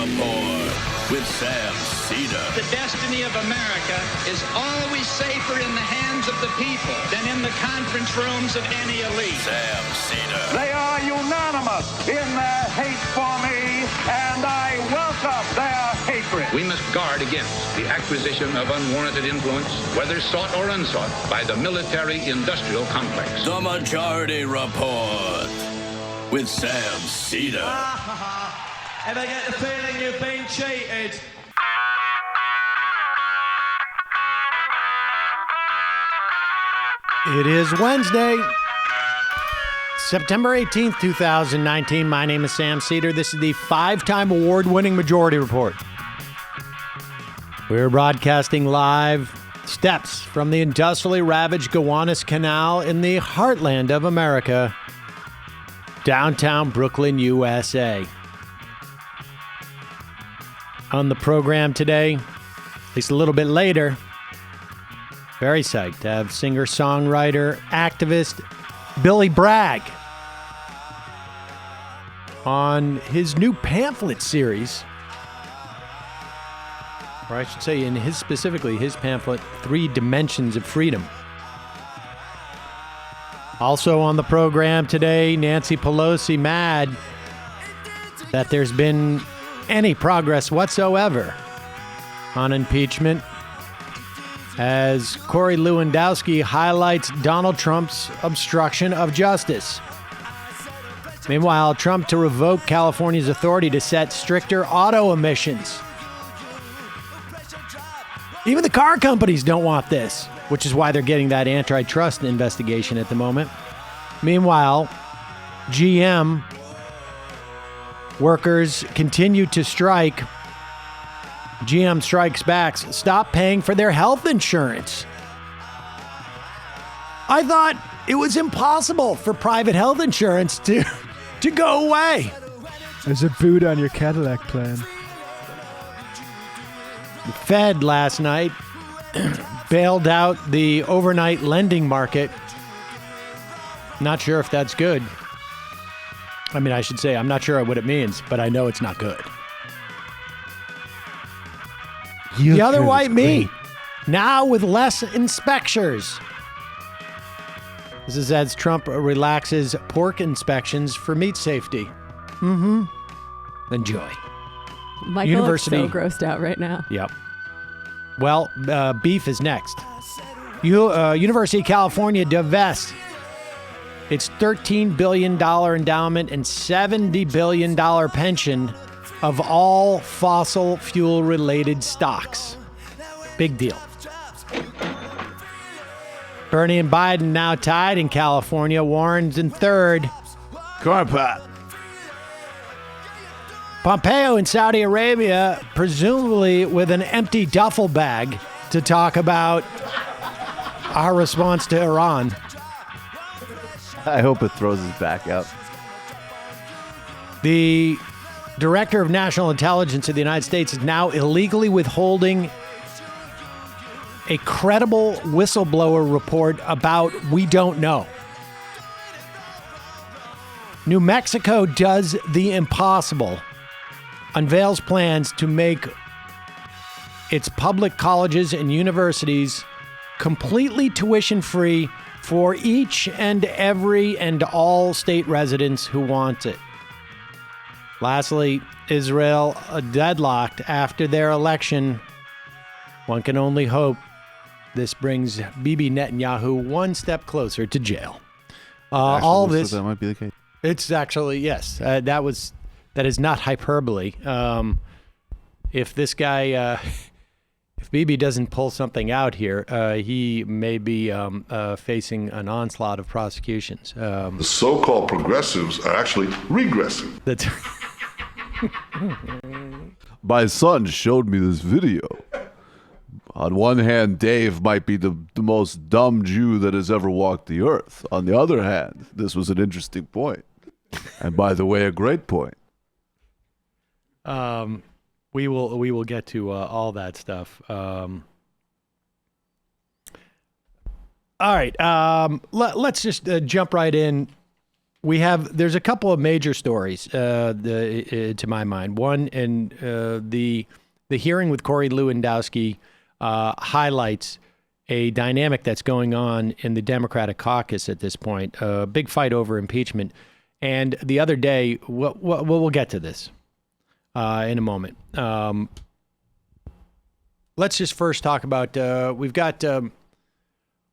Report with Sam Cedar. The destiny of America is always safer in the hands of the people than in the conference rooms of any elite. Sam Cedar. They are unanimous in their hate for me, and I welcome their hatred. We must guard against the acquisition of unwarranted influence, whether sought or unsought, by the military-industrial complex. The Majority Report with Sam Cedar. Ever get the feeling you've been cheated? It is Wednesday, September 18th, 2019. My name is Sam Cedar. This is the 5-time award-winning Majority Report. We're broadcasting live steps from the industrially ravaged Gowanus Canal in the heartland of America, downtown Brooklyn, USA. On the program today, at least a little bit later, very psyched to have singer-songwriter, activist Billy Bragg on his new pamphlet series, or I should say in his pamphlet, 3 Dimensions of Freedom. Also on the program today, Nancy Pelosi mad that there's been any progress whatsoever on impeachment, as Corey Lewandowski highlights Donald Trump's obstruction of justice. Meanwhile, Trump to revoke California's authority to set stricter auto emissions. Even the car companies don't want this, which is why they're getting that antitrust investigation at the moment. Meanwhile, GM workers continue to strike. GM strikes back. Stop paying for their health insurance. I thought it was impossible for private health insurance to go away. There's a boot on your Cadillac plan. The Fed last night bailed out the overnight lending market. Not sure if that's good. I mean, I should say, I'm not sure what it means, but I know it's not good. The other white meat, now with less inspectors. This is as Trump relaxes pork inspections for meat safety. Enjoy. Michael University. is so grossed out right now. Yep. Well, beef is next. University of California divests its $13 billion endowment and $70 billion pension of all fossil fuel-related stocks. Big deal. Bernie and Biden now tied in California. Warren's in third. Corn Pop. Pompeo in Saudi Arabia, presumably with an empty duffel bag to talk about our response to Iran. I hope it throws us back up. The Director of National Intelligence of the United States is now illegally withholding a credible whistleblower report about we don't know. New Mexico does the impossible, unveils plans to make its public colleges and universities completely tuition-free for each and every and all state residents who want it. Lastly, Israel deadlocked after their election. One can only hope this brings Bibi Netanyahu one step closer to jail. All this, that might be the case. It's actually, yes, that is not hyperbole. If this guy, if Bibi doesn't pull something out here, he may be facing an onslaught of prosecutions. The so-called progressives are actually regressive. That's My son showed me this video. On one hand, Dave might be the most dumb Jew that has ever walked the earth. On the other hand, this was an interesting point. And by the way, a great point. We will get to all that stuff. All right, let's just jump right in there's a couple of major stories to my mind. One, and the hearing with Corey Lewandowski highlights a dynamic that's going on in the Democratic caucus at this point, a big fight over impeachment. And the other day, we'll get to this in a moment. Let's just first talk about, we've got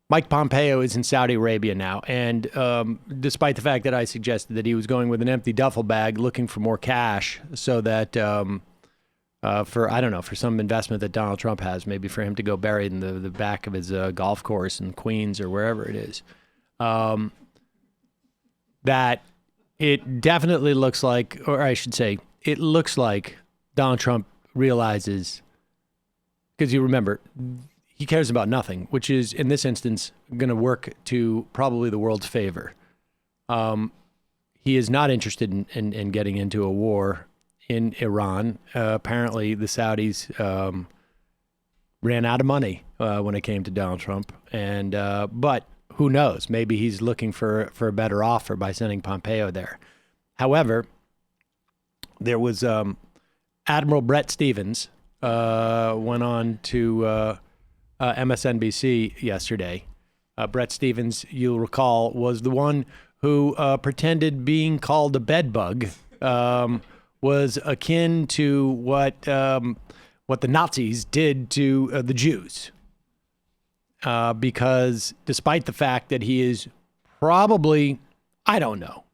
Mike Pompeo is in Saudi Arabia now. And despite the fact that I suggested that he was going with an empty duffel bag looking for more cash so that for some investment that Donald Trump has, maybe for him to go buried in the back of his golf course in Queens or wherever it is, that it definitely looks like, or I should say, it looks like Donald Trump realizes, because you remember, he cares about nothing, which is, in this instance, going to work to probably the world's favor. He is not interested in getting into a war in Iran. Apparently, the Saudis ran out of money when it came to Donald Trump. And but who knows? Maybe he's looking for a better offer by sending Pompeo there. However, there was Admiral Brett Stevens went on to MSNBC yesterday. Brett Stevens, you'll recall, was the one who pretended being called a bedbug was akin to what the Nazis did to the Jews. Because despite the fact that he is probably, I don't know,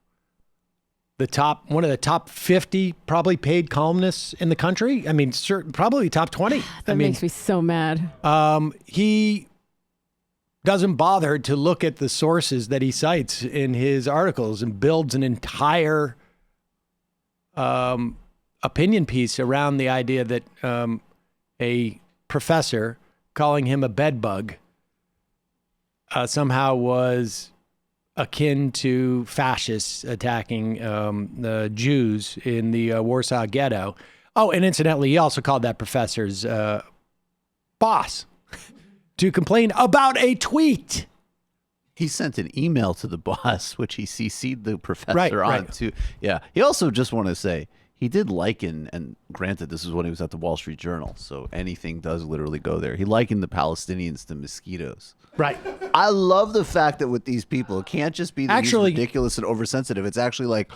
one of the top 50 probably paid columnists in the country. I mean, probably top 20. That makes me so mad. He doesn't bother to look at the sources that he cites in his articles and builds an entire opinion piece around the idea that a professor calling him a bedbug somehow was akin to fascists attacking the Jews in the Warsaw Ghetto. Oh, and incidentally, he also called that professor's boss to complain about a tweet. He sent an email to the boss, which he CC'd the professor on too. Yeah. He also, just want to say, he did liken, and granted, this is when he was at the Wall Street Journal, so anything does literally go there. He likened the Palestinians to mosquitoes. Right. I love the fact that with these people, it can't just be that he's ridiculous and oversensitive. It's actually like,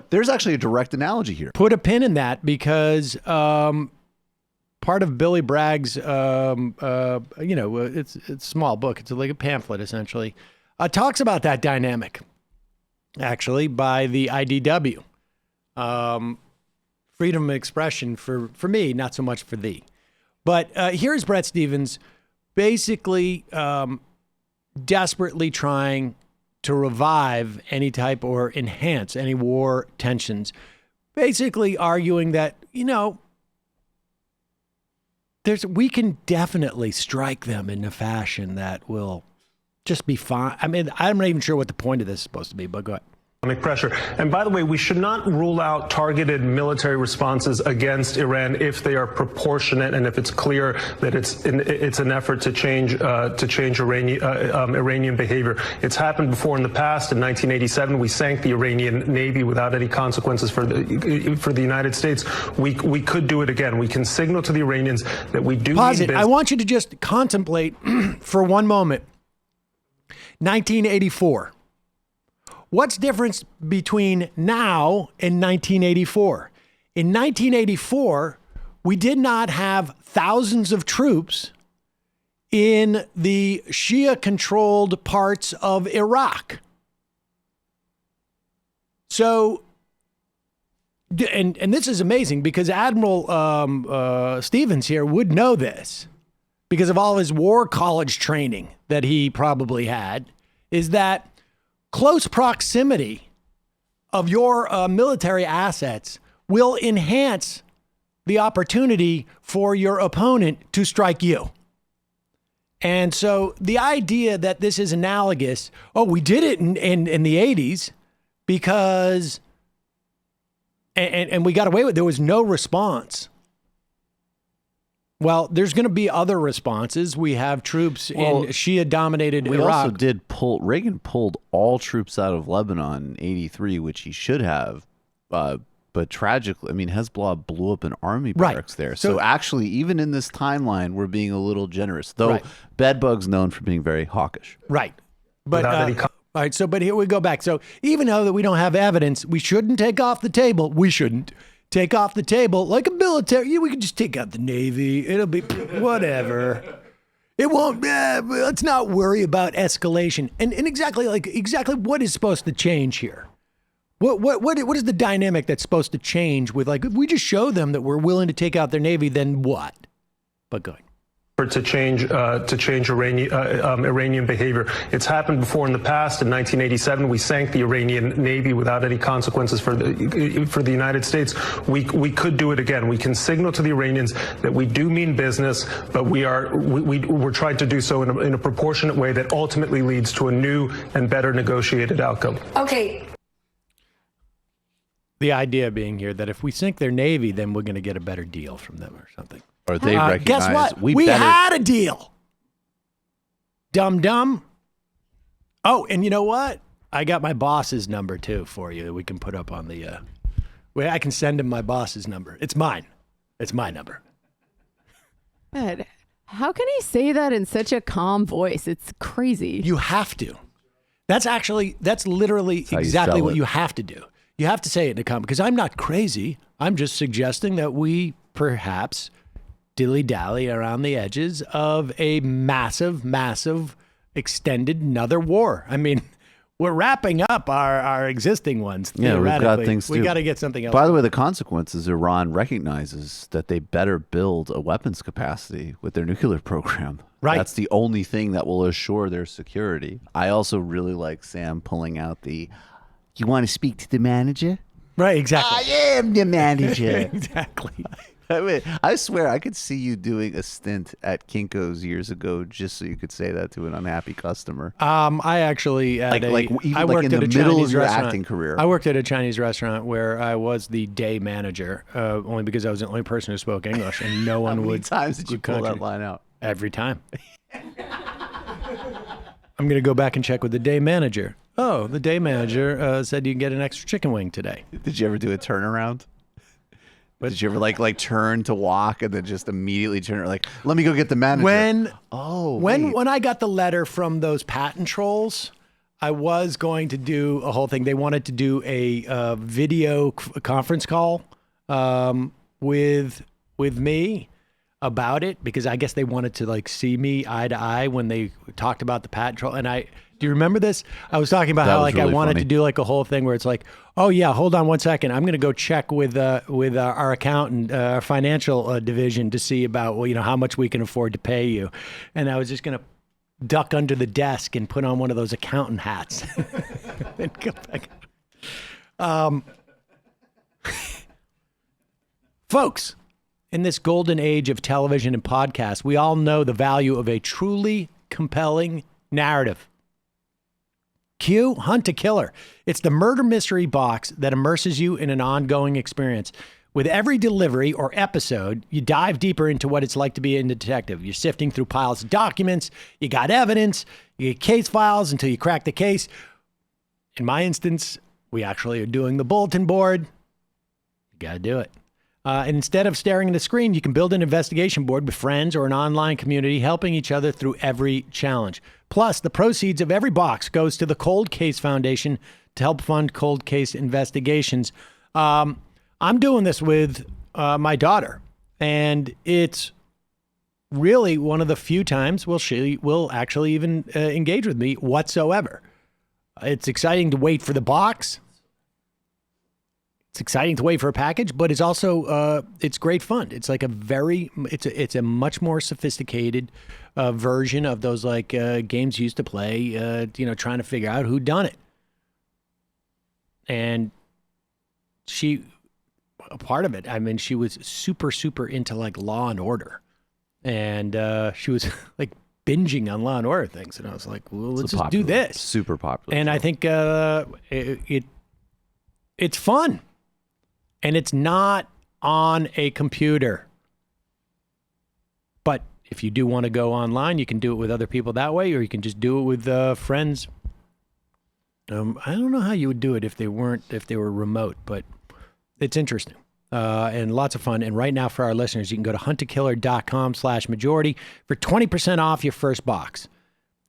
there's actually a direct analogy here. Put a pin in that, because part of Billy Bragg's, it's a small book. It's like a pamphlet, essentially. Talks about that dynamic, actually, by the IDW. Freedom of expression for me, not so much for thee. But here's Brett Stevens basically desperately trying to revive any type or enhance any war tensions, basically arguing that, we can definitely strike them in a fashion that will just be fine. I mean, I'm not even sure what the point of this is supposed to be, but go ahead. Pressure. And by the way, we should not rule out targeted military responses against Iran if they are proportionate and if it's clear that it's an effort to change Iranian behavior. It's happened before in the past. In 1987, we sank the Iranian Navy without any consequences for the United States. We could do it again. We can signal to the Iranians that we do. Pause it. I want you to just contemplate for one moment. 1984. What's the difference between now and 1984? In 1984, we did not have thousands of troops in the Shia-controlled parts of Iraq. So, and this is amazing because Admiral Stevens here would know this because of all his war college training that he probably had, is that close proximity of your military assets will enhance the opportunity for your opponent to strike you. And so the idea that this is analogous, we did it in the 80s because, and we got away with it, there was no response. Well, there's going to be other responses. We have troops in Shia-dominated Iraq. We also did Reagan pulled all troops out of Lebanon in '83, which he should have. But tragically, I mean, Hezbollah blew up an army barracks there. So actually, even in this timeline, we're being a little generous. Though Bedbug's known for being very hawkish. Right. But all right. So, but here we go back. So even though that we don't have evidence, we shouldn't take off the table. We shouldn't take off the table like a military. We could just take out the Navy. It'll be whatever. It won't. Let's not worry about escalation. And exactly what is supposed to change here? What is the dynamic that's supposed to change with, like, if we just show them that we're willing to take out their Navy, then what? But go ahead. To change Iranian behavior. It's happened before in the past. In 1987, we sank the Iranian Navy without any consequences for the United States. We could do it again. We can signal to the Iranians that we do mean business, but we're trying to do so in a proportionate way that ultimately leads to a new and better negotiated outcome. Okay. The idea being here that if we sink their Navy, then we're going to get a better deal from them or something. Or they recognize. Guess what? We had a deal. Dum. Oh, and you know what? I got my boss's number too for you. We can put up on the. I can send him my boss's number. It's mine. It's my number. God, how can he say that in such a calm voice? It's crazy. You have to. That's literally exactly what you have to do. You have to say it in a calm, because I'm not crazy. I'm just suggesting that we perhaps dilly-dally around the edges of a massive, extended another war. I mean, we're wrapping up our existing ones. Yeah, we've got things to do. We got to get something else. By the way, the consequences, Iran recognizes that they better build a weapons capacity with their nuclear program. Right. That's the only thing that will assure their security. I also really like Sam pulling out the, you want to speak to the manager? Right, exactly. I am the manager. Exactly. I mean, I swear I could see you doing a stint at Kinko's years ago just so you could say that to an unhappy customer. I actually I worked in the middle of your acting career. I worked at a Chinese restaurant where I was the day manager, only because I was the only person who spoke English, and no one would. How many times did you pull that line out? Every time. I'm going to go back and check with the day manager. Oh, the day manager said you can get an extra chicken wing today. Did you ever do a turnaround? Did you ever like turn to walk and then just immediately turn, like, let me go get the manager? When I got the letter from those patent trolls, I was going to do a whole thing. They wanted to do a video conference call with me about it, because I guess they wanted to like see me eye to eye when they talked about the patent troll. And do you remember this? I was talking about how I wanted to do like a whole thing where it's like, oh yeah, hold on one second, I'm going to go check with our accountant, our financial division, to see about, well, how much we can afford to pay you. And I was just going to duck under the desk and put on one of those accountant hats and go back. Folks, in this golden age of television and podcasts, we all know the value of a truly compelling narrative. Cue Hunt a Killer. It's the murder mystery box that immerses you in an ongoing experience. With every delivery or episode, you dive deeper into what it's like to be a detective. You're sifting through piles of documents. You got evidence. You get case files until you crack the case. In my instance, we actually are doing the bulletin board. You got to do it. And instead of staring at the screen, you can build an investigation board with friends or an online community, helping each other through every challenge. Plus, the proceeds of every box goes to the Cold Case Foundation to help fund cold case investigations. I'm doing this with my daughter, and it's really one of the few times she will actually even engage with me whatsoever. It's exciting to wait for the box. It's exciting to wait for a package, but it's also it's great fun. It's like it's a much more sophisticated version of those like games you used to play. Trying to figure out who done it. And a part of it, I mean, she was super into like Law and Order, and she was like binging on Law and Order things, and I was like, well, let's just do this. Super popular. And I think it's fun. And it's not on a computer. But if you do want to go online, you can do it with other people that way, or you can just do it with friends. I don't know how you would do it if they were remote, but it's interesting and lots of fun. And right now for our listeners, you can go to huntakiller.com/majority for 20% off your first box.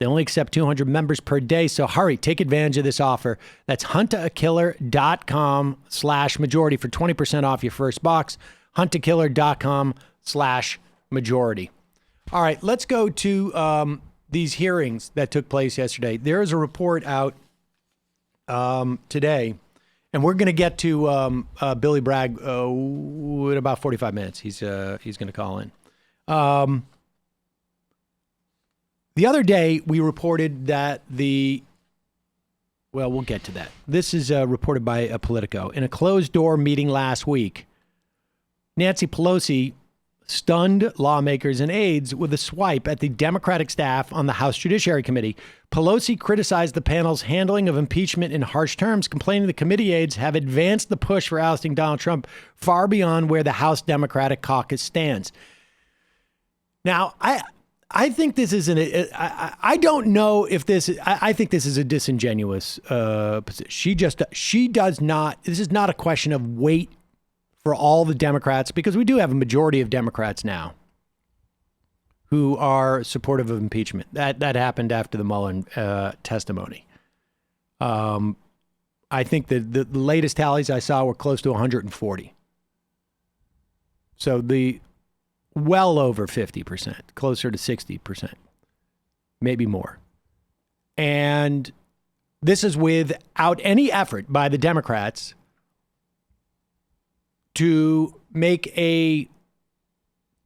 They only accept 200 members per day, so hurry, take advantage of this offer. That's huntakiller.com/majority for 20% off your first box. huntakiller.com/majority. All right, let's go to these hearings that took place yesterday. There is a report out today, and we're going to get to Billy Bragg in about 45 minutes. He's going to call in. The other day, we reported that we'll get to that. This is reported by Politico. In a closed-door meeting last week, Nancy Pelosi stunned lawmakers and aides with a swipe at the Democratic staff on the House Judiciary Committee. Pelosi criticized the panel's handling of impeachment in harsh terms, complaining the committee aides have advanced the push for ousting Donald Trump far beyond where the House Democratic caucus stands. Now, I think this is I don't know if this. I think this is a disingenuous position. She does not. This is not a question of weight for all the Democrats, because we do have a majority of Democrats now who are supportive of impeachment. That happened after the Mueller testimony. I think that the latest tallies I saw were close to 140. So well over 50%, closer to 60%, maybe more. And this is without any effort by the Democrats to make a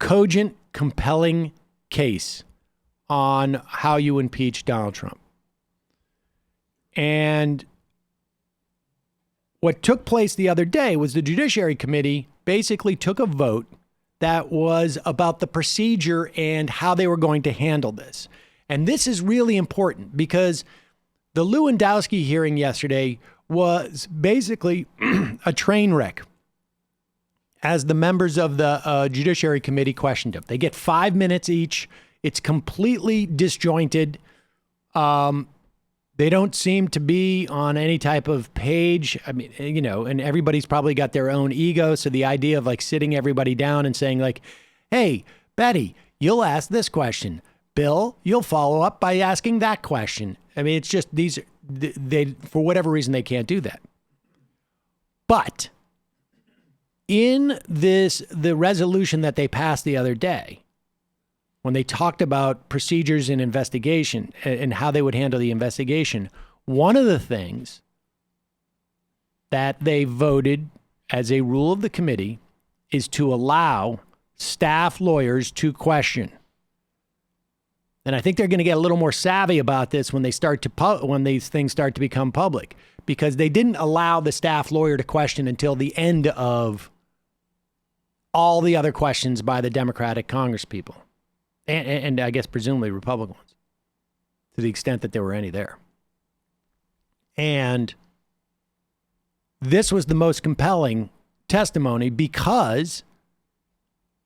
cogent, compelling case on how you impeach Donald Trump. And what took place the other day was the Judiciary Committee basically took a vote that was about the procedure and how they were going to handle this. And this is really important because the Lewandowski hearing yesterday was basically a train wreck as the members of the Judiciary Committee questioned him. They get 5 minutes each. It's completely disjointed. They don't seem to be on any type of page. I mean, you know, and everybody's probably got their own ego. So the idea of like sitting everybody down and saying like, hey, Betty, you'll ask this question. Bill, you'll follow up by asking that question. I mean, it's just they for whatever reason, they can't do that. But in the resolution that they passed the other day, when they talked about procedures in investigation and how they would handle the investigation, one of the things that they voted as a rule of the committee is to allow staff lawyers to question. And I think they're going to get a little more savvy about this when these things start to become public, because they didn't allow the staff lawyer to question until the end of all the other questions by the Democratic Congresspeople. And I guess presumably Republican ones, to the extent that there were any there. And this was the most compelling testimony because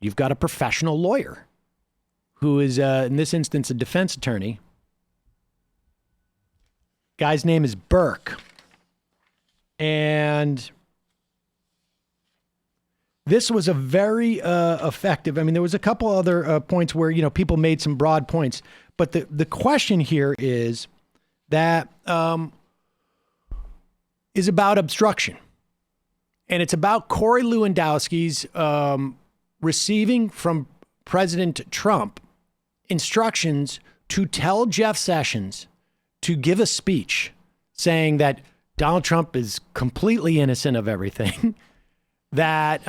you've got a professional lawyer who is, in this instance, a defense attorney. Guy's name is Burke. And this was a very effective. I mean, there was a couple other points where, you know, people made some broad points. But the question here is that is about obstruction. And it's about Corey Lewandowski's receiving from President Trump instructions to tell Jeff Sessions to give a speech saying that Donald Trump is completely innocent of everything. That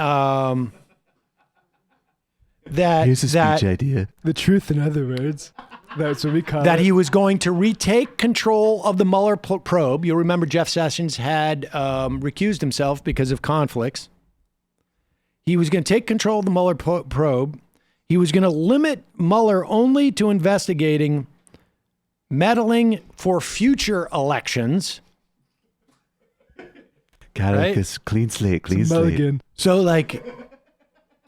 here's a speech idea. The truth, in other words. That's what we call that it. He was going to retake control of the Mueller probe. You'll remember Jeff Sessions had recused himself because of conflicts. He was going to take control of the Mueller probe. He was going to limit Mueller only to investigating meddling for future elections. God, right? like this clean slate. So like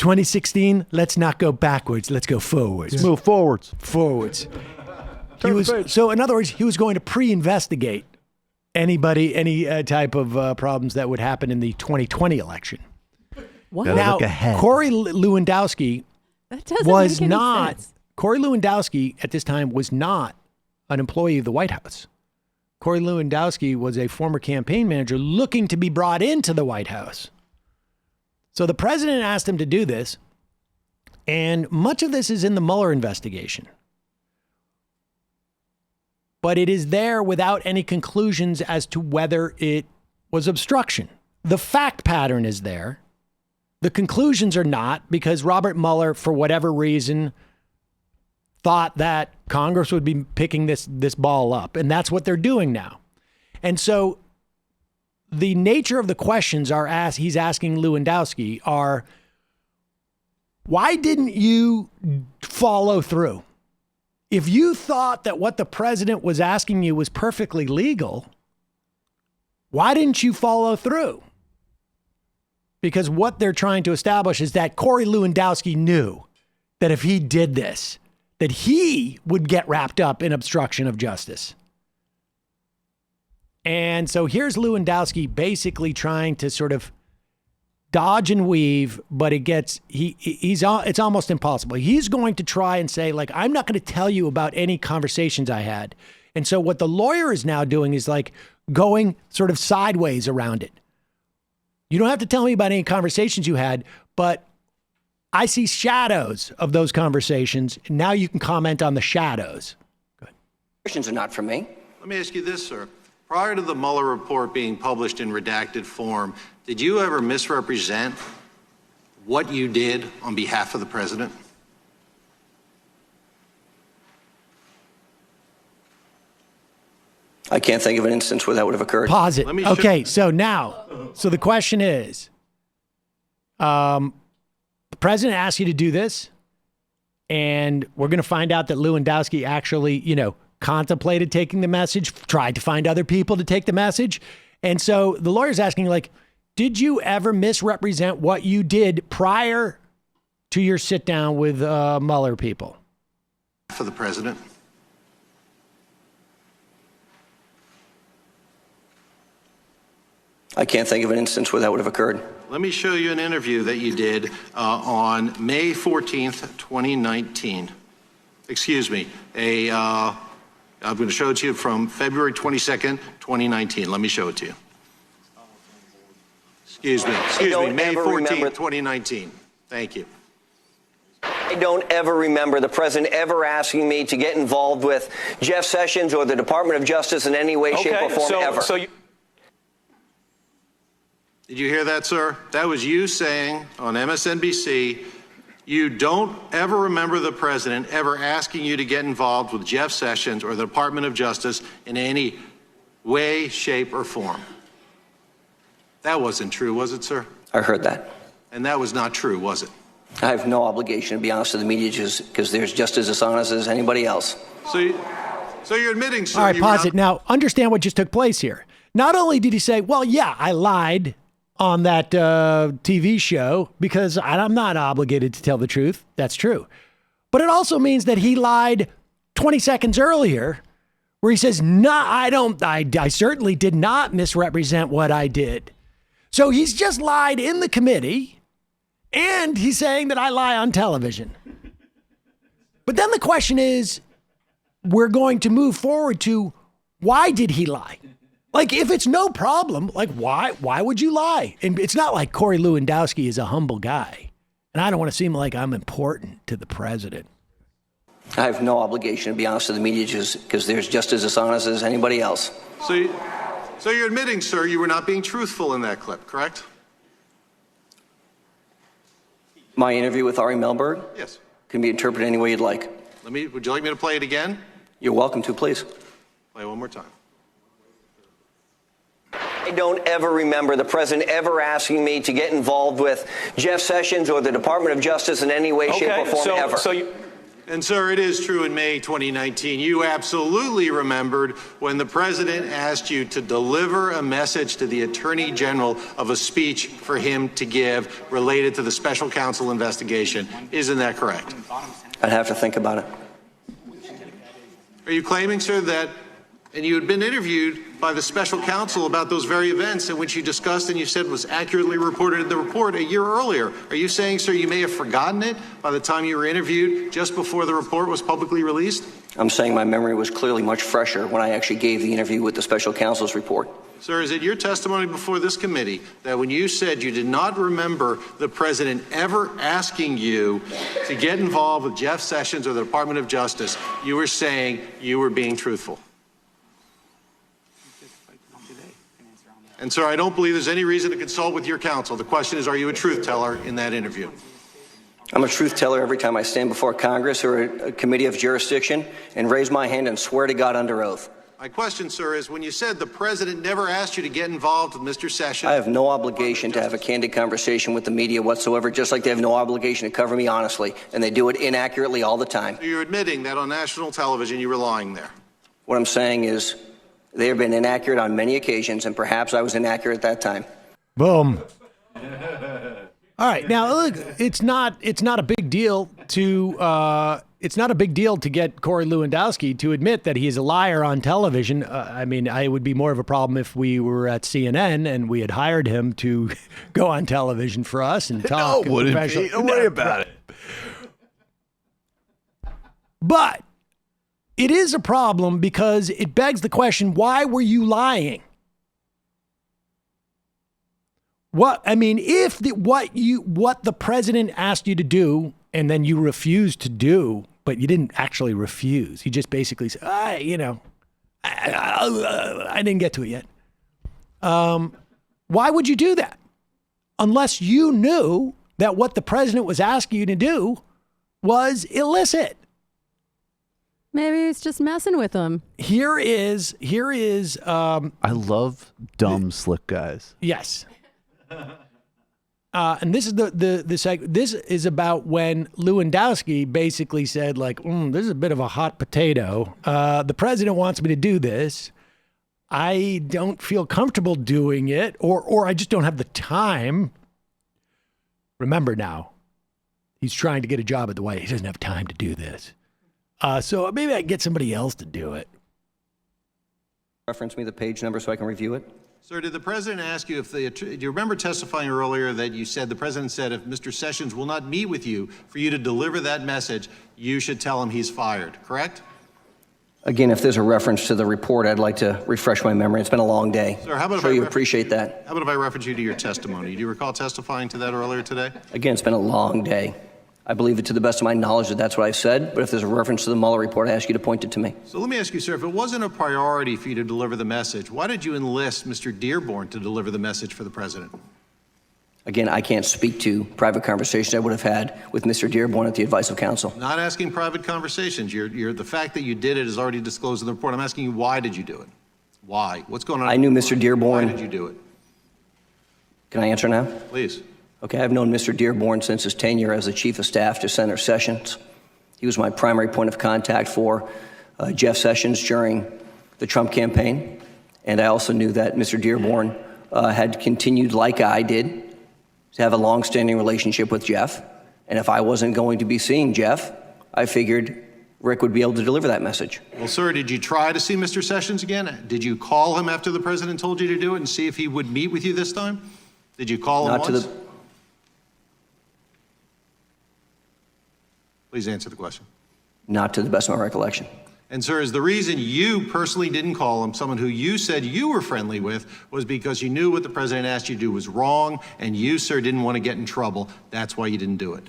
2016, let's not go backwards. Let's go forwards. Move forwards. Forwards. So in other words, he was going to pre-investigate any type of problems that would happen in the 2020 election. What? Now, Corey Lewandowski was not. Sense. Corey Lewandowski at this time was not an employee of the White House. Corey Lewandowski was a former campaign manager looking to be brought into the White House. So the president asked him to do this, and much of this is in the Mueller investigation. But it is there without any conclusions as to whether it was obstruction. The fact pattern is there. The conclusions are not, because Robert Mueller, for whatever reason, thought that Congress would be picking this ball up. And that's what they're doing now. And so the nature of the questions he's asking Lewandowski are, why didn't you follow through? If you thought that what the president was asking you was perfectly legal, why didn't you follow through? Because what they're trying to establish is that Corey Lewandowski knew that if he did this, that he would get wrapped up in obstruction of justice. And so here's Lewandowski basically trying to sort of dodge and weave, but it's almost impossible. He's going to try and say, like, I'm not going to tell you about any conversations I had. And so what the lawyer is now doing is like going sort of sideways around it. You don't have to tell me about any conversations you had, but I see shadows of those conversations. Now you can comment on the shadows. Go ahead. Questions are not for me. Let me ask you this, sir. Prior to the Mueller report being published in redacted form, did you ever misrepresent what you did on behalf of the president? I can't think of an instance where that would have occurred. Pause it. Okay, so the question is, the president asked you to do this, and we're going to find out that Lewandowski actually, contemplated taking the message, tried to find other people to take the message. And so the lawyer's asking, like, did you ever misrepresent what you did prior to your sit down with Mueller people? For the president? I can't think of an instance where that would have occurred. Let me show you an interview that you did on May 14th, 2019. Excuse me. I'm going to show it to you from February 22nd, 2019. Let me show it to you. Excuse me, May 14th, 2019. Thank you. I don't ever remember the president ever asking me to get involved with Jeff Sessions or the Department of Justice in any way, shape, or form ever. Did you hear that, sir? That was you saying on MSNBC, you don't ever remember the president ever asking you to get involved with Jeff Sessions or the Department of Justice in any way, shape, or form. That wasn't true, was it, sir? I heard that. And that was not true, was it? I have no obligation to be honest with the media because they're just as dishonest as anybody else. So you're admitting, sir. All right, pause it. Now, understand what just took place here. Not only did he say, well, yeah, I lied on that TV show because I'm not obligated to tell the truth. That's true. But it also means that he lied 20 seconds earlier where he says, no, I certainly did not misrepresent what I did. So he's just lied in the committee and he's saying that I lie on television. But then the question is, we're going to move forward to why did he lie? Like, if it's no problem, like, why would you lie? And it's not like Corey Lewandowski is a humble guy. And I don't want to seem like I'm important to the president. I have no obligation to be honest with the media because they're just as dishonest as anybody else. So you're admitting, sir, you were not being truthful in that clip, correct? My interview with Ari Melberg? Yes. Can be interpreted any way you'd like. Would you like me to play it again? You're welcome to, please. Play it one more time. I don't ever remember the president ever asking me to get involved with Jeff Sessions or the Department of Justice in any way, shape, or form ever. And, sir, it is true in May 2019, you absolutely remembered when the president asked you to deliver a message to the Attorney General of a speech for him to give related to the special counsel investigation. Isn't that correct? I'd have to think about it. Are you claiming, sir, that, and you had been interviewed by the special counsel about those very events in which you discussed and you said was accurately reported in the report a year earlier. Are you saying, sir, you may have forgotten it by the time you were interviewed just before the report was publicly released? I'm saying my memory was clearly much fresher when I actually gave the interview with the special counsel's report. Sir, is it your testimony before this committee that when you said you did not remember the president ever asking you to get involved with Jeff Sessions or the Department of Justice, you were saying you were being truthful? And, sir, I don't believe there's any reason to consult with your counsel. The question is, are you a truth teller in that interview? I'm a truth teller every time I stand before Congress or a committee of jurisdiction and raise my hand and swear to God under oath. My question, sir, is when you said the president never asked you to get involved with Mr. Sessions. I have no obligation to have a candid conversation with the media whatsoever, just like they have no obligation to cover me honestly, and they do it inaccurately all the time. So you're admitting that on national television you were lying there? What I'm saying is they have been inaccurate on many occasions, and perhaps I was inaccurate at that time. Boom. All right, now look, it's not a big deal to get Corey Lewandowski to admit that he's a liar on television. I mean, it would be more of a problem if we were at CNN and we had hired him to go on television for us and talk. No, wouldn't be. Don't worry about it. But it is a problem because it begs the question, why were you lying? What the president asked you to do and then you refused to do, but you didn't actually refuse. He just basically said, I didn't get to it yet. Why would you do that? Unless you knew that what the president was asking you to do was illicit. Maybe he's just messing with them. Here is. I love dumb, slick guys. Yes. And this is this is about when Lewandowski basically said, like, this is a bit of a hot potato. The president wants me to do this. I don't feel comfortable doing it, or I just don't have the time. Remember now, he's trying to get a job at the White House. He doesn't have time to do this. So maybe I can get somebody else to do it. Reference me the page number so I can review it. Sir, did the president ask you do you remember testifying earlier that you said the president said if Mr. Sessions will not meet with you for you to deliver that message, you should tell him he's fired, correct? Again, if there's a reference to the report, I'd like to refresh my memory. It's been a long day. Sir, how about sure you appreciate that. How about if I reference you to your testimony? Do you recall testifying to that earlier today? Again, it's been a long day. I believe it to the best of my knowledge that that's what I said, but if there's a reference to the Mueller report, I ask you to point it to me. So let me ask you, sir, if it wasn't a priority for you to deliver the message, why did you enlist Mr. Dearborn to deliver the message for the president? Again, I can't speak to private conversations I would have had with Mr. Dearborn at the advice of counsel. Not asking private conversations. The fact that you did it is already disclosed in the report. I'm asking you, why did you do it? Why? What's going on? I knew Mr. Dearborn. Why did you do it? Can I answer now? Please. Okay, I've known Mr. Dearborn since his tenure as the chief of staff to Senator Sessions. He was my primary point of contact for Jeff Sessions during the Trump campaign. And I also knew that Mr. Dearborn had continued, like I did, to have a long-standing relationship with Jeff. And if I wasn't going to be seeing Jeff, I figured Rick would be able to deliver that message. Well, sir, did you try to see Mr. Sessions again? Did you call him after the president told you to do it and see if he would meet with you this time? Did you call him once? Please answer the question. Not to the best of my recollection. And, sir, is the reason you personally didn't call him, someone who you said you were friendly with, was because you knew what the president asked you to do was wrong, and you, sir, didn't want to get in trouble. That's why you didn't do it.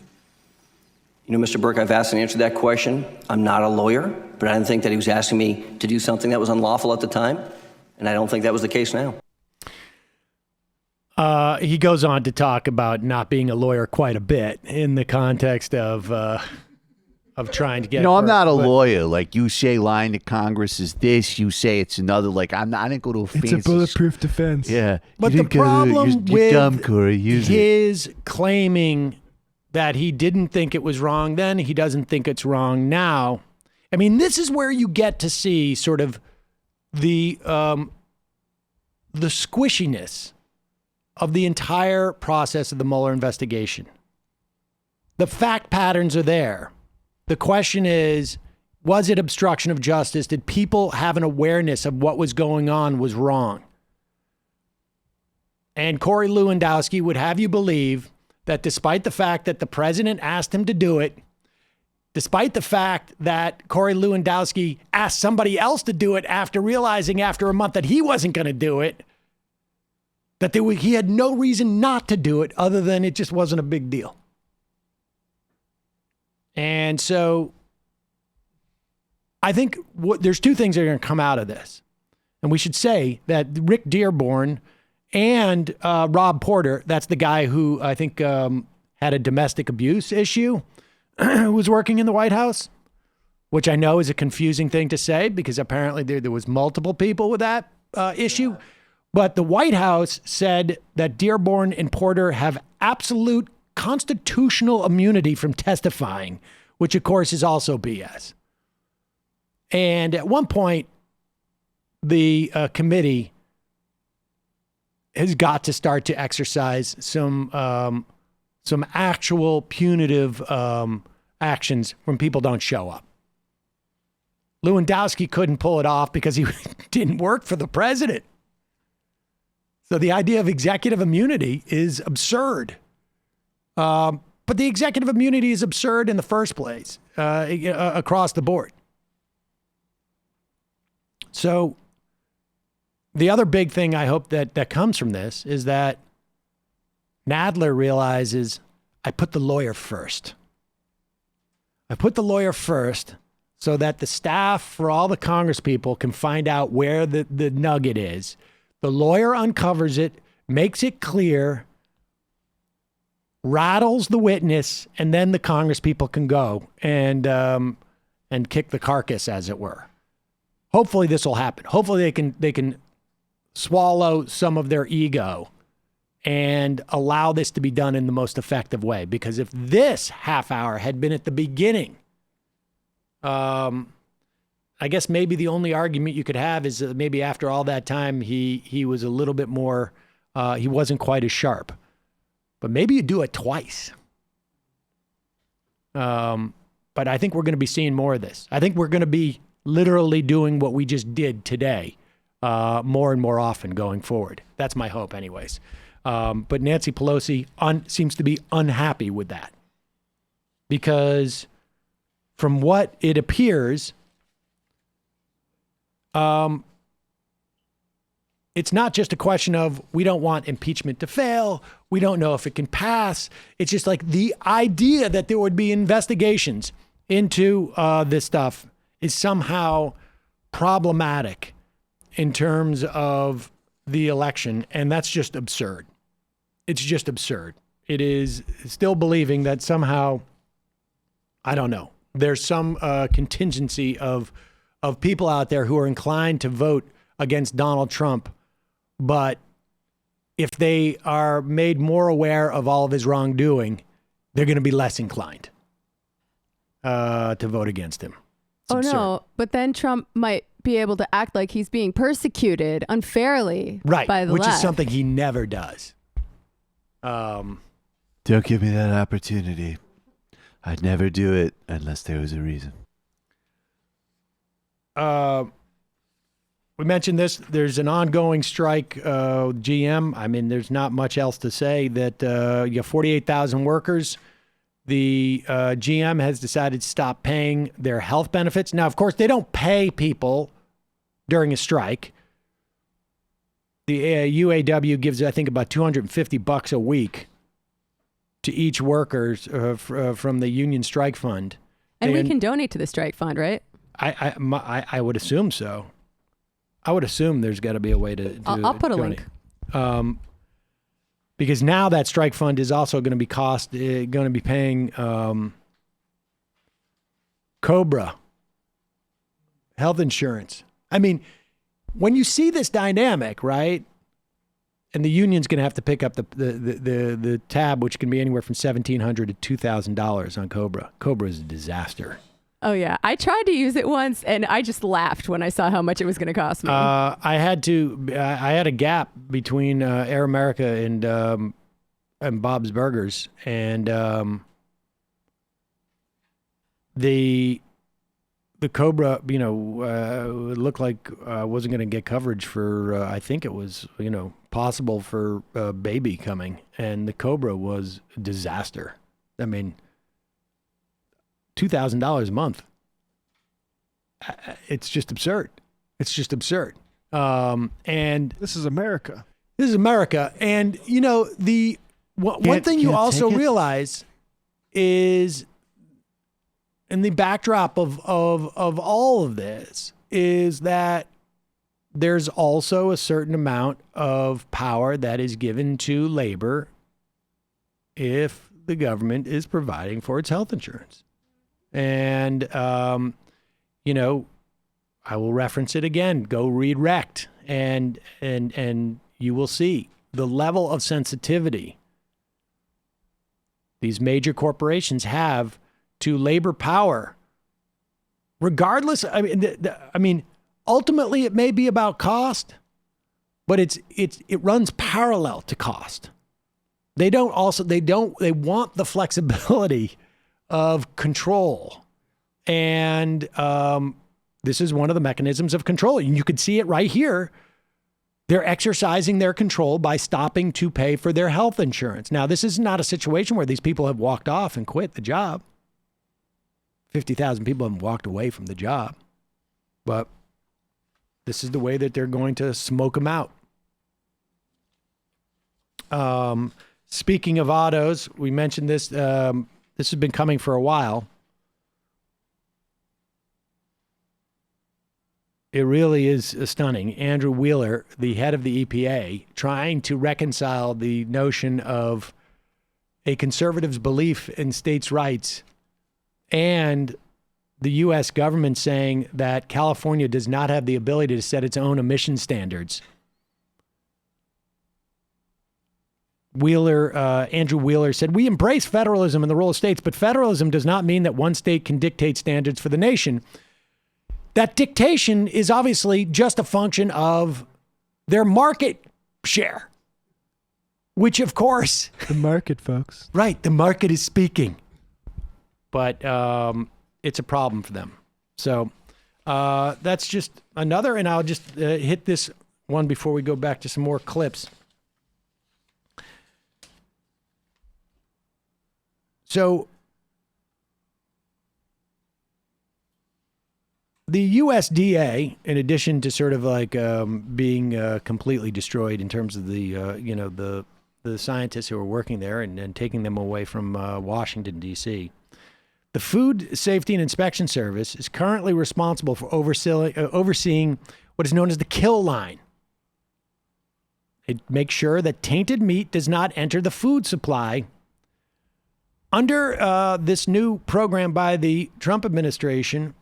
You know, Mr. Burke, I've asked and answered that question. I'm not a lawyer, but I didn't think that he was asking me to do something that was unlawful at the time, and I don't think that was the case now. He goes on to talk about not being a lawyer quite a bit in the context of trying to get. No, I'm not a lawyer. Like, you say lying to Congress is this, you say it's another. Like, I didn't go to a fancy. It's a bulletproof defense. Yeah, but the problem with dumb, Corey. his claiming that he didn't think it was wrong then, he doesn't think it's wrong now. I mean, this is where you get to see sort of the squishiness of the entire process of the Mueller investigation. The fact patterns are there. The question is, was it obstruction of justice? Did people have an awareness of what was going on was wrong? And Corey Lewandowski would have you believe that despite the fact that the president asked him to do it, despite the fact that Corey Lewandowski asked somebody else to do it after realizing after a month that he wasn't going to do it, that he had no reason not to do it other than it just wasn't a big deal. And so I think there's two things that are going to come out of this. And we should say that Rick Dearborn and Rob Porter, that's the guy who I think had a domestic abuse issue, who was working in the White House, which I know is a confusing thing to say because apparently there was multiple people with that issue. Yeah. But the White House said that Dearborn and Porter have absolute constitutional immunity from testifying, which of course is also BS. And at one point, the committee has got to start to exercise some actual punitive actions when people don't show up. Lewandowski couldn't pull it off because he didn't work for the president. So the idea of executive immunity is absurd. But the executive immunity is absurd in the first place, across the board. So the other big thing I hope that comes from this is that Nadler realizes I put the lawyer first. I put the lawyer first so that the staff for all the Congress people can find out where the nugget is. The lawyer uncovers it, makes it clear, rattles the witness, and then the Congress people can go and kick the carcass, as it were. Hopefully this will happen. Hopefully they can swallow some of their ego and allow this to be done in the most effective way. Because if this half hour had been at the beginning, I guess maybe the only argument you could have is that maybe after all that time, he was a little bit more, he wasn't quite as sharp. But maybe you do it twice. But I think we're going to be seeing more of this. I think we're going to be literally doing what we just did today more and more often going forward. That's my hope anyways. But Nancy Pelosi seems to be unhappy with that. Because from what it appears, it's not just a question of we don't want impeachment to fail. We don't know if it can pass. It's just like the idea that there would be investigations into this stuff is somehow problematic in terms of the election. And that's just absurd. It's just absurd. It is still believing that somehow, I don't know, there's some contingency of people out there who are inclined to vote against Donald Trump, but if they are made more aware of all of his wrongdoing, they're going to be less inclined to vote against him. It's absurd. No, but then Trump might be able to act like he's being persecuted unfairly by the which left. Is something he never does. Don't give me that opportunity. I'd never do it unless there was a reason. We mentioned this. There's an ongoing strike, GM. I mean, there's not much else to say that you have 48,000 workers. The GM has decided to stop paying their health benefits. Now, of course, they don't pay people during a strike. The UAW gives, I think, about $250 a week to each worker from the union strike fund. And we can donate to the strike fund, right? I would assume so. I would assume there's got to be a way to I'll put a link. Because now that strike fund is also going to be paying Cobra health insurance. I mean, when you see this dynamic, right? And the union's going to have to pick up the tab, which can be anywhere from $1,700 to $2,000 on Cobra. Cobra is a disaster. Oh, yeah. I tried to use it once, and I just laughed when I saw how much it was going to cost me. I had a gap between Air America and Bob's Burgers, and the Cobra, it looked like wasn't going to get coverage for, I think it was, possible for baby coming. And the Cobra was a disaster. I mean, $2,000 a month. It's just absurd. It's just absurd. And this is America. This is America. And, one thing you also realize is, in the backdrop of all of this, is that there's also a certain amount of power that is given to labor if the government is providing for its health insurance. And, I will reference it again. Go read Wrecked, and you will see the level of sensitivity these major corporations have to labor power, regardless. I mean, ultimately, it may be about cost, but it runs parallel to cost. They want the flexibility of control, and this is one of the mechanisms of control. And you can see it right here. They're exercising their control by stopping to pay for their health insurance. Now, this is not a situation where these people have walked off and quit the job. 50,000 people have walked away from the job. But this is the way that they're going to smoke them out. Speaking of autos, we mentioned this. This has been coming for a while. It really is stunning. Andrew Wheeler, the head of the EPA, trying to reconcile the notion of a conservative's belief in states' rights and the U.S. government saying that California does not have the ability to set its own emission standards. Andrew Wheeler said, "We embrace federalism and the role of states, but federalism does not mean that one state can dictate standards for the nation. That dictation is obviously just a function of their market share, which, of course, the market, folks. Right. The market is speaking, but it's a problem for them. So that's just another. And I'll just hit this one before we go back to some more clips. So the USDA, in addition to sort of like being completely destroyed in terms of the scientists who are working there and taking them away from Washington, D.C., the Food Safety and Inspection Service is currently responsible for overseeing what is known as the kill line. It makes sure that tainted meat does not enter the food supply. Under this new program by the Trump administration,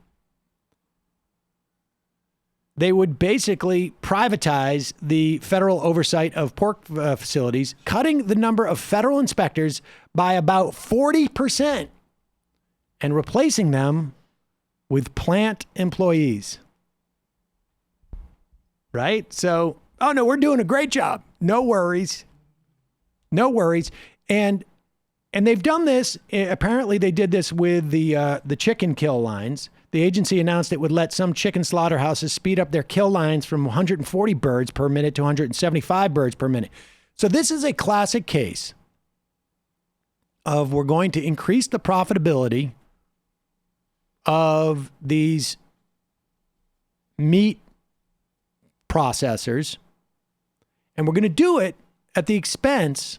they would basically privatize the federal oversight of pork facilities, cutting the number of federal inspectors by about 40% and replacing them with plant employees. Right? So, oh no, we're doing a great job. No worries. No worries. And they've done this. Apparently they did this with the chicken kill lines. The agency announced it would let some chicken slaughterhouses speed up their kill lines from 140 birds per minute to 175 birds per minute. So this is a classic case of we're going to increase the profitability of these meat processors, and we're going to do it at the expense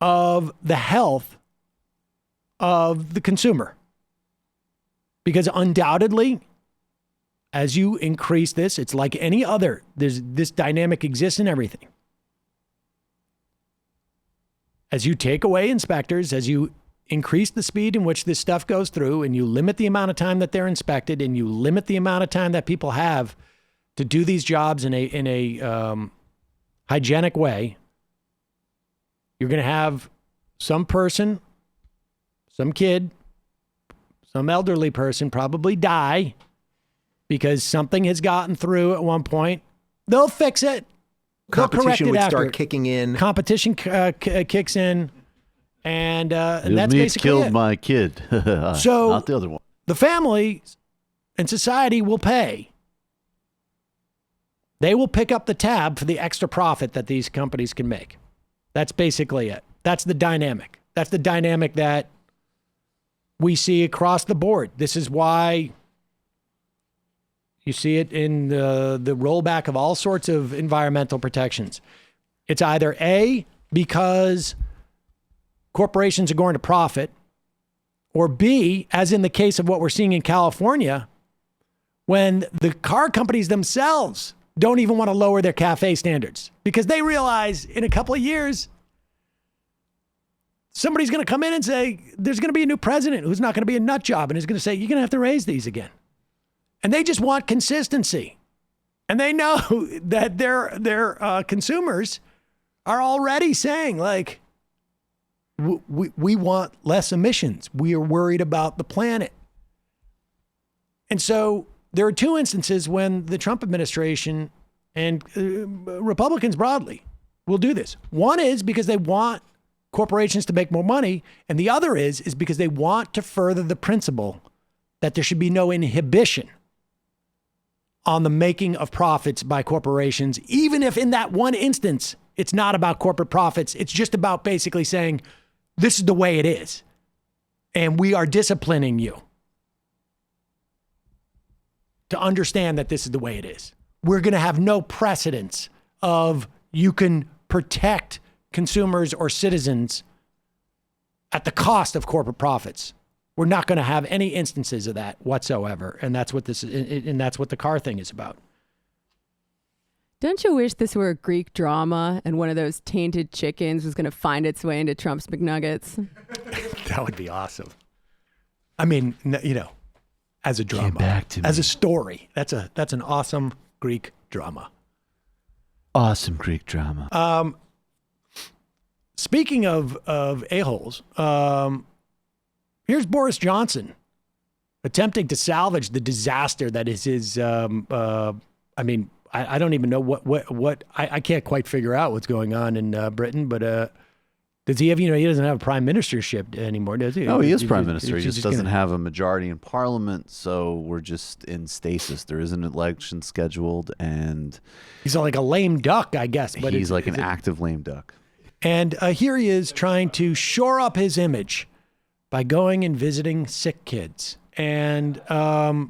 of the health of the consumer. Because undoubtedly, as you increase this, it's like any other. This dynamic exists in everything. As you take away inspectors, as you increase the speed in which this stuff goes through, and you limit the amount of time that they're inspected, and you limit the amount of time that people have to do these jobs in a hygienic way, you're going to have some person, some kid, some elderly person probably die because something has gotten through at one point. They'll fix it. Competition would after. start kicking in. Competition kicks in, and that's me basically killed it. my kid. So not the other one. The family and society will pay. They will pick up the tab for the extra profit that these companies can make. That's basically it. That's the dynamic. That's the dynamic that we see across the board. This is why you see it in the rollback of all sorts of environmental protections. It's either A, because corporations are going to profit, or B, as in the case of what we're seeing in California, when the car companies themselves don't even want to lower their CAFE standards because they realize in a couple of years, somebody's going to come in and say, there's going to be a new president who's not going to be a nut job and is going to say, you're going to have to raise these again. And they just want consistency. And they know that their consumers are already saying, like, we want less emissions. We are worried about the planet. And so there are two instances when the Trump administration and Republicans broadly will do this. One is because they want corporations to make more money, and the other is because they want to further the principle that there should be no inhibition on the making of profits by corporations, even if in that one instance, it's not about corporate profits. It's just about basically saying, this is the way it is, and we are disciplining you to understand that this is the way it is. We're going to have no precedence of you can protect consumers or citizens at the cost of corporate profits. We're not going to have any instances of that whatsoever. And that's what this is, and that's what the car thing is about. Don't you wish this were a Greek drama and one of those tainted chickens was going to find its way into Trump's McNuggets? That would be awesome. I mean, you know, as a drama, as a story, that's an awesome Greek drama. Awesome Greek drama. Speaking of a-holes, here's Boris Johnson attempting to salvage the disaster that is his, I mean, I don't even know what I can't quite figure out what's going on in Britain, but does he have, you know, he doesn't have a prime ministership anymore, does he? No, he is prime minister. He just doesn't have a majority in parliament, so we're just in stasis. There is an election scheduled, and he's like a lame duck, I guess. But he's like an active lame duck. And here he is trying to shore up his image by going and visiting sick kids. And a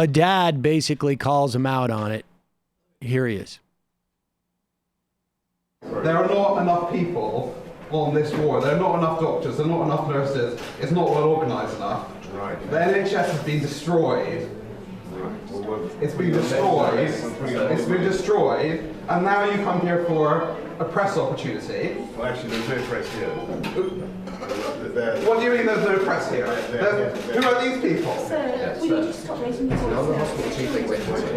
dad basically calls him out on it. Here he is. There are not enough people on this ward. There are not enough doctors. There are not enough nurses. It's not well organised enough. Right. The NHS has been destroyed. It's been destroyed. It's been destroyed. And now you come here for a press opportunity. Well, actually, there's no press here. What do you mean there's no press here? Who are these people? Sir, will you just stop making this The hospital chief we're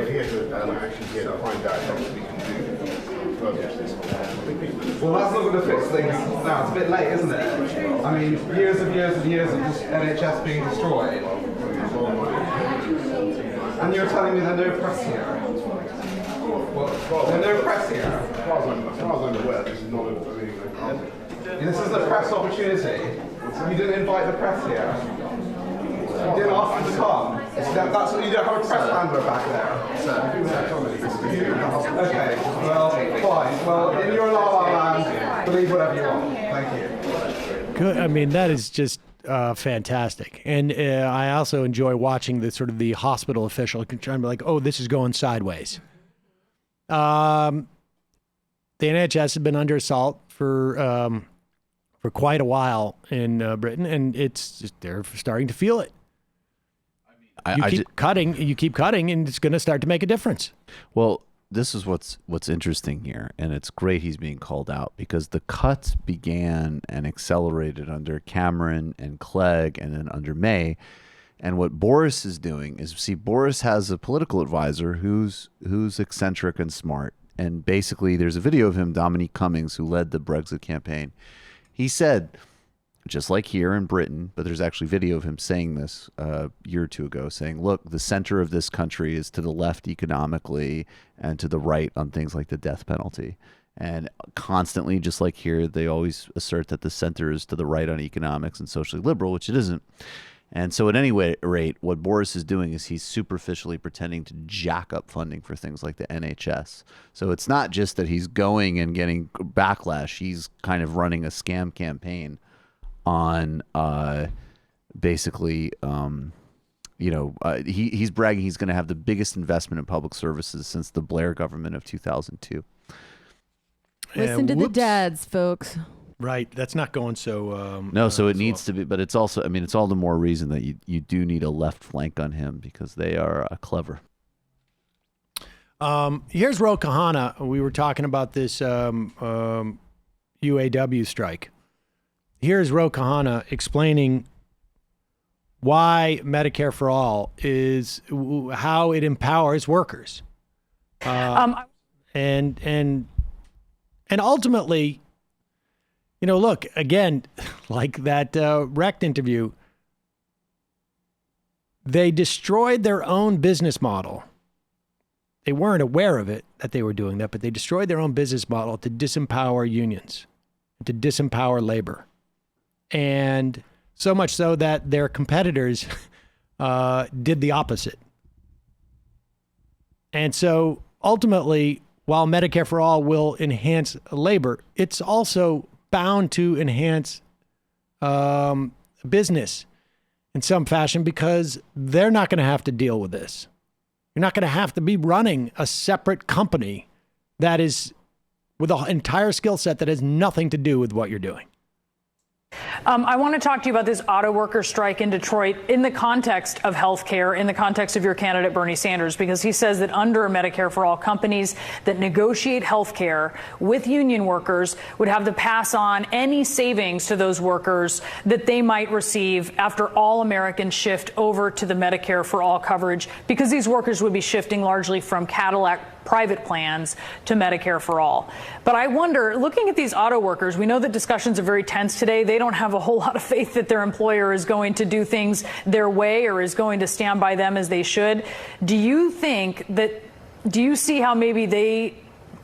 here to actually here to find out what we can do. Well, that's not going to fix things now. It's a bit late, isn't it? I mean, years and years and years of just NHS being destroyed. And you're telling me there's no press here? Well, there's no press here? As far as I'm aware, this is not This is a press opportunity. You didn't invite the press here. You didn't ask them to come. That's what you don't have a press handler back there. Okay, well, fine. Well, in your la la land, believe whatever you want. Thank you. Good. I mean, that is just fantastic. And I also enjoy watching the sort of the hospital official trying to be like, oh, this is going sideways. The NHS has been under assault for quite a while in Britain, and they're starting to feel it. You keep cutting, and it's going to start to make a difference. Well, this is what's interesting here, and it's great he's being called out because the cuts began and accelerated under Cameron and Clegg and then under May. And what Boriss is doing is, see, Boriss has a political advisor who's eccentric and smart, And basically, there's a video of him, Dominique Cummings, who led the Brexit campaign. He said, just like here in Britain, but there's actually video of him saying this a year or two ago, saying, look, the center of this country is to the left economically and to the right on things like the death penalty. And constantly, just like here, they always assert that the center is to the right on economics and socially liberal, which it isn't. And so at any rate, what Boris is doing is he's superficially pretending to jack up funding for things like the NHS. So it's not just that he's going and getting backlash. He's kind of running a scam campaign on basically, he's bragging he's going to have the biggest investment in public services since the Blair government of 2002. Listen to the dads, folks. Right. That's not going so... no, so it needs to be, but it's also, I mean, it's all the more reason that you do need a left flank on him because they are clever. Here's Roe Kohana. We were talking about this UAW strike. Here's Roe Kohana explaining why Medicare for All is, how it empowers workers. And ultimately, look, again, like that Recht interview, they destroyed their own business model. They weren't aware of it, that they were doing that, but they destroyed their own business model to disempower unions, to disempower labor. And so much so that their competitors did the opposite. And so ultimately, while Medicare for All will enhance labor, it's also bound to enhance business in some fashion because they're not going to have to deal with this. You're not going to have to be running a separate company that is with an entire skill set that has nothing to do with what you're doing. I want to talk to you about this auto worker strike in Detroit in the context of healthcare, in the context of your candidate, Bernie Sanders, because he says that under Medicare for All, companies that negotiate healthcare with union workers would have to pass on any savings to those workers that they might receive after all Americans shift over to the Medicare for All coverage, because these workers would be shifting largely from Cadillac private plans to Medicare for All. But I wonder, looking at these auto workers, we know that discussions are very tense today. They don't have a whole lot of faith that their employer is going to do things their way or is going to stand by them as they should. Do you see how maybe they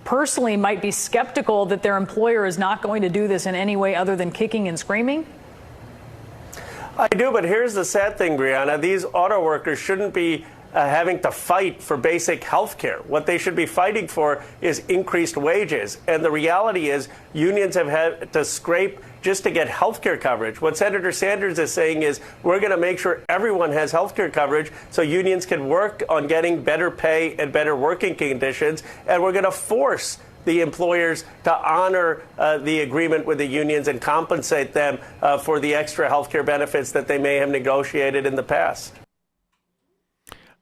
personally might be skeptical that their employer is not going to do this in any way other than kicking and screaming? I do, but here's the sad thing, Brianna. These auto workers shouldn't be having to fight for basic health care. What they should be fighting for is increased wages. And the reality is unions have had to scrape just to get health care coverage. What Senator Sanders is saying is we're going to make sure everyone has health care coverage so unions can work on getting better pay and better working conditions. And we're going to force the employers to honor the agreement with the unions and compensate them for the extra health care benefits that they may have negotiated in the past.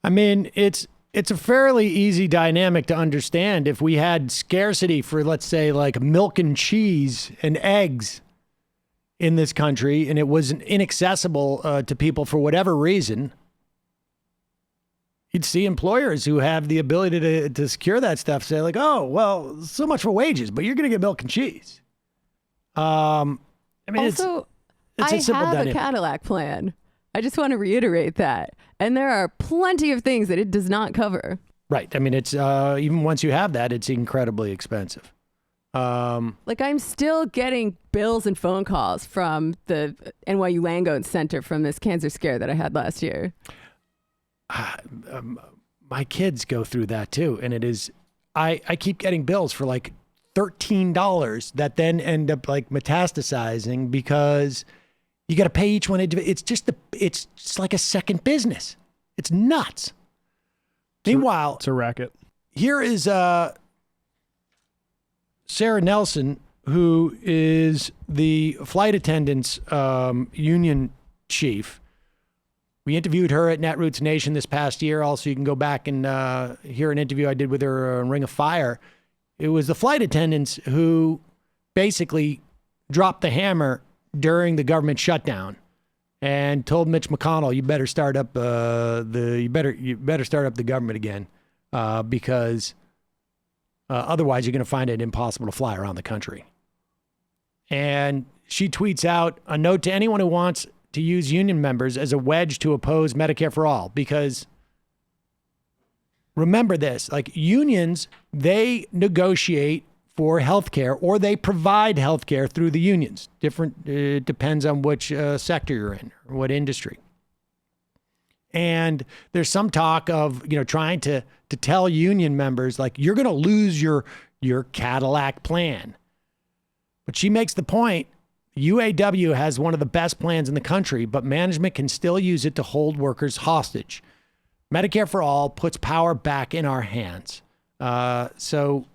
I mean, it's a fairly easy dynamic to understand. If we had scarcity for, let's say, like milk and cheese and eggs in this country, and it was inaccessible to people for whatever reason, you'd see employers who have the ability to secure that stuff say like, oh, well, so much for wages, but you're going to get milk and cheese. I mean, also, it's a simple dynamic. a Cadillac plan. I just want to reiterate that. And there are plenty of things that it does not cover. Right. I mean, it's even once you have that, it's incredibly expensive. Like I'm still getting bills and phone calls from the NYU Langone Center from this cancer scare that I had last year. My kids go through that too. And it is, I keep getting bills for like $13 that then end up like metastasizing because you got to pay each one. It's just like a second business. It's nuts. Meanwhile, it's a racket. Here is Sarah Nelson, who is the flight attendants union chief. We interviewed her at Netroots Nation this past year. Also, you can go back and hear an interview I did with her on Ring of Fire. It was the flight attendants who basically dropped the hammer during the government shutdown and told Mitch McConnell, you better start up you better start up the government again because Otherwise, you're going to find it impossible to fly around the country. And she tweets out a note to anyone who wants to use union members as a wedge to oppose Medicare for all, because remember this, like unions, they negotiate for healthcare or they provide healthcare through the unions. It depends on which sector you're in or what industry. And there's some talk of, trying to tell union members, like, you're going to lose your Cadillac plan. But she makes the point, UAW has one of the best plans in the country, but management can still use it to hold workers hostage. Medicare for all puts power back in our hands. So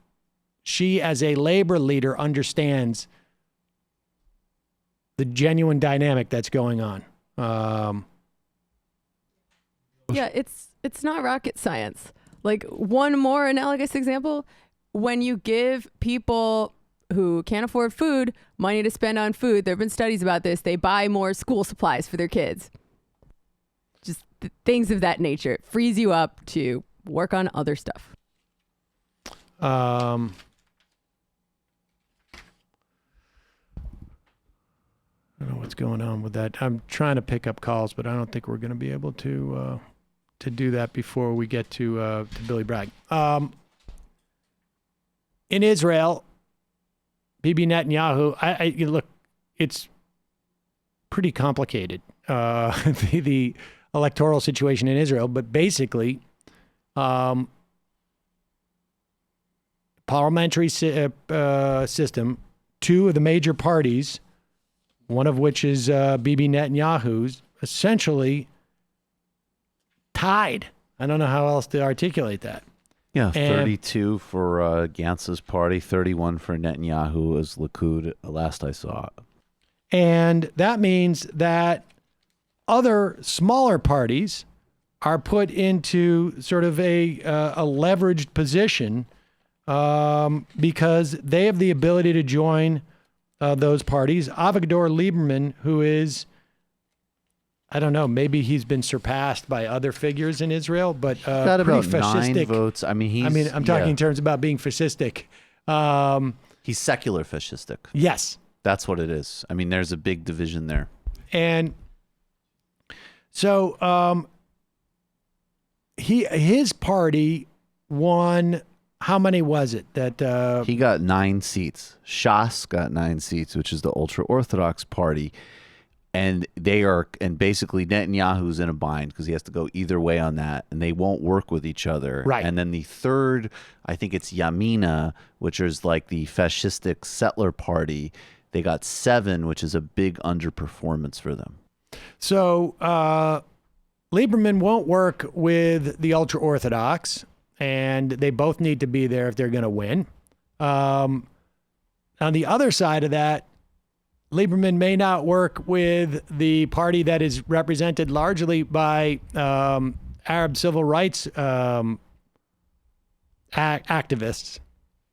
she, as a labor leader, understands the genuine dynamic that's going on. Yeah, it's not rocket science. Like, one more analogous example, when you give people who can't afford food money to spend on food, there have been studies about this, they buy more school supplies for their kids. Just things of that nature. It frees you up to work on other stuff. I don't know what's going on with that. I'm trying to pick up calls, but I don't think we're going to be able to do that before we get to Billy Bragg. In Israel, Bibi Netanyahu, look, it's pretty complicated, the electoral situation in Israel, but basically, parliamentary system, two of the major parties, one of which is Bibi Netanyahu's, essentially tied. I don't know how else to articulate that. Yeah, 32 for Gantz's party, 31 for Netanyahu as Likud, last I saw. And that means that other smaller parties are put into sort of a leveraged position because they have the ability to join those parties. Avigdor Lieberman, who is, I don't know, maybe he's been surpassed by other figures in Israel, but got about fascistic. 9 votes. I'm talking in terms about being fascistic. He's secular fascistic. Yes. That's what it is. I mean, there's a big division there. And so his party won, how many was it that he got 9 seats. Shas got 9 seats, which is the ultra-Orthodox party. And basically Netanyahu's in a bind because he has to go either way on that, and they won't work with each other. Right. And then the third, I think it's Yamina, which is like the fascistic settler party. They got 7, which is a big underperformance for them. So Lieberman won't work with the ultra-Orthodox, and they both need to be there if they're going to win. On the other side of that, Lieberman may not work with the party that is represented largely by Arab civil rights activists.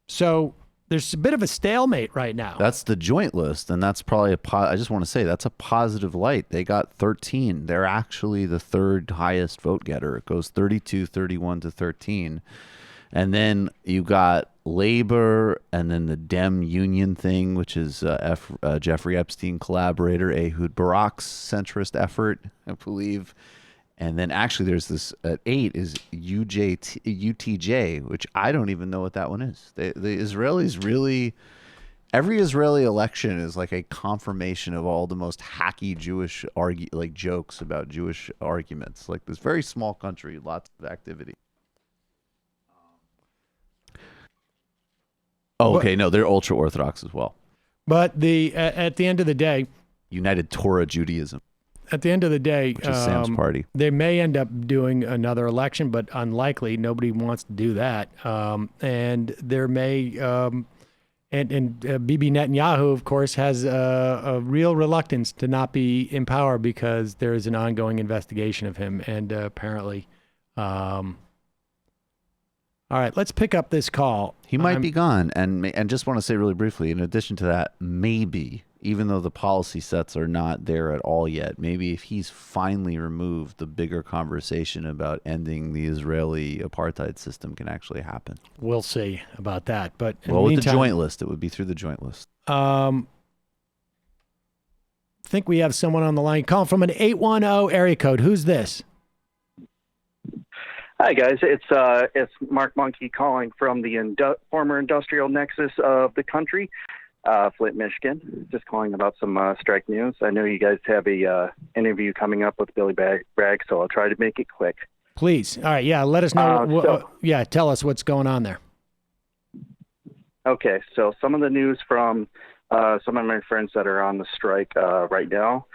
So there's a bit of a stalemate right now. That's the joint list, and that's probably I just want to say that's a positive light. They got 13. They're actually the third highest vote getter. It goes 32, 31 to 13. And then you got Labor, and then the Dem Union thing, which is Jeffrey Epstein collaborator Ehud Barak's centrist effort, I believe. And then actually there's this at 8 is UTJ, which I don't even know what that one is. The Israelis really, every Israeli election is like a confirmation of all the most hacky Jewish jokes about Jewish arguments. Like this very small country, lots of activity. Oh, okay. No, they're ultra-Orthodox as well. But at the end of the day, United Torah Judaism. At the end of the day, which is Sam's party. They may end up doing another election, but unlikely. Nobody wants to do that. And there may, Bibi Netanyahu, of course, has a real reluctance to not be in power because there is an ongoing investigation of him, and apparently. All right, let's pick up this call. He might be gone, and just want to say really briefly, in addition to that, maybe even though the policy sets are not there at all yet, maybe if he's finally removed, the bigger conversation about ending the Israeli apartheid system can actually happen. We'll see about that. But well, with the joint list, it would be through the joint list. I think we have someone on the line calling from an 810 area code. Who's this? Hi guys, it's Mark Monkey calling from the former industrial nexus of the country, Flint, Michigan. Just calling about some strike news. I know you guys have a interview coming up with Billy Bragg, so I'll try to make it quick. Please. All right. Yeah. Let us know. Tell us what's going on there. Okay. So some of the news from some of my friends that are on the strike right now.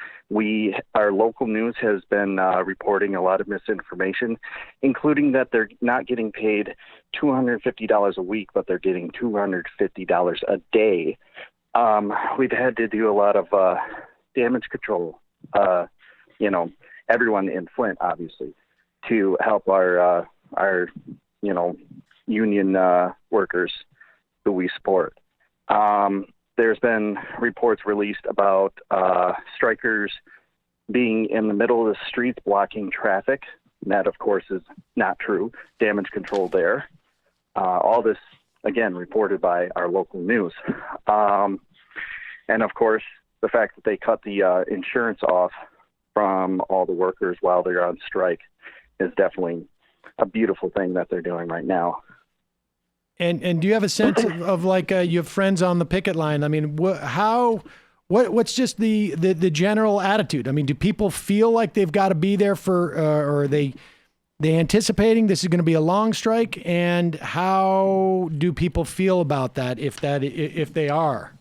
Our local news has been reporting a lot of misinformation, including that they're not getting paid $250 a week, but they're getting $250 a day. We've had to do a lot of damage control, everyone in Flint, obviously, to help our union workers who we support. There's been reports released about strikers being in the middle of the streets blocking traffic. That, of course, is not true. Damage control there. All this, again, reported by our local news. And, of course, the fact that they cut the insurance off from all the workers while they're on strike is definitely a beautiful thing that they're doing right now. And do you have a sense of like you have friends on the picket line? I mean, what's just the general attitude? I mean, do people feel like they've got to be there for, or are they anticipating this is going to be a long strike? And how do people feel about that if they are?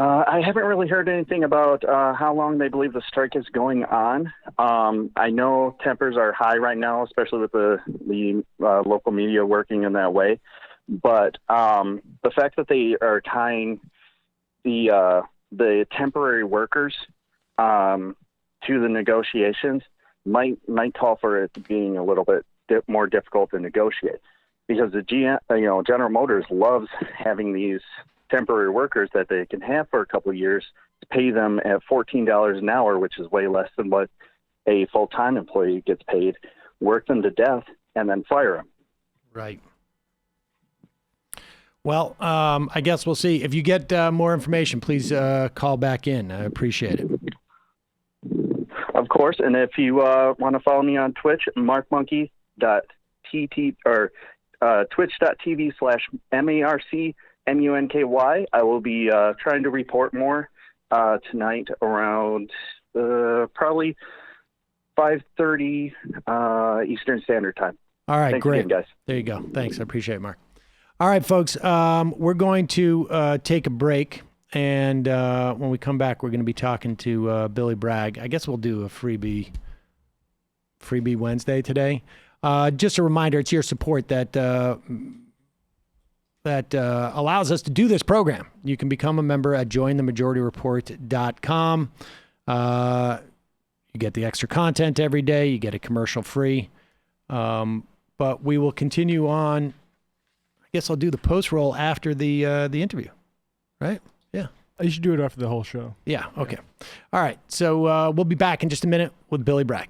I haven't really heard anything about how long they believe the strike is going on. I know tempers are high right now, especially with the local media working in that way. But the fact that they are tying the temporary workers to the negotiations might call for it being a little bit more difficult to negotiate, because the General Motors loves having these temporary workers that they can have for a couple of years, to pay them at $14 an hour, which is way less than what a full-time employee gets paid, work them to death, and then fire them. Right. Well, I guess we'll see. If you get more information, please call back in. I appreciate it. Of course, and if you want to follow me on Twitch, markmonkey.tt or twitch.tv/MARC MUNKY. I will be trying to report more tonight around probably 5:30 Eastern Standard Time. All right, Thanks great. again, guys. There you go. Thanks. I appreciate it, Mark. All right, folks. We're going to take a break. And when we come back, we're going to be talking to Billy Bragg. I guess we'll do a freebie Wednesday today. Just a reminder, it's your support that allows us to do this program. You can become a member at jointhemajorityreport.com. You get the extra content every day. You get it commercial free. But we will continue on. I guess I'll do the post roll after the interview, right? Yeah. You should do it after the whole show. Yeah. Okay. All right. So we'll be back in just a minute with Billy Bragg.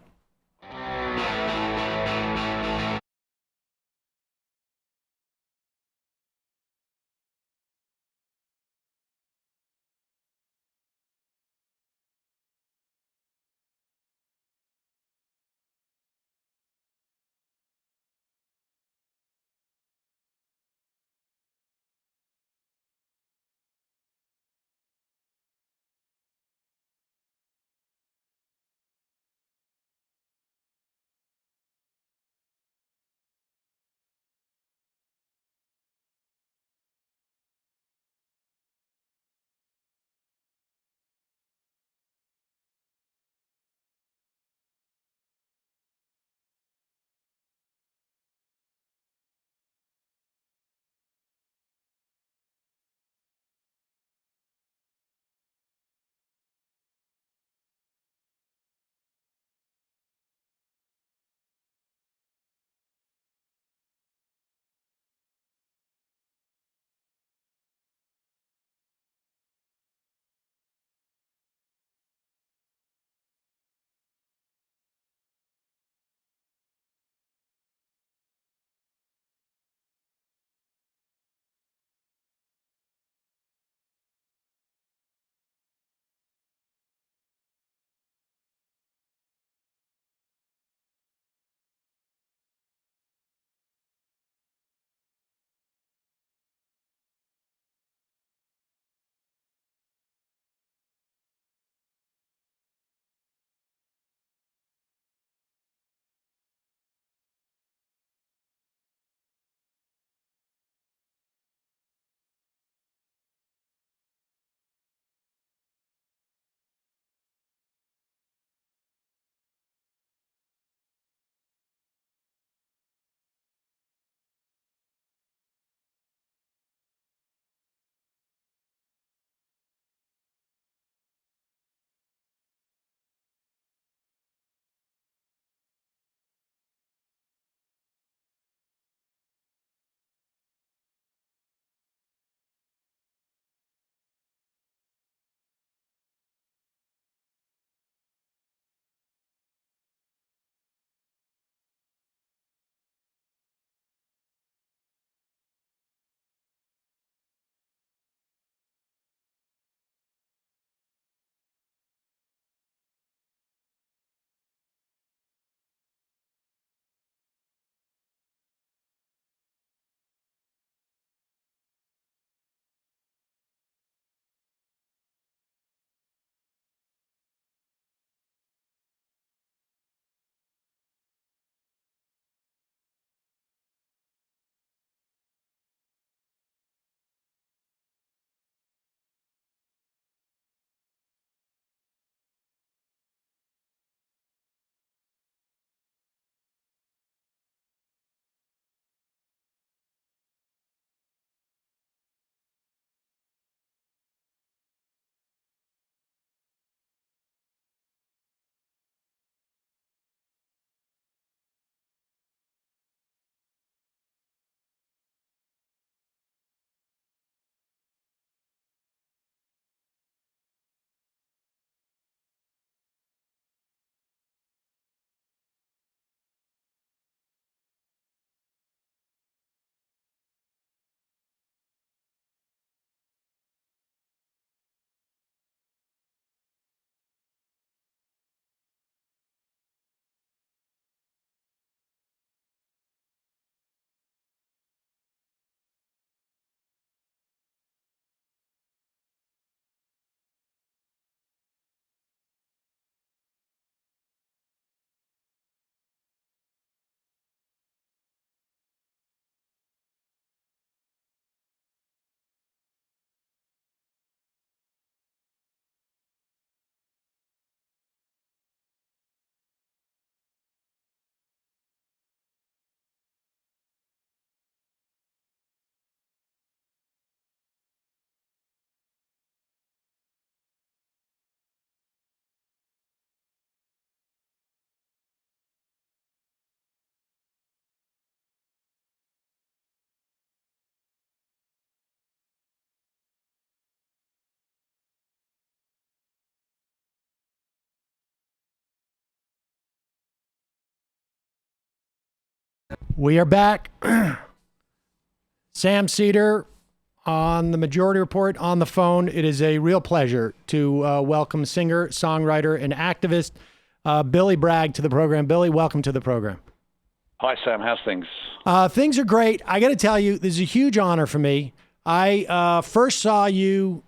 We are back. Sam Cedar on the Majority Report on the phone. It is a real pleasure to welcome singer, songwriter, and activist Billy Bragg to the program. Billy, welcome to the program. Hi, Sam. How's things? Things are great. I got to tell you, this is a huge honor for me. I first saw you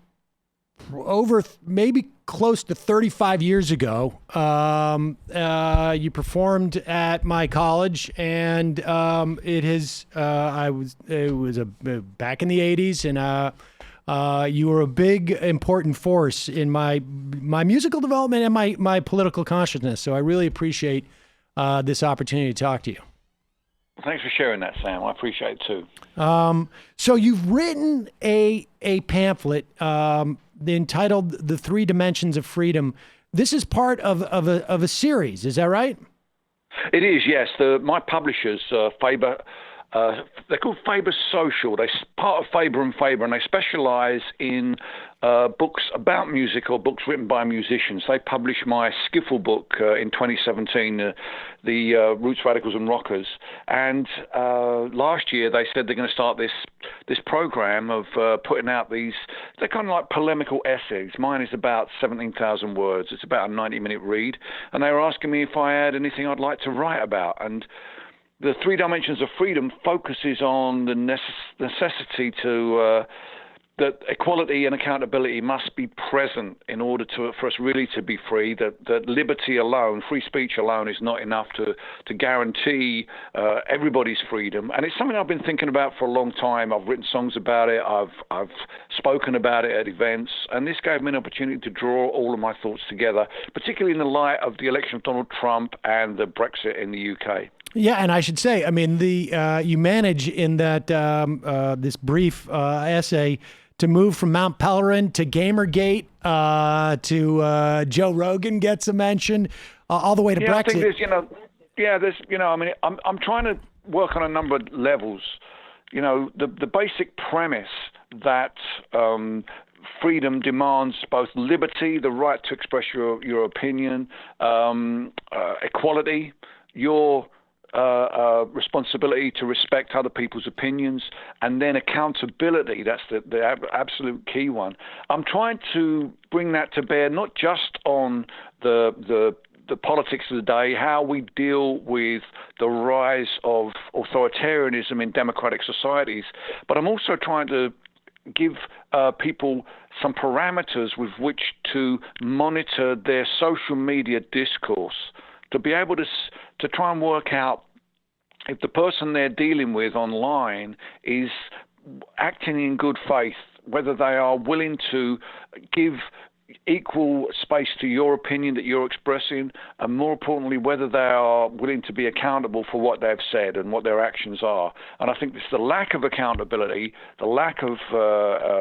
over maybe close to 35 years ago. You performed at my college, and it was back in the 80s, and you were a big, important force in my musical development and my political consciousness. So I really appreciate this opportunity to talk to you. Thanks for sharing that, Sam. I appreciate it too. So you've written a pamphlet entitled "The Three Dimensions of Freedom." This is part of a series. Is that right? It is, yes. My publishers, Faber, they're called Faber Social. They're part of Faber and Faber, and they specialize in books about music or books written by musicians. They published my skiffle book in 2017, the Roots, Radicals and Rockers. And last year they said they're going to start this program of putting out these, they're kind of like polemical essays. Mine is about 17,000 words. It's about a 90-minute read. And they were asking me if I had anything I'd like to write about. And the Three Dimensions of Freedom focuses on the necessity to that equality and accountability must be present in order for us really to be free. That liberty alone, free speech alone, is not enough to guarantee everybody's freedom. And it's something I've been thinking about for a long time. I've written songs about it. I've spoken about it at events, and this gave me an opportunity to draw all of my thoughts together, particularly in the light of the election of Donald Trump and the Brexit in the UK. Yeah, and I should say, I mean, you manage in that this brief essay to move from Mount Pelerin to Gamergate to Joe Rogan gets a mention, all the way to Brexit. I think I mean, I'm trying to work on a number of levels. The basic premise that freedom demands both liberty, the right to express your opinion, equality, your responsibility to respect other people's opinions, and then accountability. That's the absolute key one. I'm trying to bring that to bear not just on the politics of the day, how we deal with the rise of authoritarianism in democratic societies, but I'm also trying to give people some parameters with which to monitor their social media discourse, to be able to try and work out if the person they're dealing with online is acting in good faith, whether they are willing to give equal space to your opinion that you're expressing, and more importantly, whether they are willing to be accountable for what they've said and what their actions are. And I think it's the lack of accountability, the lack of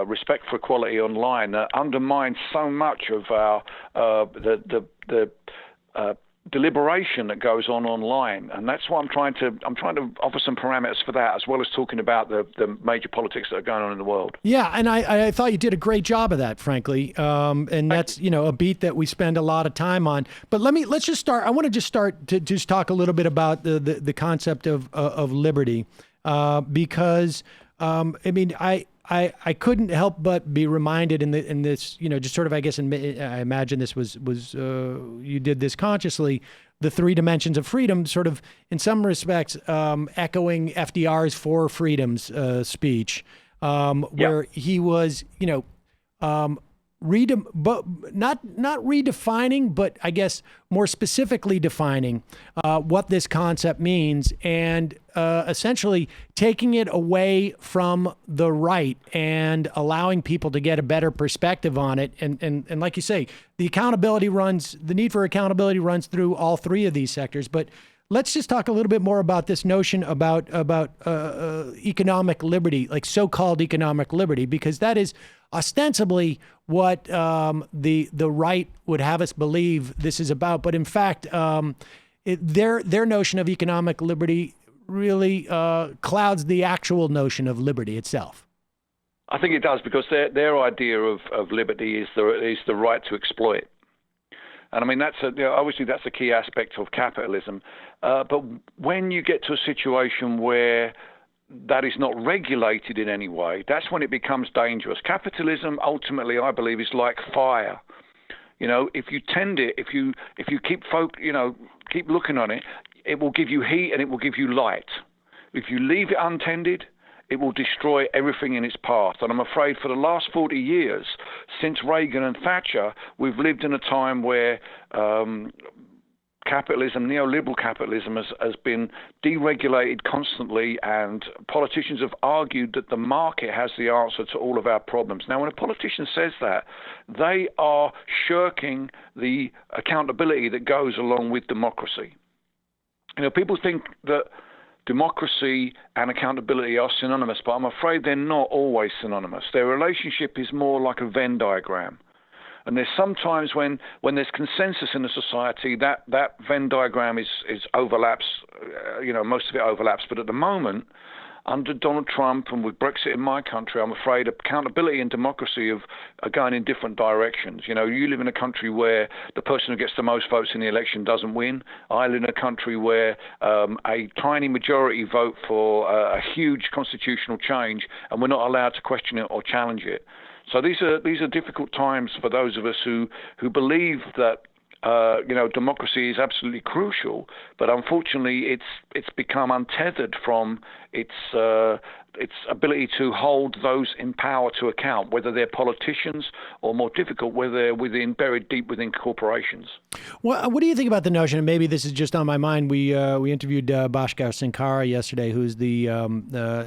respect for equality online that undermines so much of our the deliberation that goes on online, and that's why I'm trying to offer some parameters for that, as well as talking about the major politics that are going on in the world. Yeah, and I thought you did a great job of that, frankly, and that's a beat that we spend a lot of time on. But let's just start. I want to just start to just talk a little bit about the concept of liberty, because I mean I couldn't help but be reminded in this, just sort of, I guess, I imagine this was you did this consciously, the Three Dimensions of Freedom, sort of in some respects echoing FDR's Four Freedoms speech, where he was, not redefining, but I guess more specifically defining what this concept means, and essentially taking it away from the right and allowing people to get a better perspective on it. And like you say, the need for accountability runs through all three of these sectors. But let's just talk a little bit more about this notion about economic liberty, like so-called economic liberty, because that is ostensibly what the right would have us believe this is about. But in fact, their notion of economic liberty really clouds the actual notion of liberty itself. I think it does, because their idea of liberty is the right to exploit. And I mean, obviously that's a key aspect of capitalism. But when you get to a situation where that is not regulated in any way, that's when it becomes dangerous. Capitalism, ultimately, I believe, is like fire. If you tend it, if you keep keep looking on it, it will give you heat and it will give you light. If you leave it untended, it will destroy everything in its path. And I'm afraid for the last 40 years, since Reagan and Thatcher, we've lived in a time where capitalism, neoliberal capitalism, has been deregulated constantly, and politicians have argued that the market has the answer to all of our problems. Now, when a politician says that, they are shirking the accountability that goes along with democracy. People think that democracy and accountability are synonymous, but I'm afraid they're not always synonymous. Their relationship is more like a Venn diagram. And there's sometimes when there's consensus in a society, that Venn diagram is overlaps, most of it overlaps. But at the moment, under Donald Trump and with Brexit in my country, I'm afraid accountability and democracy are going in different directions. You live in a country where the person who gets the most votes in the election doesn't win. I live in a country where a tiny majority vote for a huge constitutional change, and we're not allowed to question it or challenge it. So these are difficult times for those of us who believe that democracy is absolutely crucial, but unfortunately it's become untethered from its ability to hold those in power to account, whether they're politicians or, more difficult, whether they're buried deep within corporations. Well, what do you think about the notion, and maybe this is just on my mind, we interviewed Bhaskar Sankara yesterday, who's the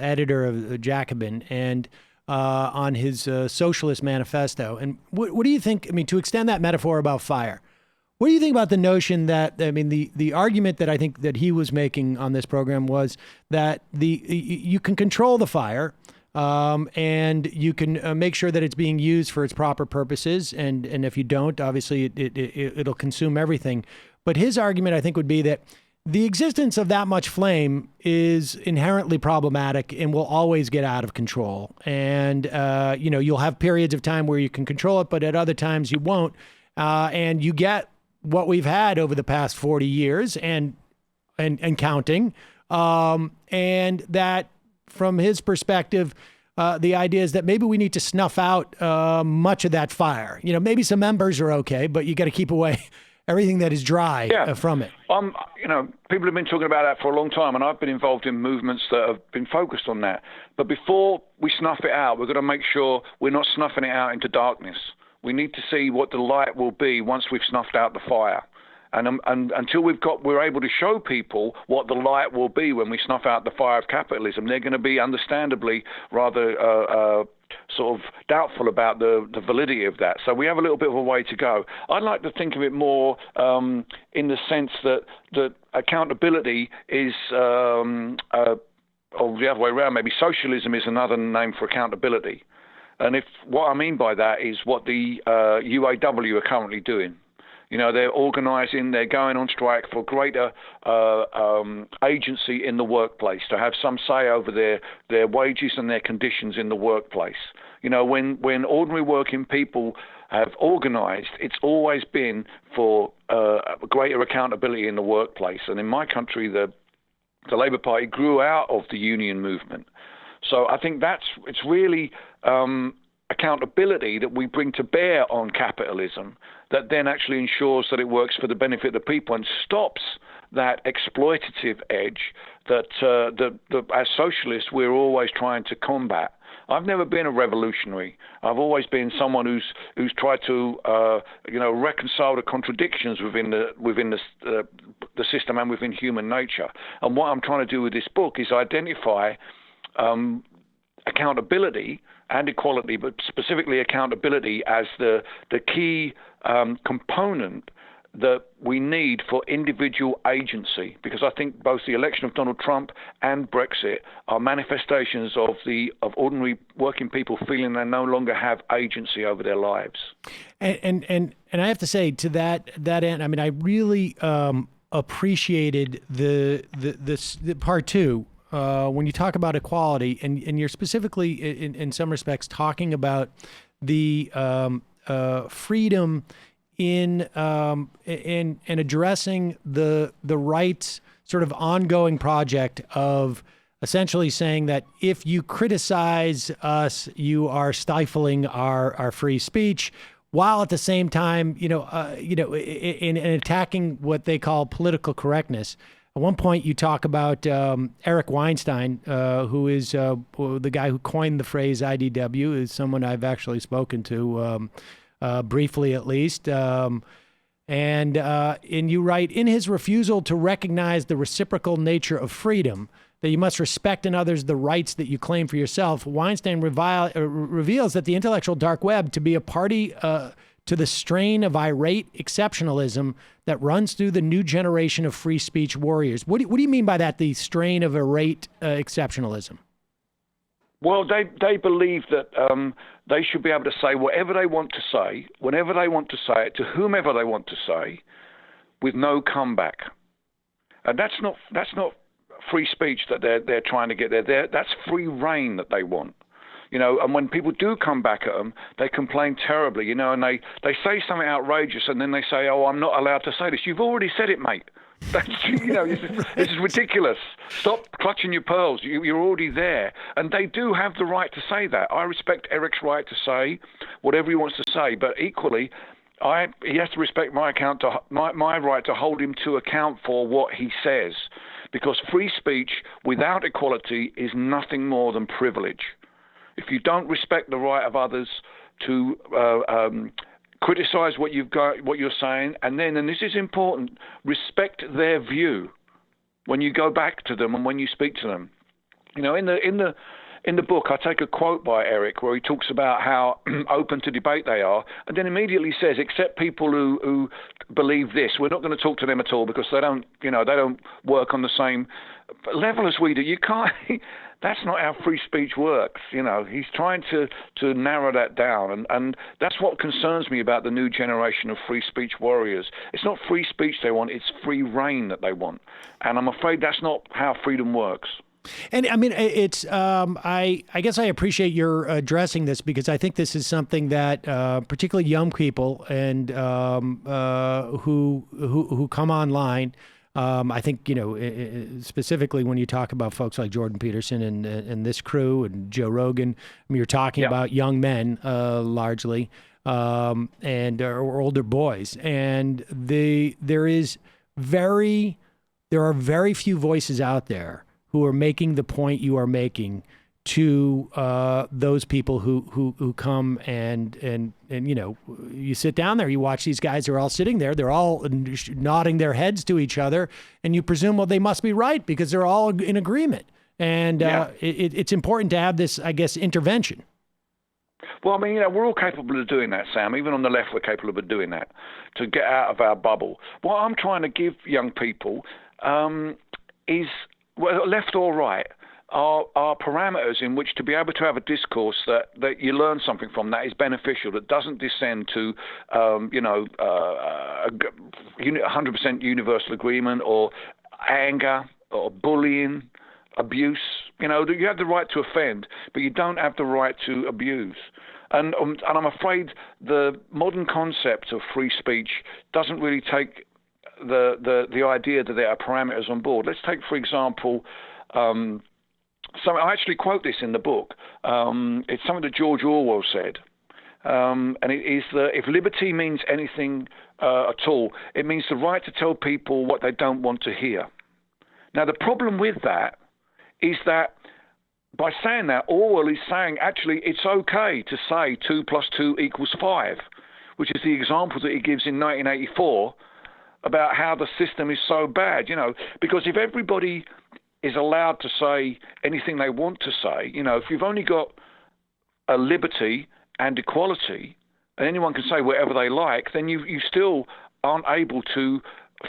editor of Jacobin, and on his socialist manifesto. And what do you think, to extend that metaphor about fire, what do you think about the notion that, the argument that I think that he was making on this program was that you can control the fire, and you can make sure that it's being used for its proper purposes. And if you don't, obviously it'll consume everything. But his argument, I think, would be that the existence of that much flame is inherently problematic and will always get out of control. And, you'll have periods of time where you can control it, but at other times you won't. And you get what we've had over the past 40 years and counting. And that from his perspective, the idea is that maybe we need to snuff out much of that fire. Maybe some embers are okay, but you got to keep away everything that is dry from it. People have been talking about that for a long time, and I've been involved in movements that have been focused on that. But before we snuff it out, we've got to make sure we're not snuffing it out into darkness. We need to see what the light will be once we've snuffed out the fire. And until we're able to show people what the light will be when we snuff out the fire of capitalism, they're going to be understandably rather sort of doubtful about the validity of that. So we have a little bit of a way to go. I'd like to think of it more in the sense that accountability is, or the other way around, maybe socialism is another name for accountability. And what I mean by that is what the UAW are currently doing. They're organizing, they're going on strike for greater agency in the workplace, to have some say over their wages and their conditions in the workplace. When ordinary working people have organized, it's always been for greater accountability in the workplace. And in my country, the Labour Party grew out of the union movement. So I think it's really accountability that we bring to bear on capitalism that then actually ensures that it works for the benefit of the people and stops that exploitative edge that as socialists we're always trying to combat. I've never been a revolutionary. I've always been someone who's tried to reconcile the contradictions within the system and within human nature. And what I'm trying to do with this book is identify accountability and equality, but specifically accountability as the key component that we need for individual agency, because I think both the election of Donald Trump and Brexit are manifestations of ordinary working people feeling they no longer have agency over their lives. And I have to say, to that end, I really appreciated the part two. When you talk about equality, and you're specifically, in some respects, talking about the freedom in addressing the right's sort of ongoing project of essentially saying that if you criticize us, you are stifling our free speech, while at the same time, in attacking what they call political correctness. At one point, you talk about Eric Weinstein, who is the guy who coined the phrase IDW, is someone I've actually spoken to briefly, at least. And you write, in his refusal to recognize the reciprocal nature of freedom, that you must respect in others the rights that you claim for yourself, Weinstein reveals that the intellectual dark web to be a party to the strain of irate exceptionalism that runs through the new generation of free speech warriors. What do you mean by that, the strain of irate exceptionalism? Well, they believe that they should be able to say whatever they want to say, whenever they want to say it, to whomever they want to say, with no comeback. And that's not free speech that they're trying to get there. That's free reign that they want. And when people do come back at them, they complain terribly, and they say something outrageous, and then they say, "Oh, I'm not allowed to say this." You've already said it, mate. This is ridiculous. Stop clutching your pearls. You're already there. And they do have the right to say that. I respect Eric's right to say whatever he wants to say, but equally, he has to respect my right to hold him to account for what he says. Because free speech without equality is nothing more than privilege. If you don't respect the right of others to criticize what you're saying, and this is important, respect their view when you go back to them and when you speak to them. In the book, I take a quote by Eric where he talks about how open to debate they are, and then immediately says, except people who believe this, we're not going to talk to them at all because they don't work on the same level as we do. You can't. That's not how free speech works. He's trying to narrow that down, and that's what concerns me about the new generation of free speech warriors. It's not free speech they want; it's free reign that they want, and I'm afraid that's not how freedom works. And I mean, it's I guess I appreciate your addressing this because I think this is something that particularly young people and who come online. I think, specifically when you talk about folks like Jordan Peterson and this crew and Joe Rogan, I mean, you're talking about young men largely and or older boys, and there are very few voices out there who are making the point you are making to those people who come and you sit down there, you watch these guys who are all sitting there, they're all nodding their heads to each other, and you presume, well, they must be right because they're all in agreement. And it's important to have this, I guess, intervention. Well, I mean, we're all capable of doing that, Sam. Even on the left, we're capable of doing that, to get out of our bubble. What I'm trying to give young people is, well, left or right, are parameters in which to be able to have a discourse that you learn something from, that is beneficial, that doesn't descend to 100% universal agreement or anger or bullying, abuse. You have the right to offend, but you don't have the right to abuse. And I'm afraid the modern concept of free speech doesn't really take the idea that there are parameters on board. Let's take, for example, so I actually quote this in the book. It's something that George Orwell said, and it is that if liberty means anything at all, it means the right to tell people what they don't want to hear. Now, the problem with that is that by saying that, Orwell is saying actually it's okay to say 2 + 2 = 5, which is the example that he gives in 1984 about how the system is so bad, because if everybody is allowed to say anything they want to say, if you've only got a liberty and equality, and anyone can say whatever they like, then you still aren't able to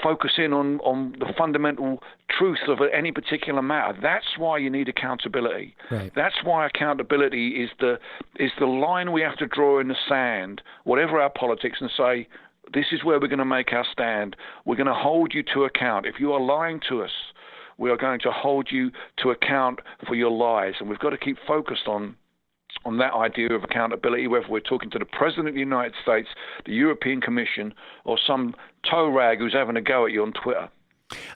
focus in on the fundamental truth of any particular matter. That's why you need accountability. Right. That's why accountability is the line we have to draw in the sand, whatever our politics, and say, this is where we're going to make our stand. We're going to hold you to account. If you are lying to us, we are going to hold you to account for your lies. And we've got to keep focused on that idea of accountability, whether we're talking to the President of the United States, the European Commission, or some toe rag who's having a go at you on Twitter.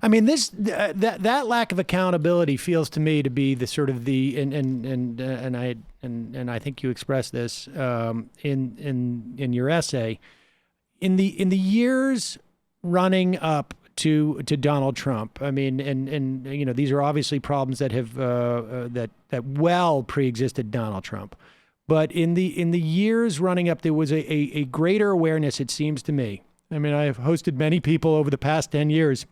I mean, that lack of accountability feels to me to be the sort of the and I think you expressed this in your essay, in the years running up to Donald Trump. I mean, and you know, these are obviously problems that have that well preexisted Donald Trump. But in the years running up, there was a greater awareness, it seems to me. I mean, I have hosted many people over the past 10 years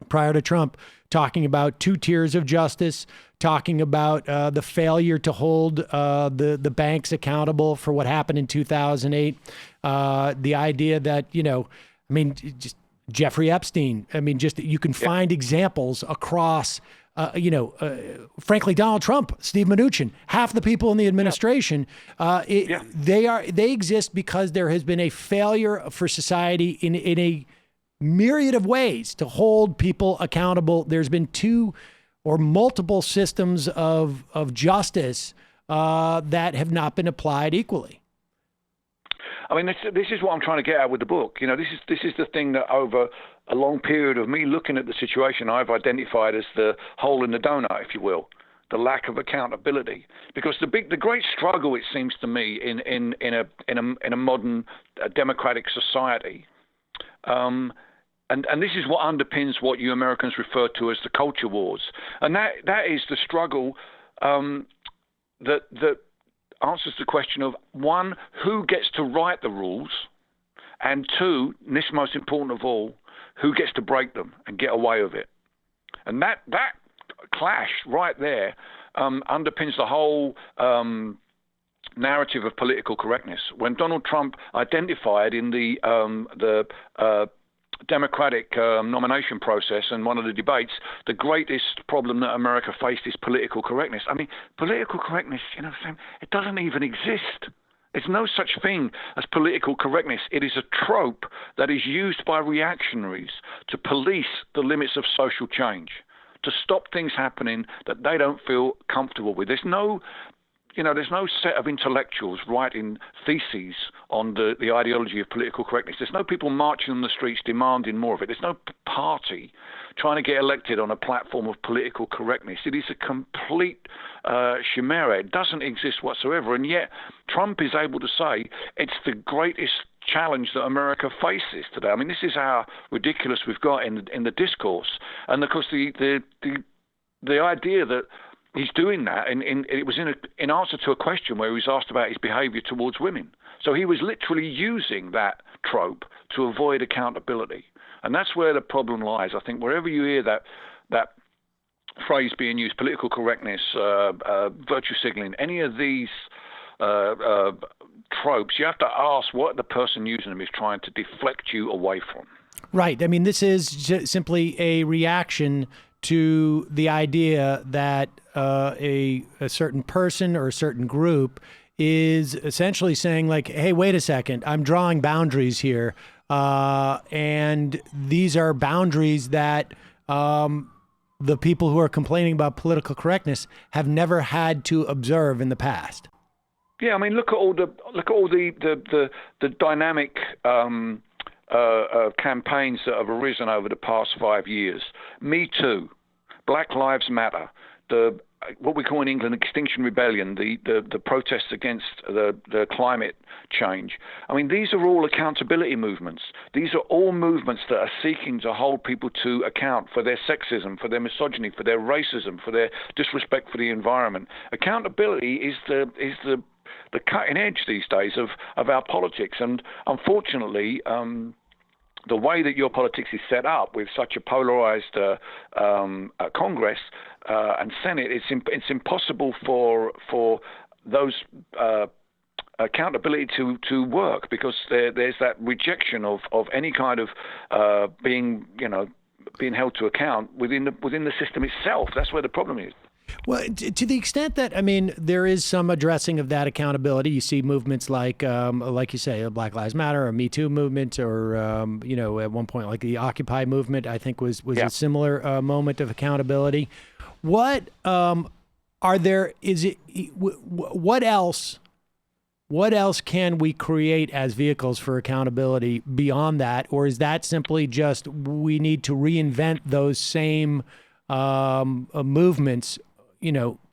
prior to Trump talking about two tiers of justice, talking about the failure to hold the banks accountable for what happened in 2008. The idea that, you know, I mean, just Jeffrey Epstein. I mean, just you can find examples across, frankly, Donald Trump, Steve Mnuchin, half the people in the administration. They exist because there has been a failure for society in a myriad of ways to hold people accountable. There's been two or multiple systems of justice that have not been applied equally. I mean, this is what I'm trying to get at with the book. You know, this is the thing that over a long period of me looking at the situation, I've identified as the hole in the donut, if you will, the lack of accountability. Because the great struggle, it seems to me, in a modern democratic society, and this is what underpins what you Americans refer to as the culture wars, and that is the struggle that answers the question of, one, who gets to write the rules, and two, and this is most important of all, who gets to break them and get away with it. And that clash right there underpins the whole narrative of political correctness. When Donald Trump identified in the Democratic nomination process and one of the debates, the greatest problem that America faced is political correctness. I mean, political correctness, you know, it doesn't even exist. There's no such thing as political correctness. It is a trope that is used by reactionaries to police the limits of social change, to stop things happening that they don't feel comfortable with. There's no set of intellectuals writing theses on the ideology of political correctness. There's no people marching on the streets demanding more of it. There's no party trying to get elected on a platform of political correctness. It is a complete chimera. It doesn't exist whatsoever. And yet Trump is able to say it's the greatest challenge that America faces today. I mean, this is how ridiculous we've got in the discourse. And of course, the idea that he's doing that, and it was in answer to a question where he was asked about his behavior towards women. So he was literally using that trope to avoid accountability. And that's where the problem lies. I think wherever you hear that phrase being used, political correctness, virtue signaling, any of these tropes, you have to ask what the person using them is trying to deflect you away from. Right. I mean, this is simply a reaction to the idea that a certain person or a certain group is essentially saying, like, hey, wait a second, I'm drawing boundaries here. And these are boundaries that the people who are complaining about political correctness have never had to observe in the past. Yeah, I mean, look at all the dynamic campaigns that have arisen over the past 5 years. Me Too, Black Lives Matter, what we call in England Extinction Rebellion, the protests against the climate change. I mean, these are all accountability movements. These are all movements that are seeking to hold people to account for their sexism, for their misogyny, for their racism, for their disrespect for the environment. Accountability is the cutting edge these days of our politics, and unfortunately, the way that your politics is set up with such a polarized Congress and Senate, it's impossible for those accountability to work, because there's that rejection of any kind of being held to account within the system itself. That's where the problem is. Well, to the extent that, I mean, there is some addressing of that accountability. You see movements like you say, Black Lives Matter or Me Too movement, or, at one point, like the Occupy movement, I think was a similar moment of accountability. What what else can we create as vehicles for accountability beyond that? Or is that simply just we need to reinvent those same movements,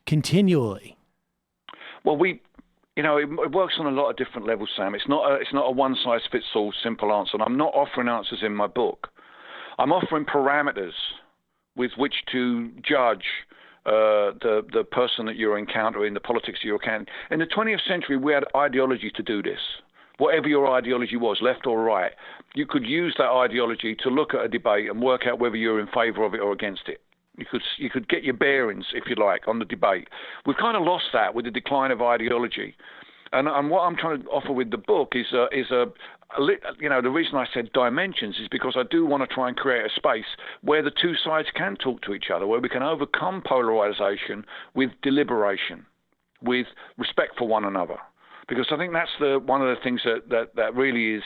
continually? Well, it works on a lot of different levels, Sam. It's not a one-size-fits-all simple answer. And I'm not offering answers in my book. I'm offering parameters with which to judge the person that you're encountering, the politics you're encountering. In the 20th century, we had ideology to do this. Whatever your ideology was, left or right, you could use that ideology to look at a debate and work out whether you're in favour of it or against it. You could get your bearings, if you like, on the debate. We've kind of lost that with the decline of ideology. And what I'm trying to offer with the book is the reason I said dimensions is because I do want to try and create a space where the two sides can talk to each other, where we can overcome polarization with deliberation, with respect for one another. Because I think that's one of the things that really is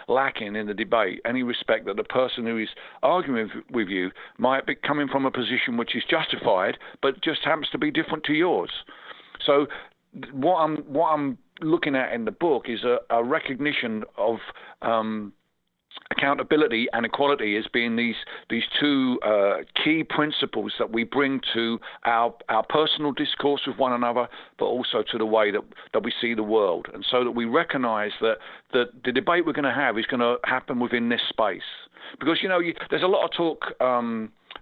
lacking in the debate, any respect that the person who is arguing with you might be coming from a position which is justified, but just happens to be different to yours. So what I'm looking at in the book is a recognition of accountability and equality as being these two key principles that we bring to our personal discourse with one another, but also to the way that we see the world, and so that we recognize that the debate we're going to have is going to happen within this space. Because there's a lot of talk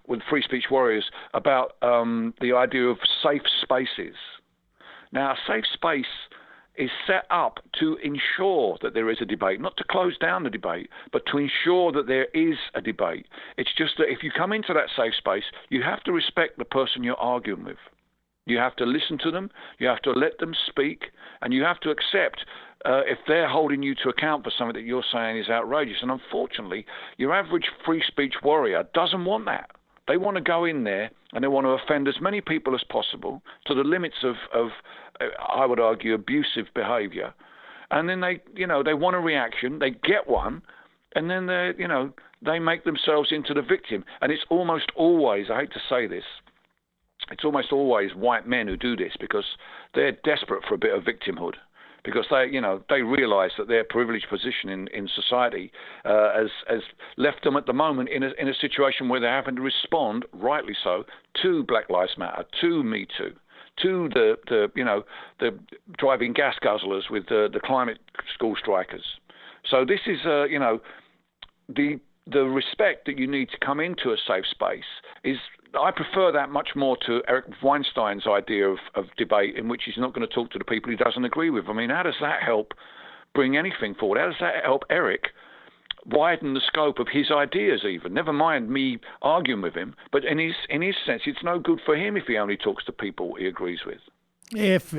with free speech warriors about the idea of safe spaces. Now, a safe space is set up to ensure that there is a debate, not to close down the debate, but to ensure that there is a debate. It's just that if you come into that safe space, you have to respect the person you're arguing with. You have to listen to them, you have to let them speak, and you have to accept if they're holding you to account for something that you're saying is outrageous. And unfortunately, your average free speech warrior doesn't want that. They want to go in there and they want to offend as many people as possible to the limits of I would argue, abusive behavior. And then they want a reaction, they get one, and then they make themselves into the victim. And it's almost always, I hate to say this, it's almost always white men who do this because they're desperate for a bit of victimhood. Because they realise that their privileged position in society has left them at the moment in a situation where they're having to respond, rightly so, to Black Lives Matter, to Me Too, to the driving gas guzzlers with the climate school strikers. So this is the respect that you need to come into a safe space is. I prefer that much more to Eric Weinstein's idea of debate in which he's not going to talk to the people he doesn't agree with. I mean, how does that help bring anything forward? How does that help Eric widen the scope of his ideas even? Never mind me arguing with him, but in his sense, it's no good for him if he only talks to people he agrees with. If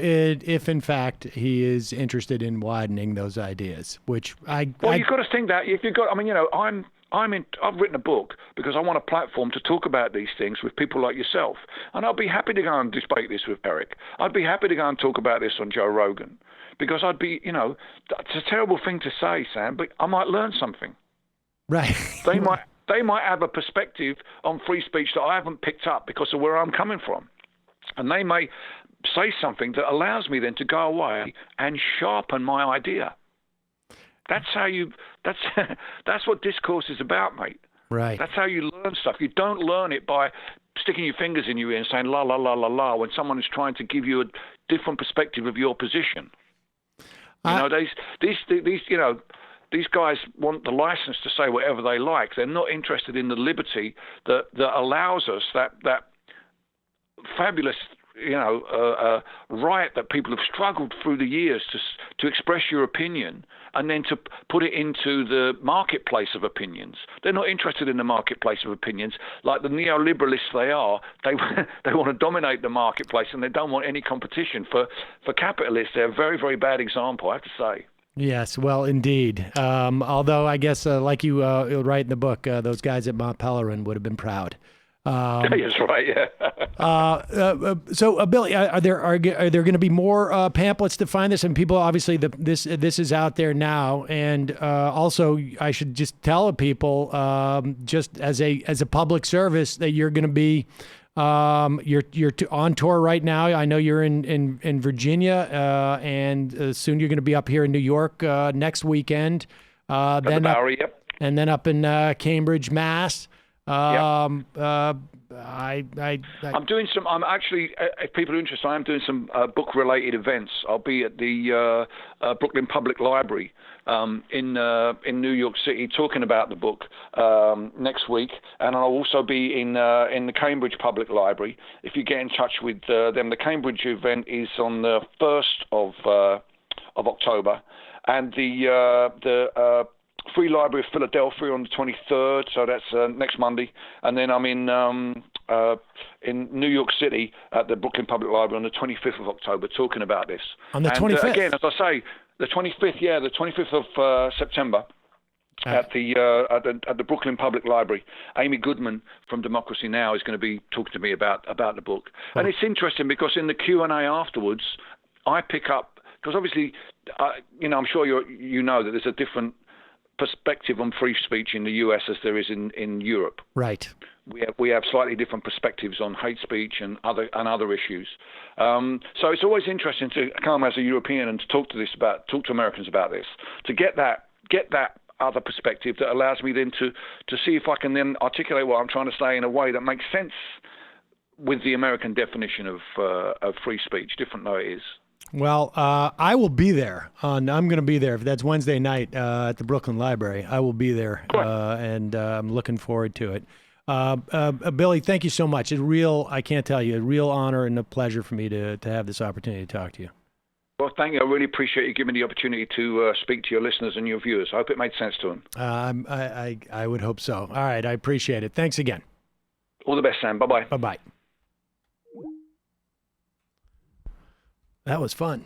in fact he is interested in widening those ideas, which you've got to think that if you've got, I've written a book because I want a platform to talk about these things with people like yourself. And I'll be happy to go and debate this with Eric. I'd be happy to go and talk about this on Joe Rogan because I'd be, it's a terrible thing to say, Sam, but I might learn something. Right. They might have a perspective on free speech that I haven't picked up because of where I'm coming from. And they may say something that allows me then to go away and sharpen my idea. That's that's what discourse is about, mate. Right. That's how you learn stuff. You don't learn it by sticking your fingers in your ear and saying la la la la la when someone is trying to give you a different perspective of your position. These guys want the license to say whatever they like. They're not interested in the liberty that allows us that fabulous right that people have struggled through the years to express your opinion and then to put it into the marketplace of opinions. They're not interested in the marketplace of opinions. Like the neoliberalists they are, they want to dominate the marketplace and they don't want any competition. For capitalists, they're a very, very bad example, I have to say. Yes, well, indeed. Although I guess, like you write in the book, those guys at Mont Pelerin would have been proud. That's right. Yeah. So, Billy, are there going to be more pamphlets to find this? And people, obviously, this is out there now. And also, I should just tell people, just as a public service, that you're going to be You're on tour right now. I know you're in Virginia, and soon you're going to be up here in New York next weekend. Then the Bowery, yep. And then up in Cambridge, Mass. I'm doing some. I'm actually, if people are interested, I'm doing some book-related events. I'll be at the Brooklyn Public Library in New York City talking about the book next week, and I'll also be in the Cambridge Public Library. If you get in touch with them, the Cambridge event is on the 1st of October, and the Free Library of Philadelphia on the 23rd, so that's next Monday, and then I'm in New York City at the Brooklyn Public Library on the 25th of October talking about this. On the 25th? Again, as I say, the 25th of September at the Brooklyn Public Library. Amy Goodman from Democracy Now! Is going to be talking to me about the book. And it's interesting because in the Q&A afterwards, I pick up, because obviously, I'm sure you know that there's a different perspective on free speech in the US as there is in Europe. Right. We have slightly different perspectives on hate speech and other issues. So it's always interesting to come as a European and to talk to Americans about this, to get that other perspective that allows me then to see if I can then articulate what I'm trying to say in a way that makes sense with the American definition of free speech, different though it is. Well, I will be there. I'm going to be there. If that's Wednesday night at the Brooklyn Library, I will be there, and I'm looking forward to it. Billy, thank you so much. I can't tell you, a real honor and a pleasure for me to have this opportunity to talk to you. Well, thank you. I really appreciate you giving me the opportunity to speak to your listeners and your viewers. I hope it made sense to them. I would hope so. All right, I appreciate it. Thanks again. All the best, Sam. Bye-bye. Bye-bye. That was fun.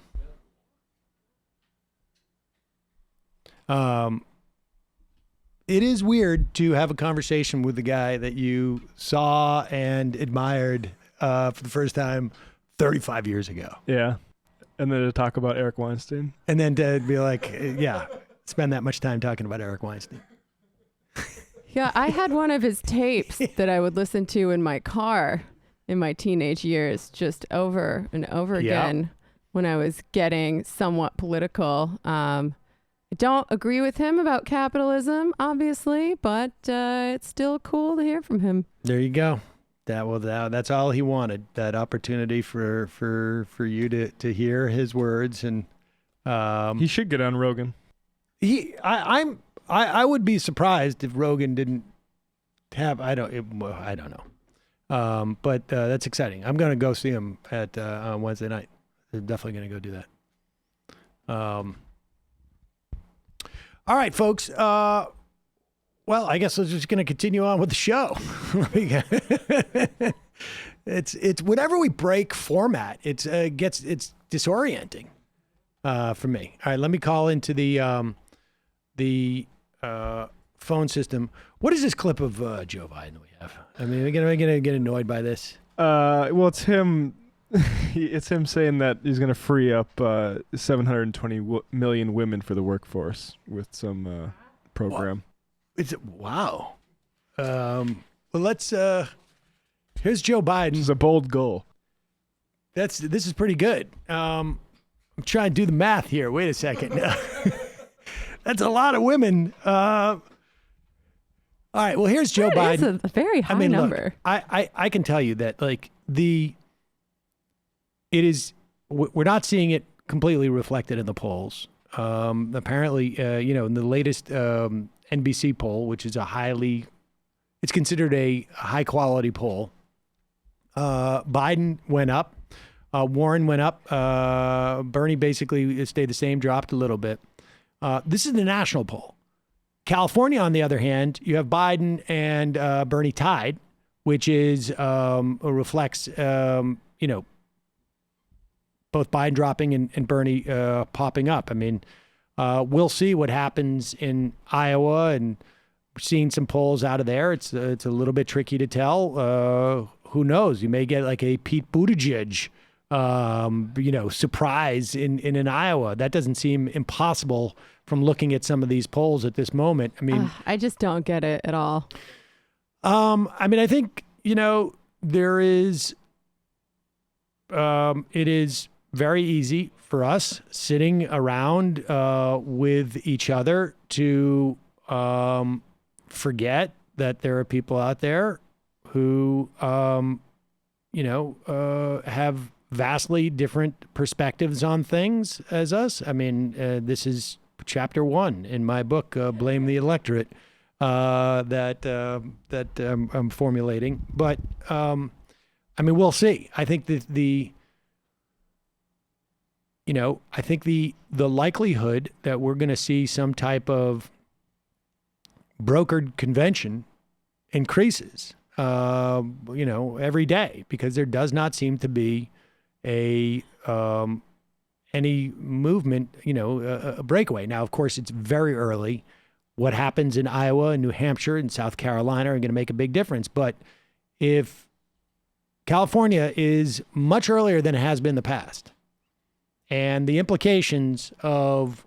It is weird to have a conversation with the guy that you saw and admired for the first time 35 years ago. Yeah. And then to talk about Eric Weinstein. And then to be like, spend that much time talking about Eric Weinstein. Yeah, I had one of his tapes that I would listen to in my car in my teenage years, just over and over again. When I was getting somewhat political. I don't agree with him about capitalism, obviously, but it's still cool to hear from him. There you go. That's all he wanted, that opportunity for you to hear his words. And he should get on Rogan. I would be surprised if Rogan didn't have, I don't know. But that's exciting. I'm going to go see him on Wednesday night. I'm definitely going to go do that. All right, folks. Well, I guess we're just going to continue on with the show. It's whenever we break format, it's disorienting for me. All right, let me call into the phone system. What is this clip of Joe Biden that we have? I mean, we're gonna get annoyed by this. Well, it's him. It's him saying that he's going to free up 720 million women for the workforce with some program. Wow. Well, let's. Here's Joe Biden. This is a bold goal. This is pretty good. I'm trying to do the math here. Wait a second. That's a lot of women. All right. Well, here's Joe Biden. It's a very high number. Look, I can tell you that we're not seeing it completely reflected in the polls. Apparently, in the latest NBC poll, which is it's considered a high quality poll. Biden went up, Warren went up, Bernie basically stayed the same, dropped a little bit. This is the national poll. California, on the other hand, you have Biden and Bernie tied, which reflects both Biden dropping and Bernie popping up. I mean, we'll see what happens in Iowa, and we're seeing some polls out of there. It's a little bit tricky to tell. Who knows? You may get like a Pete Buttigieg, surprise in Iowa. That doesn't seem impossible from looking at some of these polls at this moment. I mean, I just don't get it at all. I mean, I think, there is, it is very easy for us sitting around with each other to forget that there are people out there who, have vastly different perspectives on things as us. I mean, this is chapter 1 in my book, Blame the Electorate, that I'm formulating. But, we'll see. I think that the likelihood that we're going to see some type of brokered convention increases, every day, because there does not seem to be any movement, a breakaway. Now, of course, it's very early. What happens in Iowa and New Hampshire and South Carolina are going to make a big difference. But if California is much earlier than it has been in the past, and the implications of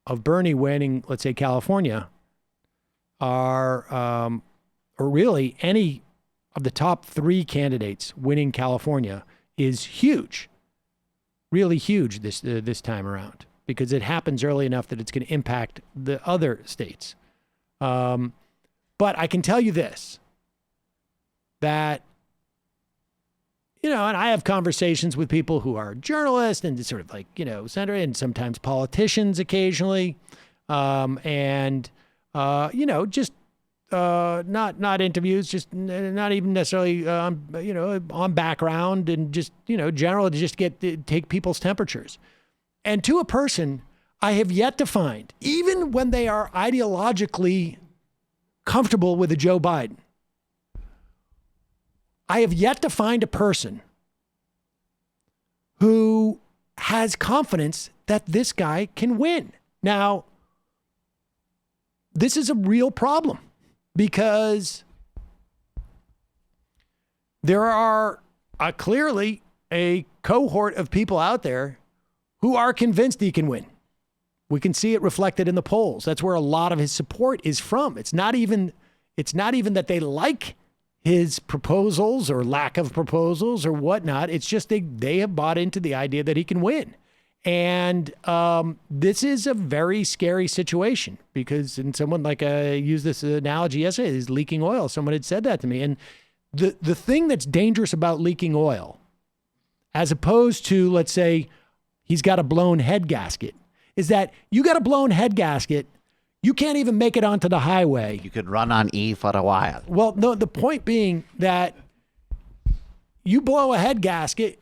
Bernie winning, let's say, California are, or really any of the top 3 candidates winning California is huge, really huge this time around, because it happens early enough that it's going to impact the other states. But I can tell you this, that, and I have conversations with people who are journalists and sort of like, senator and sometimes politicians occasionally, just not interviews, just not even necessarily, on background, and just, general, to just take people's temperatures. And to a person, I have yet to find, even when they are ideologically comfortable with a Joe Biden, I have yet to find a person who has confidence that this guy can win. Now, this is a real problem, because there are clearly a cohort of people out there who are convinced he can win. We can see it reflected in the polls. That's where a lot of his support is from. It's not even that they like his proposals or lack of proposals or whatnot. It's just they have bought into the idea that he can win. And this is a very scary situation, because, and someone, like I used this analogy yesterday, is leaking oil. Someone had said that to me. And the thing that's dangerous about leaking oil, as opposed to, let's say, he's got a blown head gasket, is that you got a blown head gasket, you can't even make it onto the highway. You could run on E for a while. Well, no, the point being that you blow a head gasket,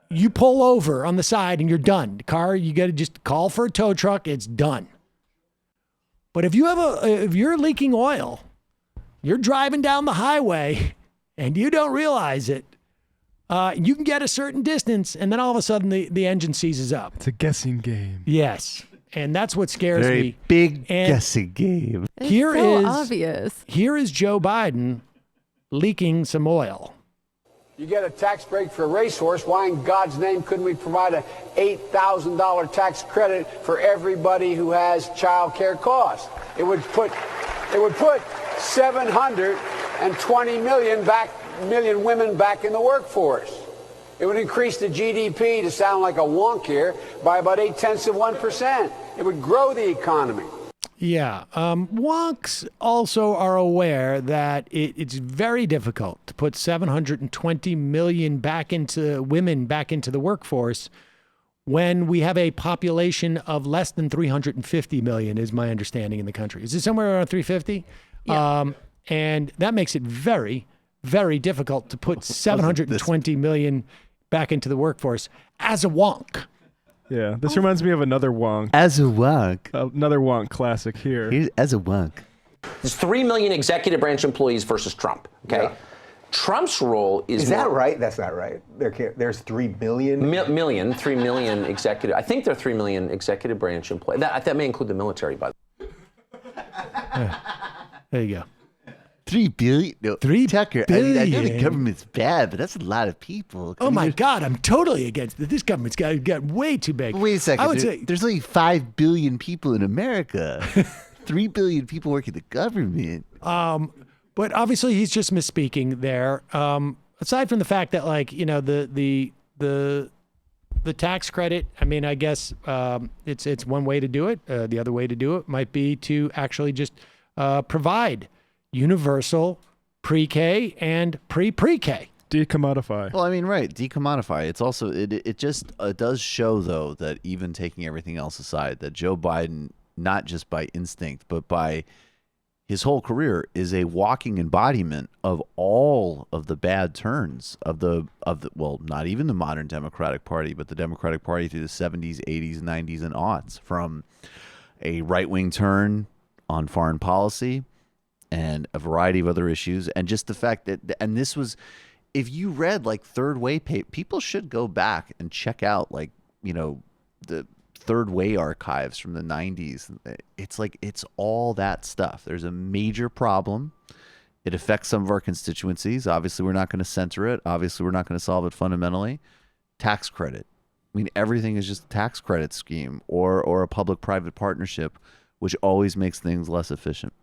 you pull over on the side and you're done. The car, you got to just call for a tow truck. It's done. But if you're leaking oil, you're driving down the highway and you don't realize it, you can get a certain distance and then all of a sudden the engine seizes up. It's a guessing game. Yes. And that's what scares Very me. Big guessing game. It's so obvious. Here is Joe Biden leaking some oil. You get a tax break for a racehorse. Why in God's name couldn't we provide a $8,000 tax credit for everybody who has child care costs? It would put 720 million women back in the workforce. It would increase the GDP, to sound like a wonk here, by about 0.8%. It would grow the economy. Yeah. Wonks also are aware that it's very difficult to put 720 million women back into the workforce when we have a population of less than 350 million, is my understanding, in the country. Is it somewhere around 350? Yeah. And that makes it very, very difficult to put 720 million back into the workforce as a wonk. Yeah, this reminds me of another wonk. As a wonk. Another wonk classic here. As a wonk. There's 3 million executive branch employees versus Trump, okay? Yeah. Trump's role is that right? That's not right. There's 3 billion? 3 million executive. I think there are 3 million executive branch employees. That may include the military, by the way. There you go. 3 billion? No, 3 Tucker, billion. I know the government's bad, but that's a lot of people. Oh my God, I'm totally against it. This government's got way too big. Wait a second. I would say there's only 5 billion people in America. 3 billion people work in the government. But obviously he's just misspeaking there. Aside from the fact that, like, you know, the tax credit, I mean, I guess it's one way to do it. The other way to do it might be to actually just provide universal pre-K and pre-K. Decommodify. Well, I mean, right, decommodify. It's also, it just does show, though, that even taking everything else aside, that Joe Biden, not just by instinct, but by his whole career, is a walking embodiment of all of the bad turns of the well, not even the modern Democratic Party, but the Democratic Party through the 70s, 80s, 90s, and aughts, from a right-wing turn on foreign policy and a variety of other issues, and just the fact that, and this was, if you read like Third Way, people should go back and check out, like, you know, the Third Way archives from the 90s. It's like, it's all that stuff. There's a major problem. It affects some of our constituencies. Obviously, we're not going to censor it. Obviously, we're not going to solve it fundamentally. Tax credit. I mean, everything is just a tax credit scheme or a public-private partnership, which always makes things less efficient.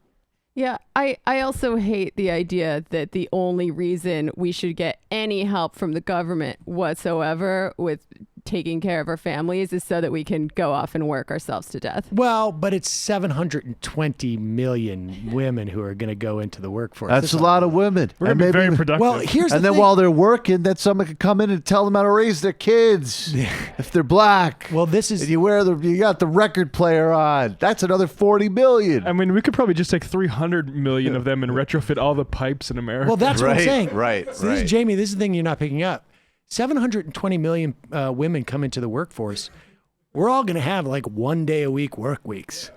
Yeah, I also hate the idea that the only reason we should get any help from the government whatsoever with taking care of our families is so that we can go off and work ourselves to death. Well, but it's 720 million women who are going to go into the workforce. That's a lot of women. We're going to be very productive. Well, here's the and then thing. while they're working, then someone could come in and tell them how to raise their kids if they're black. Well, this is, and you got the record player on. That's another 40 million. I mean, we could probably just take 300 million of them and retrofit all the pipes in America. Well, that's what I'm saying. Right. So this is, Jamie, this is the thing you're not picking up. 720 million women come into the workforce. We're all going to have like 1 day a week work weeks.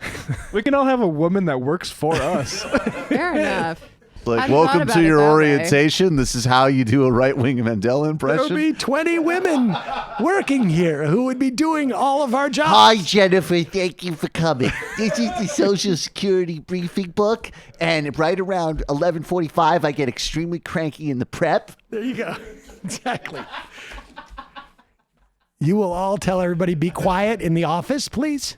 We can all have a woman that works for us. Fair enough. Like, welcome to your orientation. This is how you do a right-wing Mandela impression. There would be 20 women working here who would be doing all of our jobs. Hi, Jennifer. Thank you for coming. This is the Social Security briefing book, and right around 11:45, I get extremely cranky in the prep. There you go. Exactly. You will all tell everybody, be quiet in the office, please.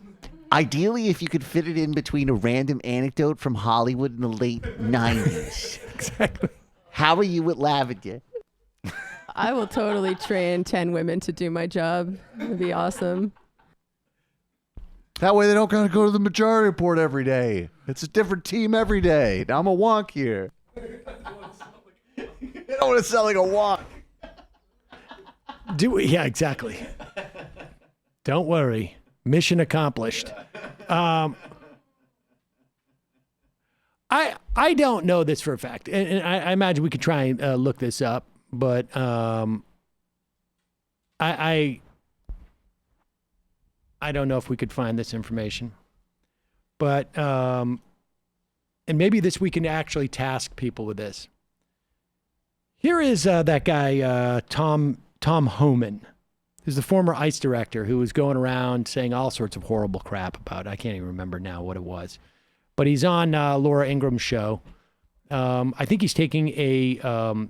Ideally, if you could fit it in between a random anecdote from Hollywood in the late 90s. Exactly. How are you at Lavender? I will totally train 10 women to do my job. It'd be awesome. That way they don't gotta go to the majority report every day. It's a different team every day. Now I'm a wonk here. I don't want to sound like a wonk. Yeah, exactly. Don't worry. Mission accomplished. I don't know this for a fact, and I imagine we could try and look this up, but I don't know if we could find this information. But and maybe we can actually task people with this. Here is that guy Tom Homan, who's the former ICE director, who was going around saying all sorts of horrible crap about, I can't even remember now what it was. But he's on Laura Ingram's show. I think he's taking a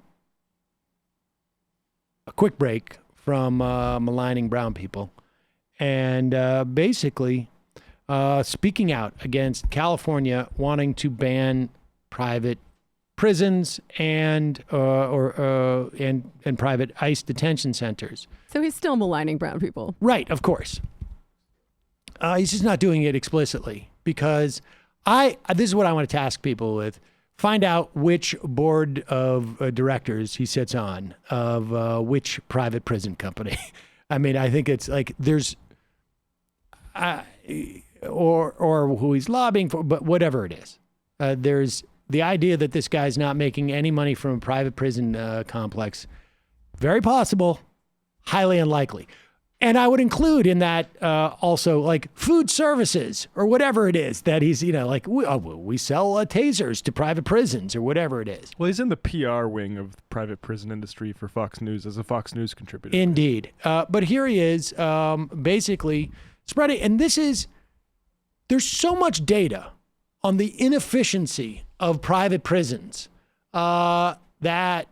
quick break from maligning brown people and basically speaking out against California wanting to ban private prisons and private ICE detention centers. So he's still maligning brown people. Right, of course. He's just not doing it explicitly because this is what I want to task people with. Find out which board of directors he sits on of which private prison company. I mean, I think it's like there's, or who he's lobbying for, but whatever it is, there's the idea that this guy's not making any money from a private prison complex. Very possible, highly unlikely. And I would include in that also like food services or whatever it is that he's, like we sell tasers to private prisons or whatever it is. Well, he's in the PR wing of the private prison industry for Fox News as a Fox News contributor. Indeed. But here he is basically spreading. And there's so much data on the inefficiency of private prisons that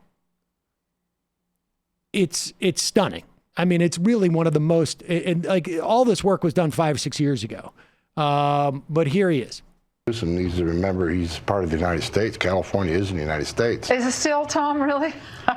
it's stunning. I mean, it's really one of the most, and like all this work was done 5 or 6 years ago. But here he is. needs to remember he's part of the United States. California is in the United States. Is it still, Tom, really?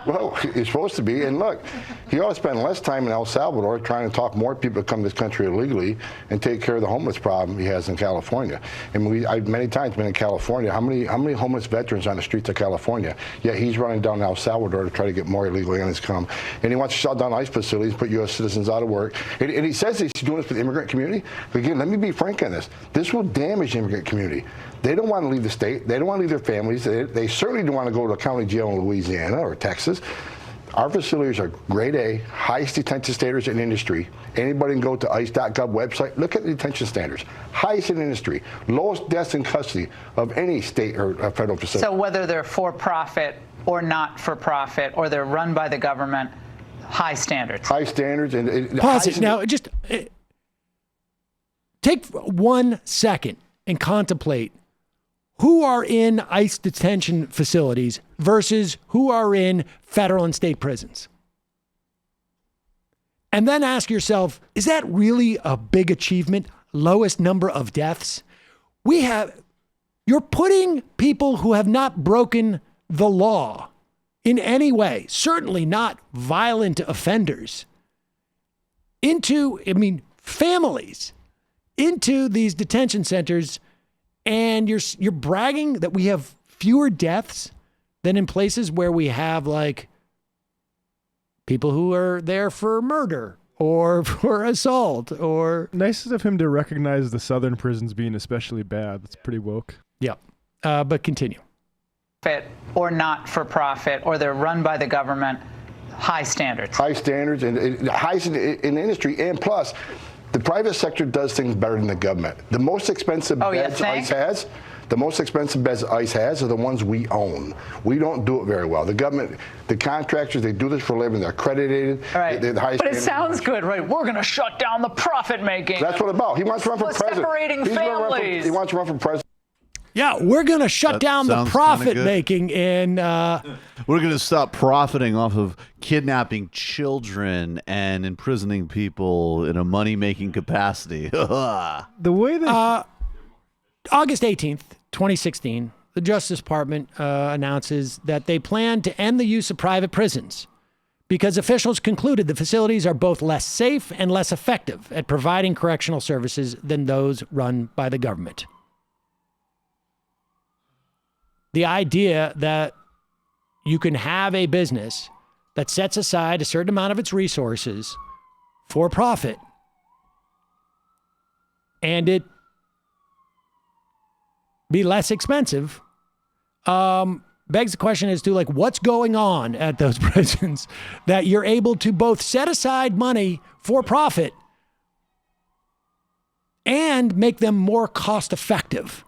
Well, he's supposed to be. And look, he ought to spend less time in El Salvador trying to talk more people to come to this country illegally and take care of the homeless problem he has in California. And I've many times been in California. How many homeless veterans on the streets of California? Yet he's running down El Salvador to try to get more illegal aliens come. And he wants to shut down ICE facilities, put U.S. citizens out of work. And he says he's doing this for the immigrant community. But again, let me be frank on this. This will damage the immigrant community. They don't want to leave the state. They don't want to leave their families. They certainly don't want to go to a county jail in Louisiana or Texas. Our facilities are grade A, highest detention standards in industry. Anybody can go to ICE.gov website, look at the detention standards. Highest in industry, lowest deaths in custody of any state or federal facility. So whether they're for-profit or not for-profit, or they're run by the government, high standards. High standards. And pause it now. Just take 1 second and contemplate who are in ICE detention facilities versus who are in federal and state prisons. And then ask yourself, is that really a big achievement? Lowest number of deaths? You're putting people who have not broken the law in any way, certainly not violent offenders, families into these detention centers. And you're bragging that we have fewer deaths than in places where we have like people who are there for murder or for assault or. Nice of him to recognize the southern prisons being especially bad. That's pretty woke. Yeah. But continue. Or not for profit, or they're run by the government, high standards. High standards and highest in the industry. And plus, the private sector does things better than the government. The most expensive beds ICE has, are the ones we own. We don't do it very well. The government, the contractors, they do this for a living. They're accredited. All right. They're the highest. But it sounds good, right? We're going to shut down the profit making. That's what it's about. He wants to run for president. Separating families. He wants to run for president. Yeah, we're going to shut down the profit making and we're going to stop profiting off of kidnapping children and imprisoning people in a money-making capacity. The way that August 18th, 2016, the Justice Department announces that they plan to end the use of private prisons because officials concluded the facilities are both less safe and less effective at providing correctional services than those run by the government. The idea that you can have a business that sets aside a certain amount of its resources for profit and it be less expensive begs the question as to what's going on at those prisons that you're able to both set aside money for profit and make them more cost effective.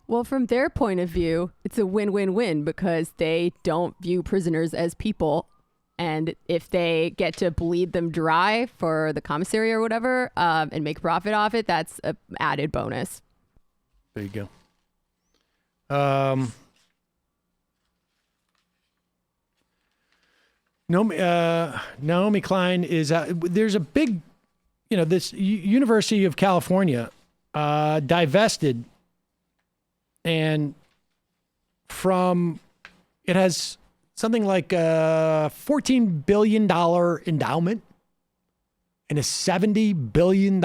Well, from their point of view, it's a win-win-win because they don't view prisoners as people. And if they get to bleed them dry for the commissary or whatever and make profit off it, that's an added bonus. There you go. Naomi Klein is, there's a big, this University of California divested and it has something like a $14 billion endowment and a $70 billion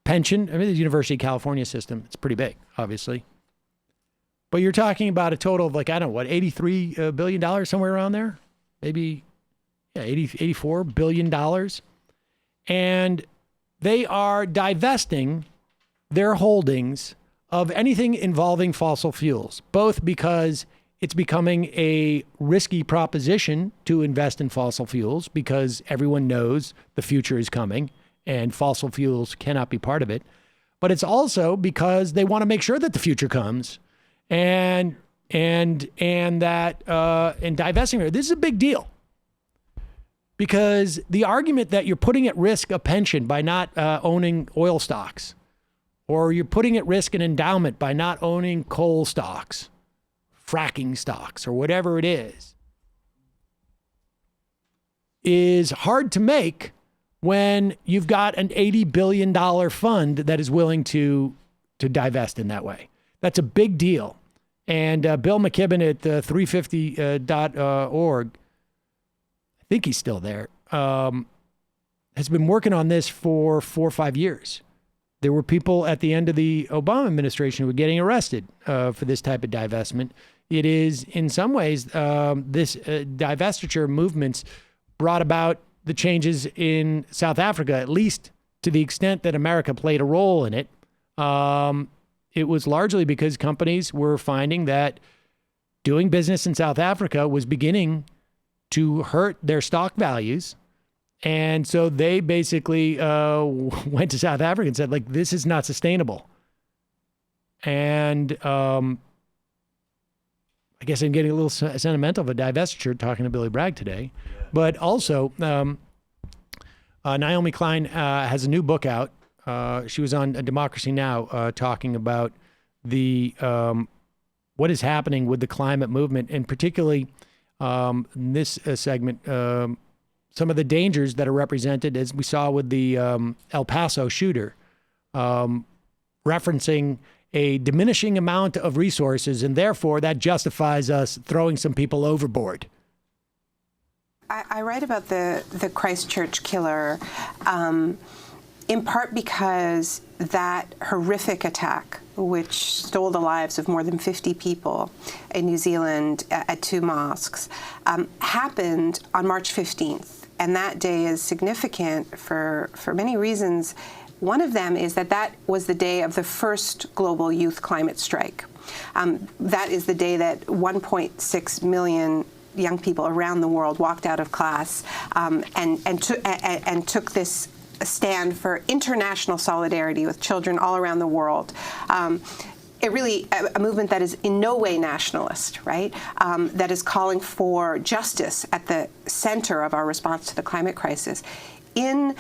pension. I mean, the University of California system, it's pretty big, obviously. But you're talking about a total of $83 billion, somewhere around there? Maybe, $84 billion. And they are divesting their holdings of anything involving fossil fuels, both because it's becoming a risky proposition to invest in fossil fuels because everyone knows the future is coming and fossil fuels cannot be part of it. But it's also because they want to make sure that the future comes and that in divesting her, this is a big deal. Because the argument that you're putting at risk a pension by not owning oil stocks, or you're putting at risk an endowment by not owning coal stocks, fracking stocks, or whatever it is hard to make when you've got an $80 billion fund that is willing to to divest in that way. That's a big deal. And Bill McKibben at 350.org, I think he's still there, has been working on this for 4 or 5 years. There were people at the end of the Obama administration who were getting arrested for this type of divestment. It is, in some ways, this divestiture movements brought about the changes in South Africa, at least to the extent that America played a role in it. It was largely because companies were finding that doing business in South Africa was beginning to hurt their stock values. And so they basically went to South Africa and said, like, this is not sustainable. And I guess I'm getting a little sentimental of a divestiture talking to Billy Bragg today. Yeah. But also, Naomi Klein has a new book out. She was on Democracy Now! Talking about the what is happening with the climate movement, and particularly in this segment, some of the dangers that are represented, as we saw with the El Paso shooter, referencing a diminishing amount of resources, and therefore that justifies us throwing some people overboard. I write about the Christchurch killer in part because that horrific attack, which stole the lives of more than 50 people in New Zealand at 2 mosques, happened on March 15th. And that day is significant for many reasons. One of them is that was the day of the first global youth climate strike. That is the day that 1.6 million young people around the world walked out of class and took this stand for international solidarity with children all around the world. It really a movement that is in no way nationalist, right? That is calling for justice at the center of our response to the climate crisis. In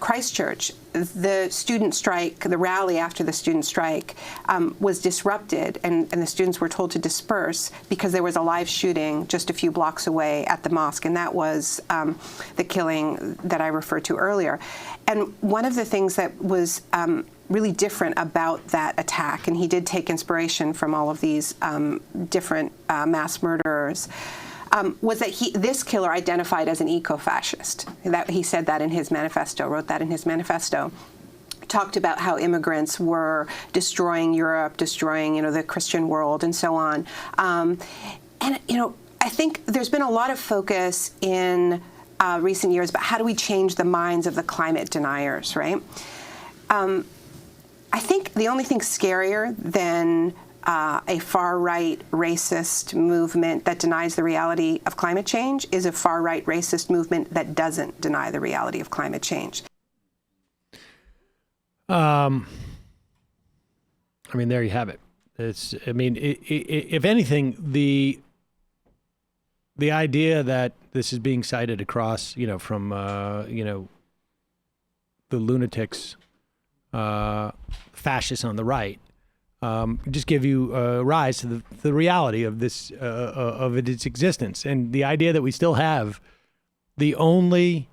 Christchurch, the student strike, the rally after the student strike, was disrupted, and the students were told to disperse because there was a live shooting just a few blocks away at the mosque, and that was the killing that I referred to earlier. And one of the things that was really different about that attack, and he did take inspiration from all of these different mass murderers, was that this killer identified as an eco-fascist. That he said that in his manifesto, wrote that in his manifesto. Talked about how immigrants were destroying Europe, destroying, the Christian world, and so on. And I think there's been a lot of focus in recent years about how do we change the minds of the climate deniers, right? I think the only thing scarier than a far-right racist movement that denies the reality of climate change is a far-right racist movement that doesn't deny the reality of climate change. I mean, there you have it. If anything, the idea that this is being cited across, from, the lunatics, fascists on the right, just give you rise to the reality of this, of its existence. And the idea that we still have the only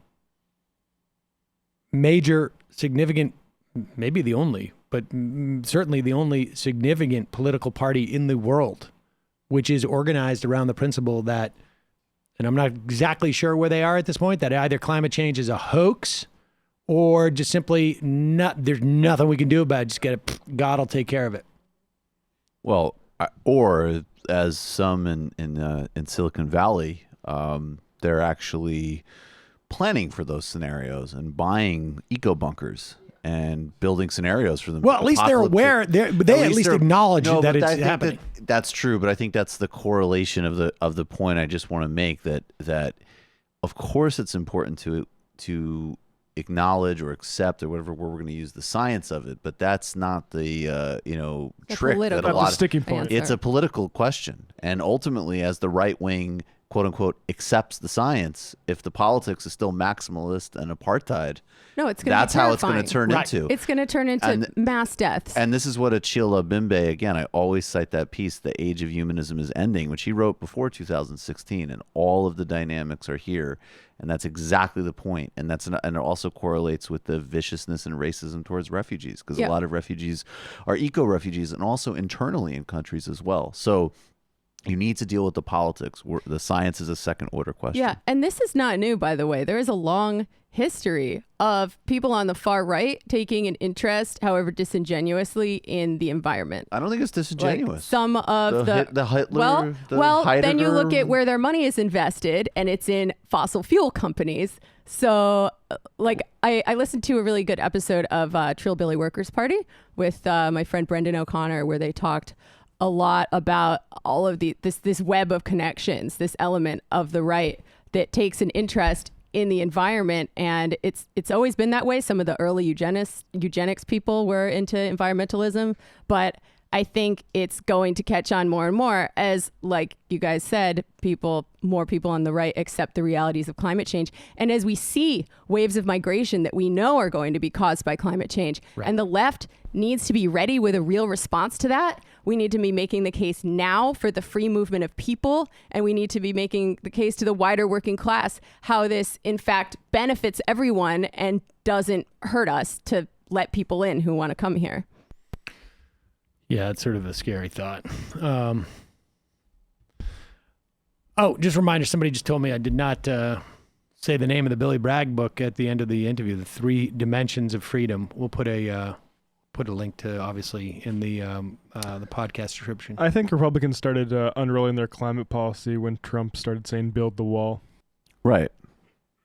major significant, maybe the only, but certainly the only significant political party in the world, which is organized around the principle that, and I'm not exactly sure where they are at this point, that either climate change is a hoax or just simply there's nothing we can do about it. Just get it. God will take care of it. Well, or as some in Silicon Valley, they're actually planning for those scenarios and buying eco bunkers and building scenarios for them. Well, at least they're aware. They at least acknowledge that it's happening. That's true, but I think that's the correlation of the point I just want to make. That of course it's important to acknowledge or accept or whatever word we're going to use the science of it, but that's not the trick that a lot of sticking point. It's a political question, and ultimately, as the right wing quote unquote accepts the science, if the politics is still maximalist and apartheid, No, it's going to that's how it's going to turn into. It's going to turn into mass deaths. And this is what Achille Mbembe, again, I always cite that piece, The Age of Humanism is Ending, which he wrote before 2016, and all of the dynamics are here. And that's exactly the point. And and it also correlates with the viciousness and racism towards refugees, because a lot of refugees are eco-refugees and also internally in countries as well. So you need to deal with the politics. The science is a second order question. Yeah, and this is not new, by the way. There is a long history of people on the far right taking an interest, however disingenuously, in the environment. I don't think it's disingenuous. Like some of the Hitler, well, Heidegger. then you look at where their money is invested, and it's in fossil fuel companies. So, like, I listened to a really good episode of Trillbilly Workers Party with my friend Brendan O'Connor, where they talked a lot about all of this web of connections, this element of the right that takes an interest in the environment, and it's always been that way. Some of the early eugenics people were into environmentalism, but I think it's going to catch on more and more as, like you guys said, more people on the right accept the realities of climate change. And as we see waves of migration that we know are going to be caused by climate change, and the left needs to be ready with a real response to that, we need to be making the case now for the free movement of people, and we need to be making the case to the wider working class how this, in fact, benefits everyone and doesn't hurt us to let people in who want to come here. Yeah, it's sort of a scary thought. Just a reminder, somebody just told me I did not say the name of the Billy Bragg book at the end of the interview, The 3 Dimensions of Freedom. We'll put a link to, obviously, in the podcast description. I think Republicans started unrolling their climate policy when Trump started saying build the wall. Right.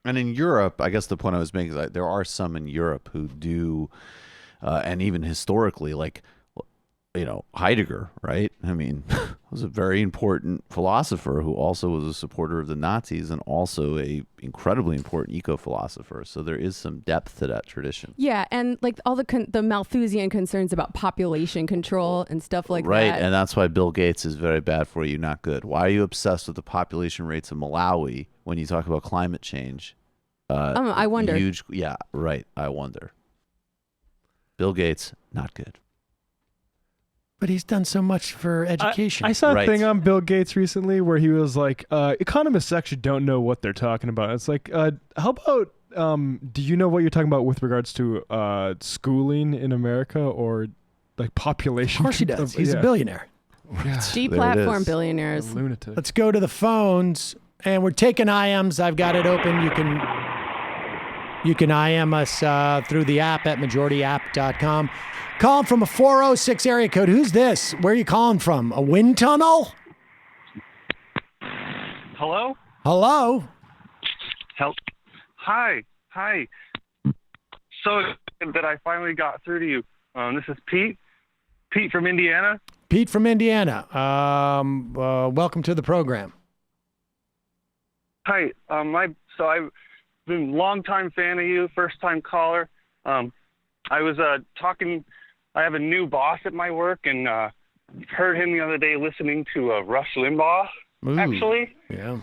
And in Europe, I guess the point I was making is that there are some in Europe who do, and even historically, like, Heidegger, right? I mean, was a very important philosopher who also was a supporter of the Nazis and also a incredibly important eco-philosopher. So there is some depth to that tradition. Yeah, and like all the Malthusian concerns about population control and stuff like that. Right, and that's why Bill Gates is very bad for you, not good. Why are you obsessed with the population rates of Malawi when you talk about climate change? I wonder. Yeah, right, I wonder. Bill Gates, not good. But he's done so much for education. I saw a thing on Bill Gates recently where he was like, economists actually don't know what they're talking about. It's like, how about, do you know what you're talking about with regards to schooling in America or like population? Of course he does. He's a billionaire. Deplatform billionaires. Lunatic. Let's go to the phones, and we're taking IMs. I've got it open. You can IM us through the app at majorityapp.com. Calling from a 406 area code. Who's this? Where are you calling from? A wind tunnel? Hello? Hello? Hi. So that I finally got through to you. This is Pete. Pete from Indiana. Pete from Indiana. Welcome to the program. Hi. So I've been a long-time fan of you, first-time caller. I was talking. I have a new boss at my work, and heard him the other day listening to Rush Limbaugh, actually. Yeah.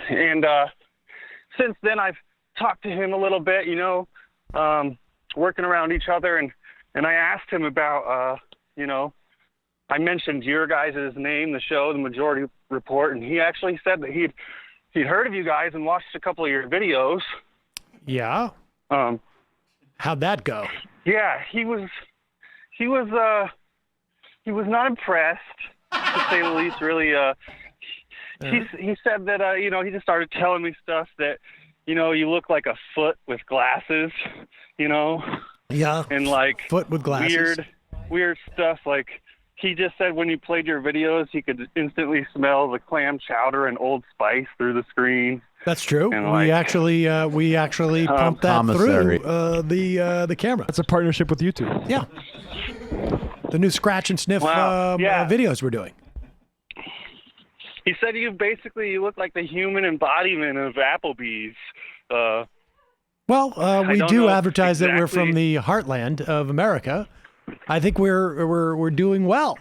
And since then, I've talked to him a little bit, working around each other, and I asked him about, I mentioned your guys' name, the show, The Majority Report, and he actually said that he'd heard of you guys and watched a couple of your videos. Yeah. How'd that go? Yeah, he was not impressed, to say the least. Really, he said that he just started telling me stuff that you look like a foot with glasses, Yeah. and like foot with glasses. Weird stuff. Like he just said when you played your videos, he could instantly smell the clam chowder and Old Spice through the screen. That's true. And we actually pumped that commissary. through the camera. That's a partnership with YouTube. Yeah. The new scratch and sniff videos we're doing. He said you look like the human embodiment of Applebee's. We do advertise that we're from the heartland of America. I think we're doing well.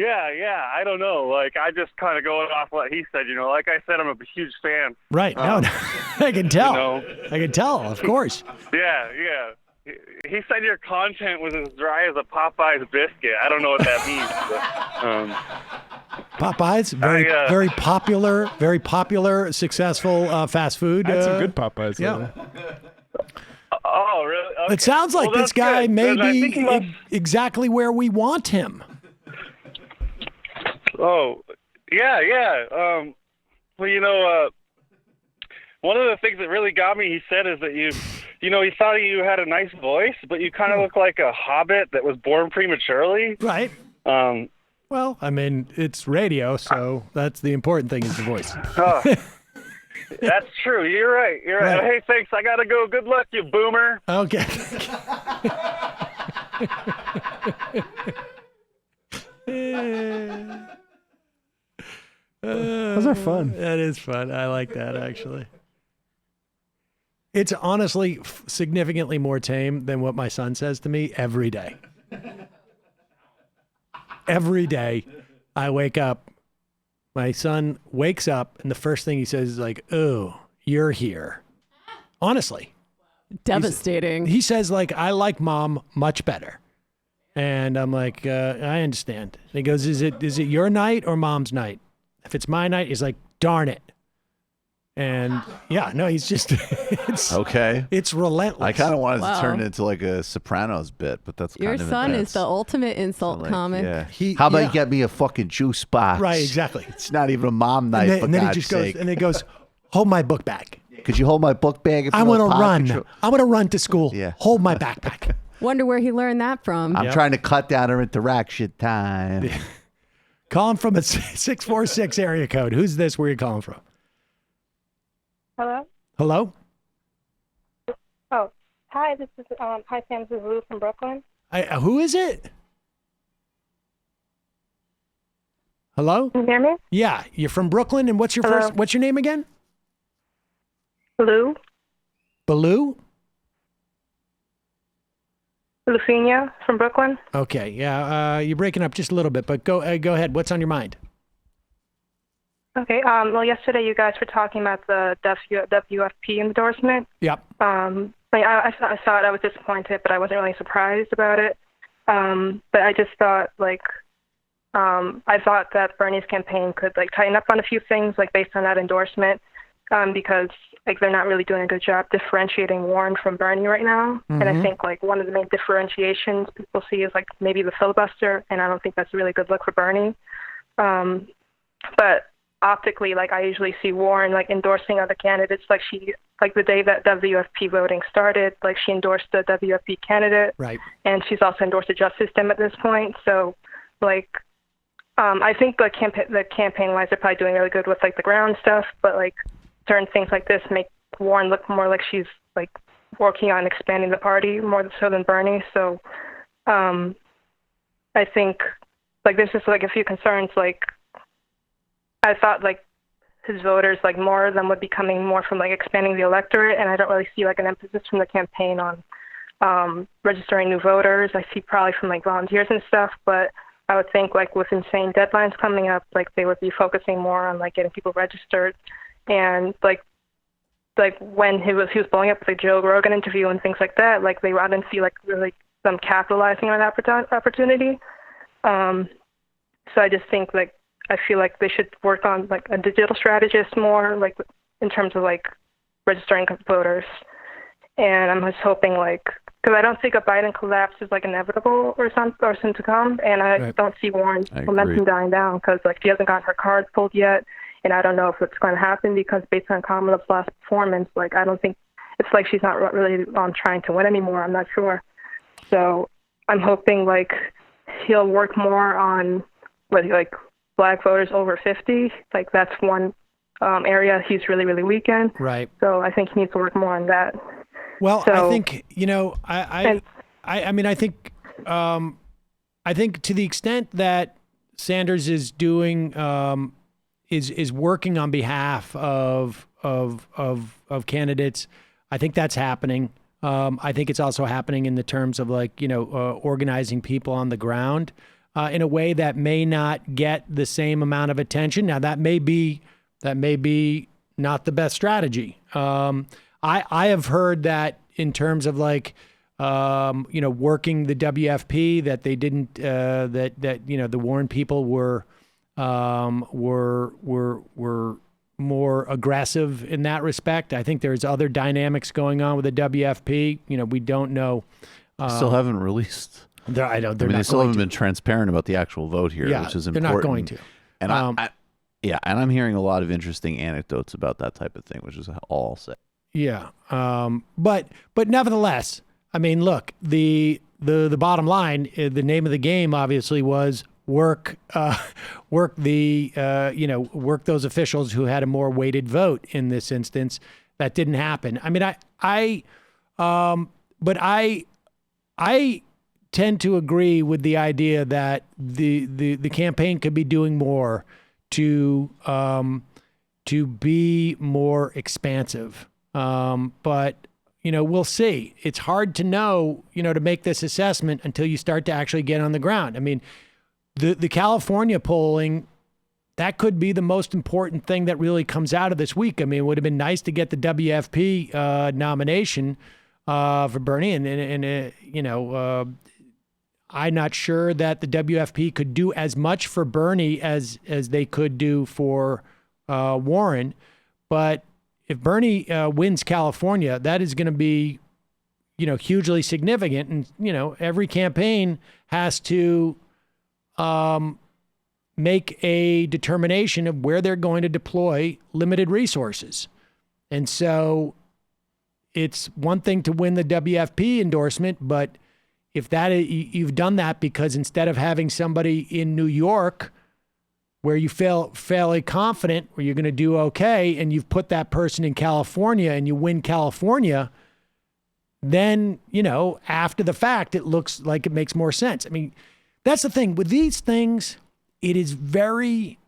Yeah. I don't know. Like, I just kind of going off what he said. Like I said, I'm a huge fan. Right. No, I can tell. I can tell. Of course. Yeah. He said your content was as dry as a Popeye's biscuit. I don't know what that means. But, Popeyes, very popular, successful fast food. Had some good Popeyes. Yeah. Oh, really? Okay. It sounds like this guy good. may Then I think be he must- exactly where we want him. Oh, yeah. Well, one of the things that really got me, he said, is that he thought you had a nice voice, but you kind of look like a hobbit that was born prematurely. Right. Well, I mean, it's radio, so that's the important thing is the voice. That's true. You're right. Right. Hey, thanks. I got to go. Good luck, you boomer. Okay. Those are fun. That is fun. I like that, actually. It's honestly significantly more tame than what my son says to me every day. Every day I wake up, my son wakes up, and the first thing he says is like, "Oh, you're here." Honestly. Devastating. He says, like, "I like mom much better." And I'm like, I understand. And he goes, is it your night or mom's night? If it's my night, he's like, darn it. And yeah, no, he's just, okay. It's relentless. I kind of wanted Wow. to turn it into like a Sopranos bit, but that's Your kind of son intense. is the ultimate insult comic. Yeah. How about yeah. you get me a fucking juice box? Right, exactly. It's not even a mom night, for and then he God's just sake. goes, and he goes, hold my book bag. Could you hold my book bag? If I you want to don't run. pocket I want to run to school. Yeah. Hold my backpack. Wonder where he learned that from. I'm trying to cut down our interaction time. Calling from a 646 area code. Who's this? Where are you calling from? Hello? Hello? Oh, hi, this is, hi Sam, this is Lou from Brooklyn. Who is it? Hello? Can you hear me? Yeah, you're from Brooklyn, and what's your what's your name again? Lou. Baloo? Lufinia from Brooklyn. Okay, yeah, you're breaking up just a little bit, but go ahead. What's on your mind? Okay, well, yesterday you guys were talking about the WFP endorsement. Yep. I saw it, I was disappointed, but I wasn't really surprised about it. But I just thought, I thought that Bernie's campaign could, tighten up on a few things, based on that endorsement, because, they're not really doing a good job differentiating Warren from Bernie right now. Mm-hmm. And I think, one of the main differentiations people see is, maybe the filibuster, and I don't think that's a really good look for Bernie. But optically, I usually see Warren, endorsing other candidates. The day that WFP voting started, she endorsed the WFP candidate. Right. And she's also endorsed the justice system at this point. So, I think the campaign-wise, they're probably doing really good with, the ground stuff, but, certain things like this make Warren look more like she's, working on expanding the party more so than Bernie. So, I think, there's just, a few concerns, I thought, his voters, more of them would be coming more from, expanding the electorate, and I don't really see, an emphasis from the campaign on registering new voters. I see probably from, volunteers and stuff, but I would think, with insane deadlines coming up, they would be focusing more on, getting people registered. And, when he was blowing up the Joe Rogan interview and things like that, I didn't see, really them capitalizing on that opportunity. So I just think, I feel like they should work on a digital strategist more, in terms of registering voters. And I'm just hoping because I don't think a Biden collapse is inevitable or something to come, and I don't see Warren's momentum dying down because she hasn't gotten her cards pulled yet, and I don't know if it's going to happen because based on Kamala's last performance, I don't think it's she's not really trying to win anymore. I'm not sure. So I'm hoping he'll work more on Black voters over 50, that's one area he's really, really weak in. Right. So I think he needs to work more on that. Well, so, I think I think to the extent that Sanders is doing is working on behalf of candidates, I think that's happening. I think it's also happening in the terms of organizing people on the ground. in a way that may not get the same amount of attention. Now, that may be not the best strategy. I have heard that in terms of like, working the WFP, that they didn't, the Warren people were more aggressive in that respect. I think there's other dynamics going on with the WFP. We don't know. Still haven't released. I know they still haven't been transparent about the actual vote here, which is important. They're not going to. And and I'm hearing a lot of interesting anecdotes about that type of thing, which is all I'll say. Yeah. But nevertheless, I mean, look, the bottom line, the name of the game obviously was work those officials who had a more weighted vote in this instance. That didn't happen. I mean, I tend to agree with the idea that the campaign could be doing more to be more expansive. But we'll see. It's hard to know, to make this assessment until you start to actually get on the ground. I mean, the California polling, that could be the most important thing that really comes out of this week. I mean, it would have been nice to get the WFP nomination for Bernie, and I'm not sure that the WFP could do as much for Bernie as they could do for Warren. But if Bernie wins California, that is going to be, hugely significant. And, every campaign has to make a determination of where they're going to deploy limited resources. And so it's one thing to win the WFP endorsement, but if you've done that because instead of having somebody in New York where you feel fairly confident where you're going to do okay, and you've put that person in California and you win California, then, after the fact, it looks like it makes more sense. I mean, that's the thing. With these things, it is very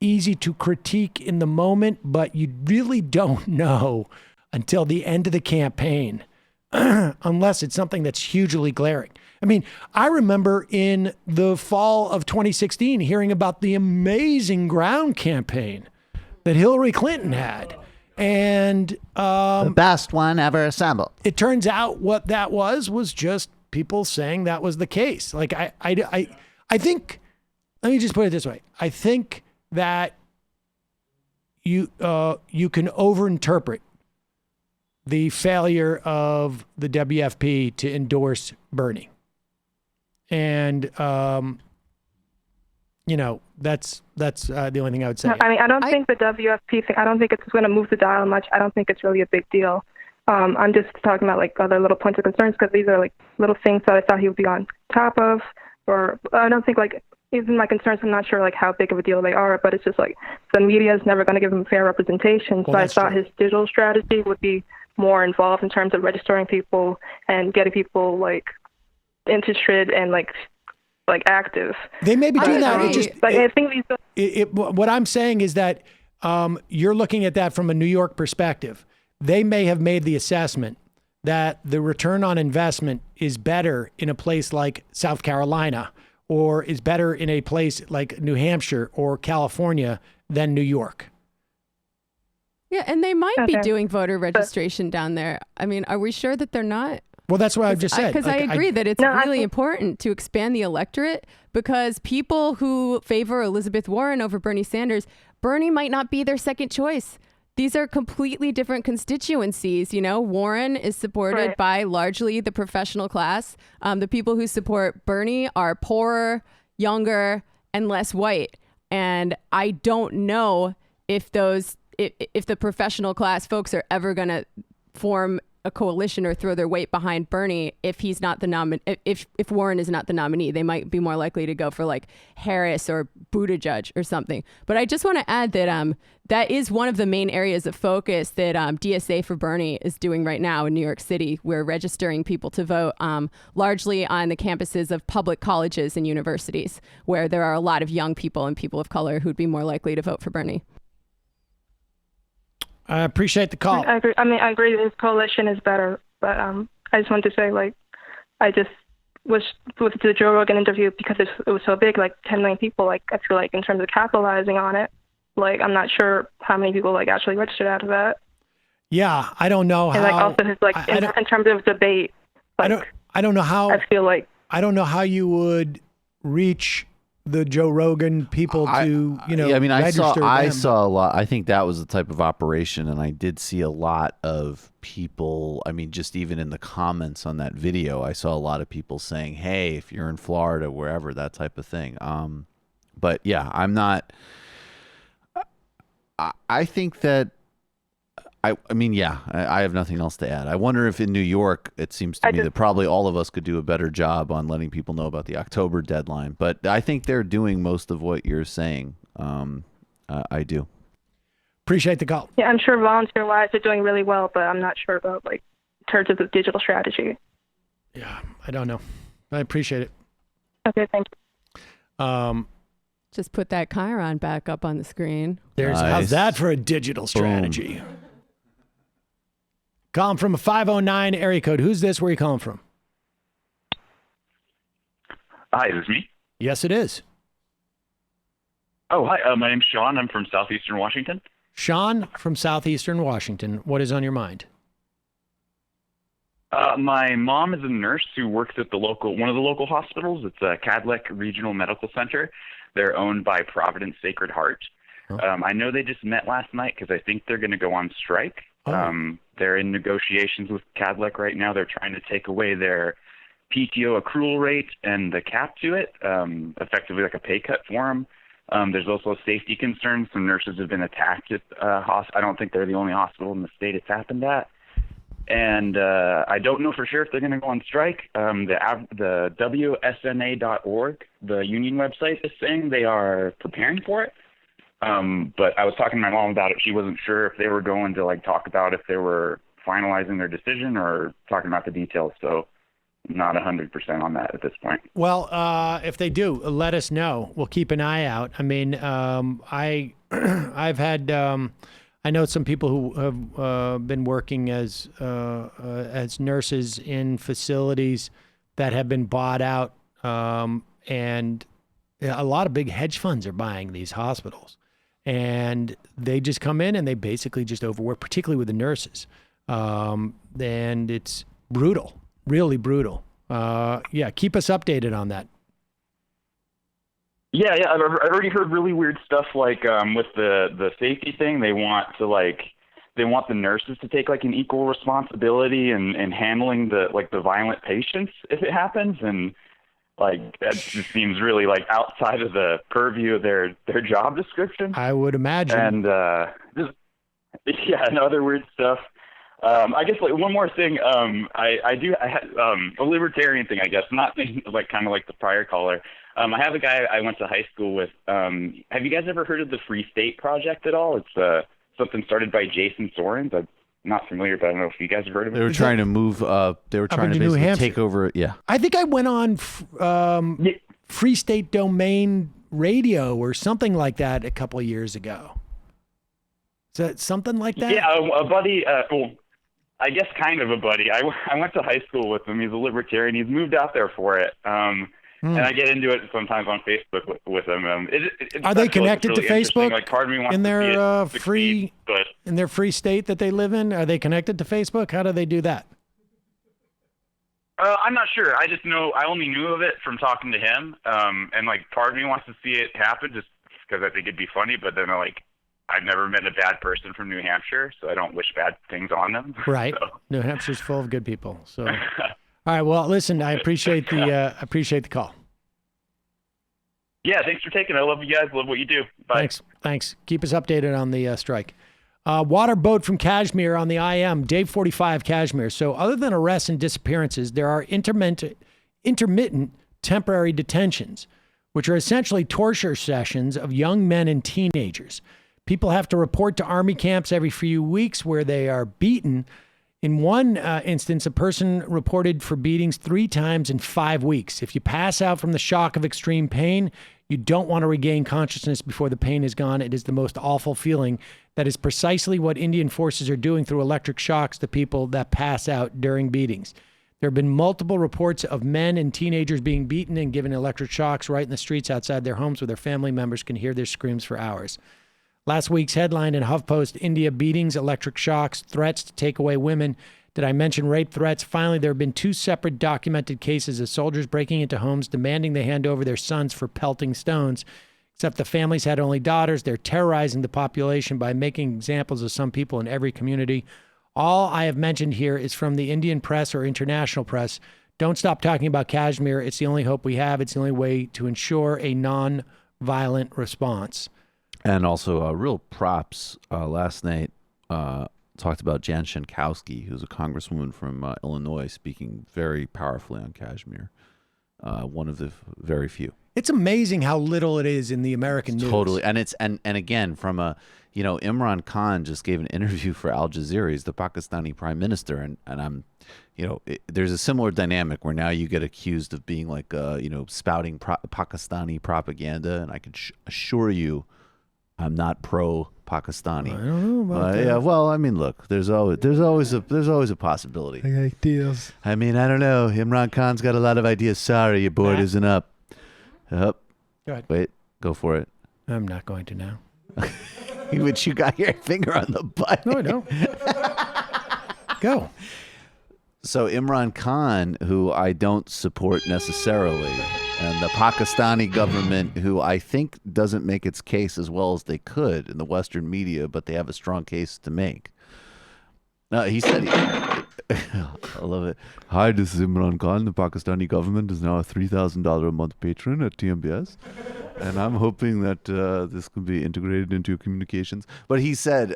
easy to critique in the moment, but you really don't know until the end of the campaign, unless it's something that's hugely glaring. I mean, I remember in the fall of 2016 hearing about the amazing ground campaign that Hillary Clinton had. And the best one ever assembled. It turns out what that was just people saying that was the case. Like, I think, let me just put it this way. I think that you can overinterpret the failure of the WFP to endorse Bernie. And, that's the only thing I would say. I mean, I don't think the WFP thing, I don't think it's going to move the dial much. I don't think it's really a big deal. I'm just talking about like other little points of concerns because these are like little things that I thought he would be on top of, or I don't think like, even my concerns, I'm not sure like how big of a deal they are, but it's just like the media is never going to give him fair representation. So I thought his digital strategy would be more involved in terms of registering people and getting people like interested and like active. They may be doing that. I think what I'm saying is that you're looking at that from a New York perspective. They may have made the assessment that the return on investment is better in a place like South Carolina, or is better in a place like New Hampshire or California than New York. Yeah, and they might be doing voter registration down there. I mean, are we sure that they're not? Well, that's what I've just said. Because I agree that it's really important to expand the electorate, because people who favor Elizabeth Warren over Bernie Sanders, Bernie might not be their second choice. These are completely different constituencies. Warren is supported by largely the professional class. The people who support Bernie are poorer, younger, and less white. And I don't know if the professional class folks are ever going to form a coalition or throw their weight behind Bernie if he's not the if Warren is not the nominee. They might be more likely to go for like Harris or Buttigieg or something. But I just want to add that that is one of the main areas of focus that DSA for Bernie is doing right now in New York City. We're registering people to vote largely on the campuses of public colleges and universities, where there are a lot of young people and people of color who'd be more likely to vote for Bernie. I appreciate the call. I agree. I mean, I agree that his coalition is better, but I just wanted to say, like, I just was with the Joe Rogan interview, because it was so big, like 10 million people, like I feel like in terms of capitalizing on it, like I'm not sure how many people like actually registered out of that. Yeah, I don't know And how. like also his like in terms of debate, like, I don't know how. I feel like I don't know how you would reach the Joe Rogan people to, Yeah, I mean, I saw them. a lot. I think that was the type of operation, and I did see a lot of people. I mean, just even in the comments on that video, I saw a lot of people saying, "Hey, if you're in Florida, wherever," that type of thing. But yeah, I'm not. I think that. I mean, yeah, I have nothing else to add. I wonder if in New York, it seems to me that probably all of us could do a better job on letting people know about the October deadline. But I think they're doing most of what you're saying. I do. Appreciate the call. yeah, I'm sure volunteer-wise they're doing really well, but I'm not sure about like in terms of the digital strategy. Yeah, I don't know. I appreciate it. Okay, thank you. Just put that Chiron back up on the screen. How's that for a digital strategy? Calling from a 509 area code. Who's this? Where are you calling from? Hi, is this me? Yes, it is. Oh, hi. My name's Sean. I'm from southeastern Washington. Sean from southeastern Washington. What is on your mind? My mom is a nurse who works at one of the local hospitals. It's a Cadleck Regional Medical Center. They're owned by Providence Sacred Heart. I know they just met last night because I think they're going to go on strike. They're in negotiations with Cadleck right now. They're trying to take away their PTO accrual rate and the cap to it, effectively like a pay cut for them. There's also safety concerns. Some nurses have been attacked at I don't think they're the only hospital in the state it's happened at. And I don't know for sure if they're going to go on strike. The WSNA.org, the union website, is saying they are preparing for it. But I was talking to my mom about it. She wasn't sure if they were going to like talk about if they were finalizing their decision or talking about the details. So not 100% on that at this point. Well, if they do, let us know. We'll keep an eye out. I mean, I've had, I know some people who have been working as nurses in facilities that have been bought out, and a lot of big hedge funds are buying these hospitals. And they just come in and they basically just overwork, particularly with the nurses. And it's brutal, really brutal. Yeah, keep us updated on that. Yeah, I've already heard really weird stuff like with the safety thing. They want the nurses to take like an equal responsibility in handling the violent patients if it happens, and like that just seems really like outside of the purview of their job description. I would imagine. And and other weird stuff. I guess like one more thing. I had a libertarian thing. I guess not like kind of like the prior caller. I have a guy I went to high school with. Have you guys ever heard of the Free State Project at all? It's something started by Jason Sorens. I'm not familiar, but I don't know if you guys have heard of it. They were trying to move. They were trying to basically take over. Yeah. I think I went on Free State Domain Radio or something like that a couple of years ago. Is that something like that? Yeah, a buddy. Well, I guess kind of a buddy. I went to high school with him. He's a libertarian. He's moved out there for it. And I get into it sometimes on Facebook with him. Are they connected to really Facebook? Like, part of me wants in their to see it free, but in their free state that they live in? Are they connected to Facebook? How do they do that? I'm not sure. I just know I only knew of it from talking to him. And like part of me wants to see it happen just because I think it'd be funny. But then I've never met a bad person from New Hampshire, so I don't wish bad things on them. Right. So. New Hampshire's full of good people. So, all right. Well, listen, I appreciate the call. Yeah, thanks for taking it. I love you guys. Love what you do. Bye. Thanks. Keep us updated on the strike. Water boat from Kashmir on the IM, day 45 Kashmir. So other than arrests and disappearances, there are intermittent temporary detentions, which are essentially torture sessions of young men and teenagers. People have to report to army camps every few weeks where they are beaten. In one instance, a person reported for beatings 3 times in 5 weeks. If you pass out from the shock of extreme pain, you don't want to regain consciousness before the pain is gone. It is the most awful feeling. That is precisely what Indian forces are doing through electric shocks to people that pass out during beatings. There have been multiple reports of men and teenagers being beaten and given electric shocks right in the streets outside their homes where their family members can hear their screams for hours. Last week's headline in HuffPost, India beatings, electric shocks, threats to take away women. Did I mention rape threats? Finally, there have been 2 separate documented cases of soldiers breaking into homes demanding they hand over their sons for pelting stones. Except the families had only daughters. They're terrorizing the population by making examples of some people in every community. All I have mentioned here is from the Indian press or international press. Don't stop talking about Kashmir. It's the only hope we have. It's the only way to ensure a non-violent response. And also, real props last night. Talked about Jan Schenkowski, who's a congresswoman from Illinois, speaking very powerfully on Kashmir. One of the very few. It's amazing how little it is in the American news. Totally. And it's and again, from a, Imran Khan just gave an interview for Al Jazeera. He's the Pakistani prime minister. And I'm, there's a similar dynamic where now you get accused of being like, spouting Pakistani propaganda. And I can assure you, I'm not pro-Pakistani. I don't know about that. Yeah, well, I mean, look, there's always a possibility. Ideas. I mean, I don't know. Imran Khan's got a lot of ideas. Sorry, your board isn't up. Up. Go ahead. Wait, go for it. I'm not going to now. But you got your finger on the button. No, I don't. Go. So Imran Khan, who I don't support necessarily, and the Pakistani government, who I think doesn't make its case as well as they could in the Western media, but they have a strong case to make. He said, I love it. Hi, this is Imran Khan. The Pakistani government is now a $3,000 a month patron at TMBS. And I'm hoping that this can be integrated into your communications. But he said,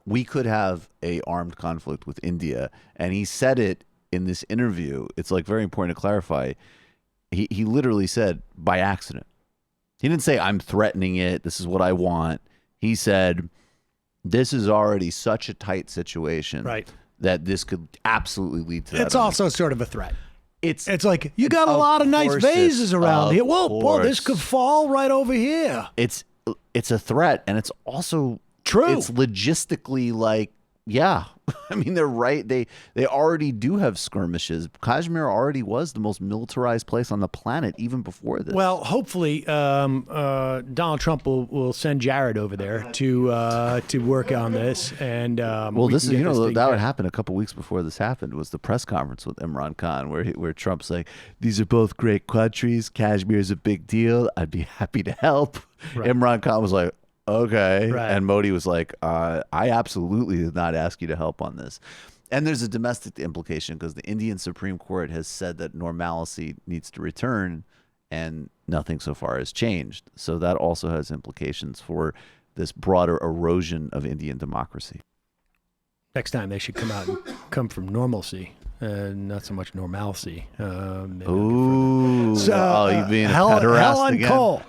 we could have a armed conflict with India. And he said it in this interview. It's like very important to clarify. He literally said by accident. He didn't say I'm threatening it. This is what I want. He said, this is already such a tight situation that this could absolutely lead to that. It's also sort of a threat. It's like, you got a lot of nice vases around here. Whoa, this could fall right over here. It's a threat, and it's also true. It's logistically like, yeah. I mean, they're right. They already do have skirmishes. Kashmir already was the most militarized place on the planet even before this. Well, hopefully, Donald Trump will send Jared over there to work on this. And well, this is that would happen a couple weeks before this happened. Was the press conference with Imran Khan where Trump's like, these are both great countries. Kashmir is a big deal. I'd be happy to help. Right. Imran Khan was like, okay. Right. And Modi was like, I absolutely did not ask you to help on this. And there's a domestic implication because the Indian Supreme Court has said that normalcy needs to return and nothing so far has changed. So that also has implications for this broader erosion of Indian democracy. Next time they should come from normalcy. Not so much normalcy. Ooh. So, you being a pederast Helen again? Cole.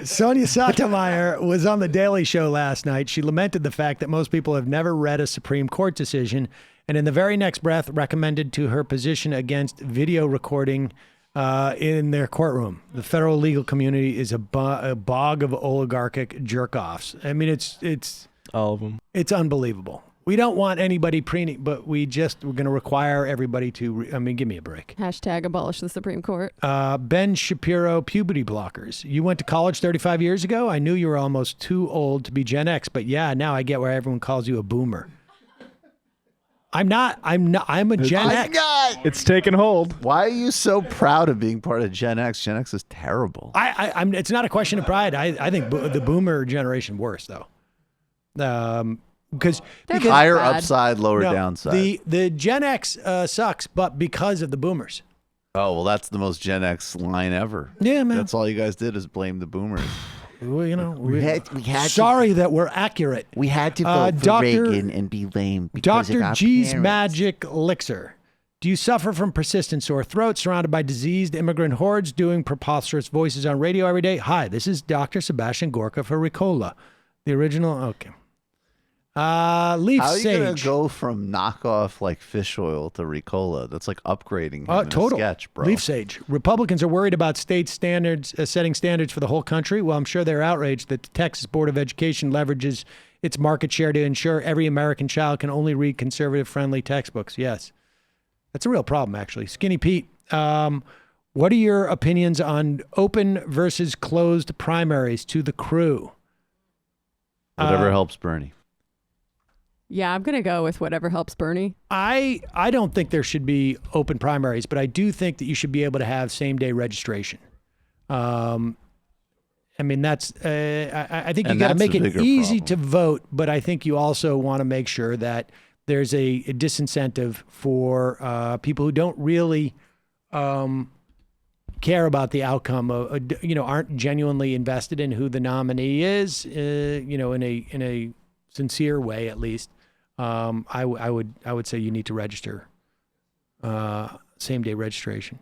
Sonia Sotomayor was on The Daily Show last night. She lamented the fact that most people have never read a Supreme Court decision, and in the very next breath recommended to her position against video recording in their courtroom. The federal legal community is a bog of oligarchic jerk-offs. I mean, it's all of them. It's unbelievable. We don't want anybody preening, but we're going to require everybody to, give me a break. Hashtag abolish the Supreme Court. Ben Shapiro, puberty blockers. You went to college 35 years ago? I knew you were almost too old to be Gen X, but yeah, now I get why everyone calls you a boomer. I'm not. I'm a Gen X. It's taken hold. Why are you so proud of being part of Gen X? Gen X is terrible. It's not a question of pride. I think the boomer generation worse, though. Because higher upside, lower downside. The Gen X sucks, but because of the boomers. Oh, well, that's the most Gen X line ever. Yeah, man. That's all you guys did is blame the boomers. Well, we had sorry that we're accurate. We had to vote for Reagan and be lame because of Dr. our G's parents. Magic Elixir. Do you suffer from persistent sore throat, surrounded by diseased immigrant hordes, doing preposterous voices on radio every day? Hi, this is Dr. Sebastian Gorka for Ricola. The original, okay. Leaf How are you Sage. going to go from knockoff like fish oil to Ricola? That's like upgrading him in Total. a sketch, bro. Leaf Sage. Republicans are worried about state standards, setting standards for the whole country. Well, I'm sure they're outraged that the Texas Board of Education leverages its market share to ensure every American child can only read conservative-friendly textbooks. Yes. That's a real problem, actually. Skinny Pete, what are your opinions on open versus closed primaries to the crew? Whatever helps Bernie. Yeah, I'm going to go with whatever helps Bernie. I don't think there should be open primaries, but I do think that you should be able to have same-day registration. I mean, that's. I think you got to make it easy to vote, but I think you also want to make sure that there's a disincentive for people who don't really care about the outcome, aren't genuinely invested in who the nominee is, in a sincere way at least. I would say you need to register, same-day registration.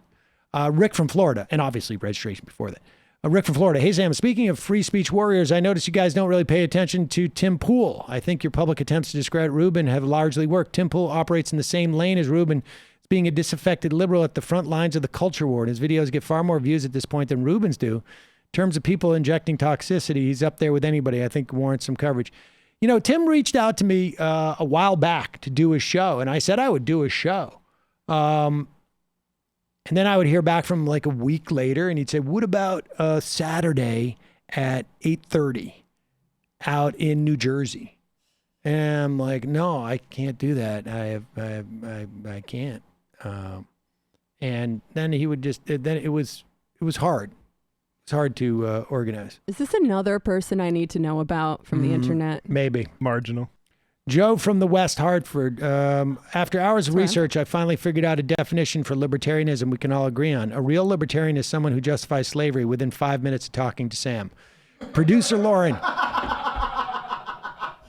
Rick from Florida, and obviously registration before that. Rick from Florida. Hey, Sam, speaking of free speech warriors, I notice you guys don't really pay attention to Tim Pool. I think your public attempts to discredit Rubin have largely worked. Tim Pool operates in the same lane as Rubin, being a disaffected liberal at the front lines of the culture war. And his videos get far more views at this point than Rubin's do. In terms of people injecting toxicity, he's up there with anybody I think warrants some coverage. Tim reached out to me a while back to do a show, and I said I would do a show. And then I would hear back from him like a week later, and he'd say, what about Saturday at 8:30 out in New Jersey? And I'm like, no, I can't do that. I can't. And then he would just, then it was hard. It's hard to organize. Is this another person I need to know about from the internet? Maybe. Marginal. Joe from the West Hartford. After hours of research, I finally figured out a definition for libertarianism we can all agree on. A real libertarian is someone who justifies slavery within 5 minutes of talking to Sam. Producer Lauren.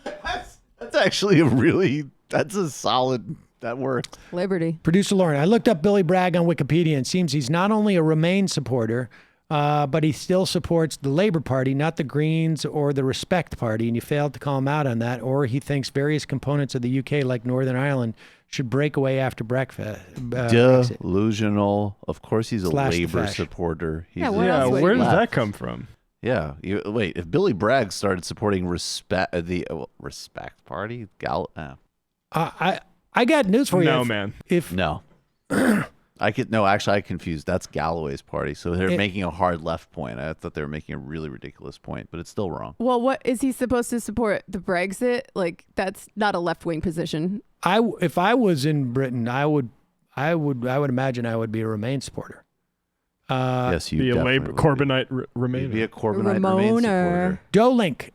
That's actually that's a solid, that worked. Liberty. Producer Lauren. I looked up Billy Bragg on Wikipedia, and it seems he's not only a Remain supporter, but he still supports the Labour Party, not the Greens or the Respect Party, and you failed to call him out on that, or he thinks various components of the UK, like Northern Ireland, should break away after breakfast. Delusional. Of course he's a Labour supporter. Where does that come from? Yeah. Wait, if Billy Bragg started supporting Respect Party, I got news for you. No, man. No. I confused. That's Galloway's party. So they're making a hard left point. I thought they were making a really ridiculous point, but it's still wrong. Well, what is he supposed to support? The Brexit? Like, that's not a left-wing position. If I was in Britain, I would imagine I would be a Remain supporter. Yes, be a Corbynite Remainer. Be a Corbynite Remain supporter. Dolink,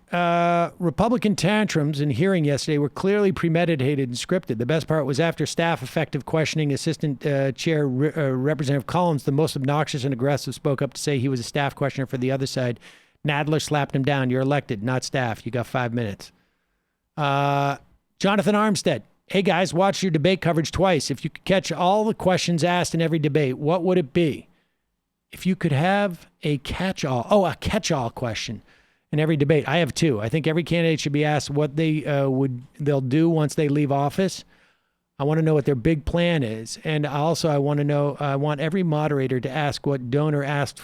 Republican tantrums in hearing yesterday were clearly premeditated and scripted. The best part was after staff effective questioning Assistant Chair Representative Collins, the most obnoxious and aggressive, spoke up to say he was a staff questioner for the other side. Nadler slapped him down. You're elected, not staff. You got 5 minutes. Jonathan Armstead. Hey guys, watch your debate coverage twice. If you could catch all the questions asked in every debate, what would it be? If you could have a catch-all question in every debate. I have two. I think every candidate should be asked what they'll do once they leave office. I want to know what their big plan is. And also I want every moderator to ask what donor asked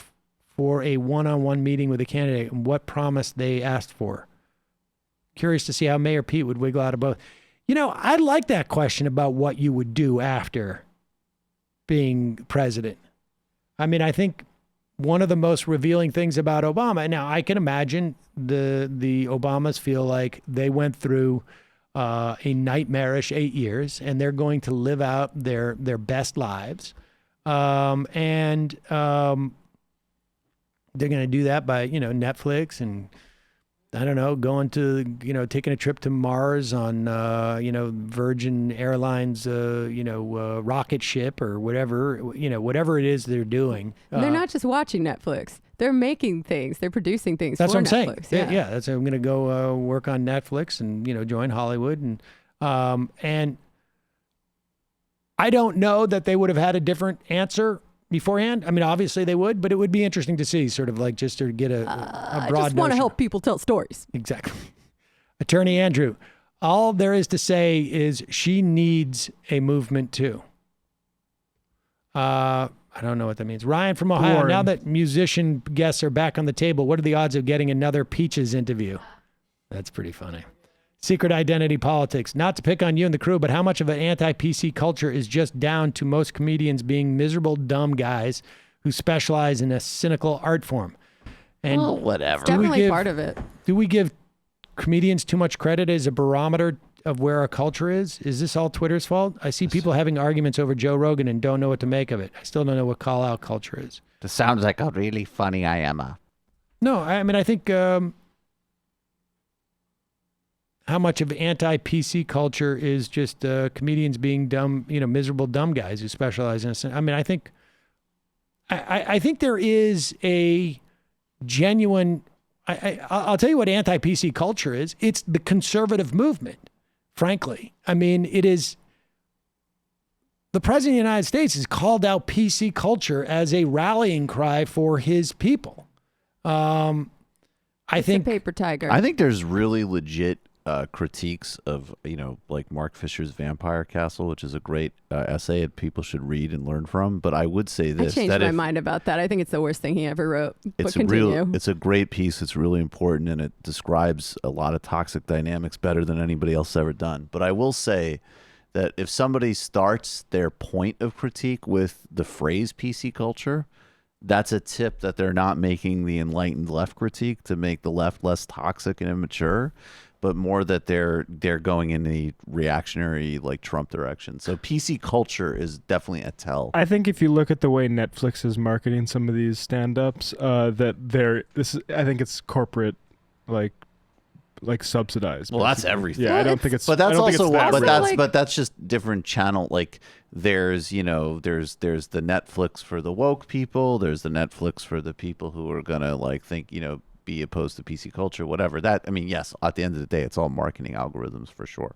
for a one-on-one meeting with a candidate and what promise they asked for. Curious to see how Mayor Pete would wiggle out of both. I like that question about what you would do after being president. I mean, I think one of the most revealing things about Obama, now I can imagine the Obamas feel like they went through a nightmarish 8 years and they're going to live out their best lives. And they're going to do that by, Netflix and, I don't know, going to, taking a trip to Mars on, Virgin Airlines, rocket ship or whatever, whatever it is they're doing. And they're not just watching Netflix. They're making things. They're producing things that's for what I'm Netflix. saying. Yeah, that's I'm going to go work on Netflix and, join Hollywood. And I don't know that they would have had a different answer beforehand. I mean, obviously they would, but it would be interesting to see sort of like just to get a broad I just want to help people tell stories. Exactly. Attorney Andrew, all there is to say is she needs a movement too. I don't know what that means. Ryan from Ohio, Warren. Now that musician guests are back on the table, what are the odds of getting another Peaches interview? That's pretty funny. Secret identity politics. Not to pick on you and the crew, but how much of an anti-PC culture is just down to most comedians being miserable, dumb guys who specialize in a cynical art form? And well, whatever. Definitely part of it. Do we give comedians too much credit as a barometer of where our culture is? Is this all Twitter's fault? I see people having arguments over Joe Rogan and don't know what to make of it. I still don't know what call-out culture is. This sounds like a really funny I am. No, I mean, I think how much of anti-PC culture is just comedians being dumb, miserable dumb guys who specialize in a... I mean, I think there is a genuine... I'll tell you what anti-PC culture is. It's the conservative movement, frankly. I mean, it is... The President of the United States has called out PC culture as a rallying cry for his people. I think... paper tiger. I think there's really legit critiques of, like Mark Fisher's Vampire Castle, which is a great essay that people should read and learn from. But I would say this. I changed my mind about that. I think it's the worst thing he ever wrote. But continue. It's a great piece. It's really important, and it describes a lot of toxic dynamics better than anybody else ever done. But I will say that if somebody starts their point of critique with the phrase PC culture, that's a tip that they're not making the enlightened left critique to make the left less toxic and immature, but more that they're going in the reactionary, like Trump direction. So PC culture is definitely a tell. I think if you look at the way Netflix is marketing some of these stand-ups, I think it's corporate, like subsidized. Well, that's everything. Yeah, I don't think it's. But that's also that but that's just different channel. Like there's the Netflix for the woke people. There's the Netflix for the people who are gonna be opposed to PC culture, whatever. That, I mean, yes, at the end of the day, it's all marketing algorithms for sure.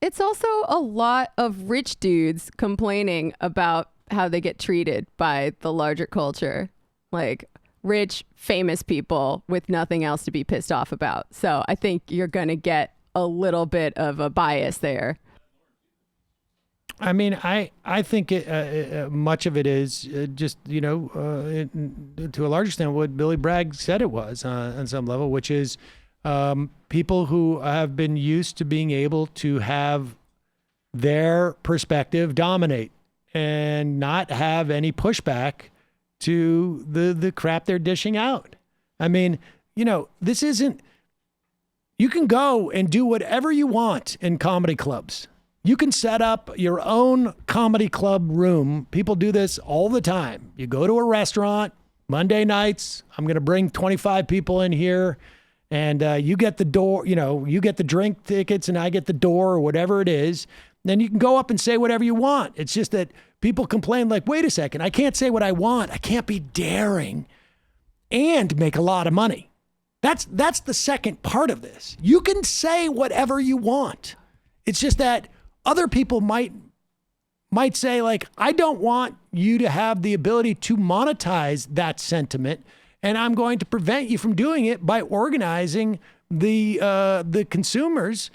It's also a lot of rich dudes complaining about how they get treated by the larger culture. Like rich, famous people with nothing else to be pissed off about. So I think you're going to get a little bit of a bias there. I mean, I think much of it is just, to a large extent what Billy Bragg said it was on some level, which is people who have been used to being able to have their perspective dominate and not have any pushback to the crap they're dishing out. I mean, this isn't, you can go and do whatever you want in comedy clubs. You can set up your own comedy club room. People do this all the time. You go to a restaurant, Monday nights, I'm going to bring 25 people in here, and you get the door, you get the drink tickets and I get the door or whatever it is. Then you can go up and say whatever you want. It's just that people complain like, wait a second, I can't say what I want. I can't be daring and make a lot of money. That's the second part of this. You can say whatever you want. It's just that other people might say, like, I don't want you to have the ability to monetize that sentiment, and I'm going to prevent you from doing it by organizing the consumers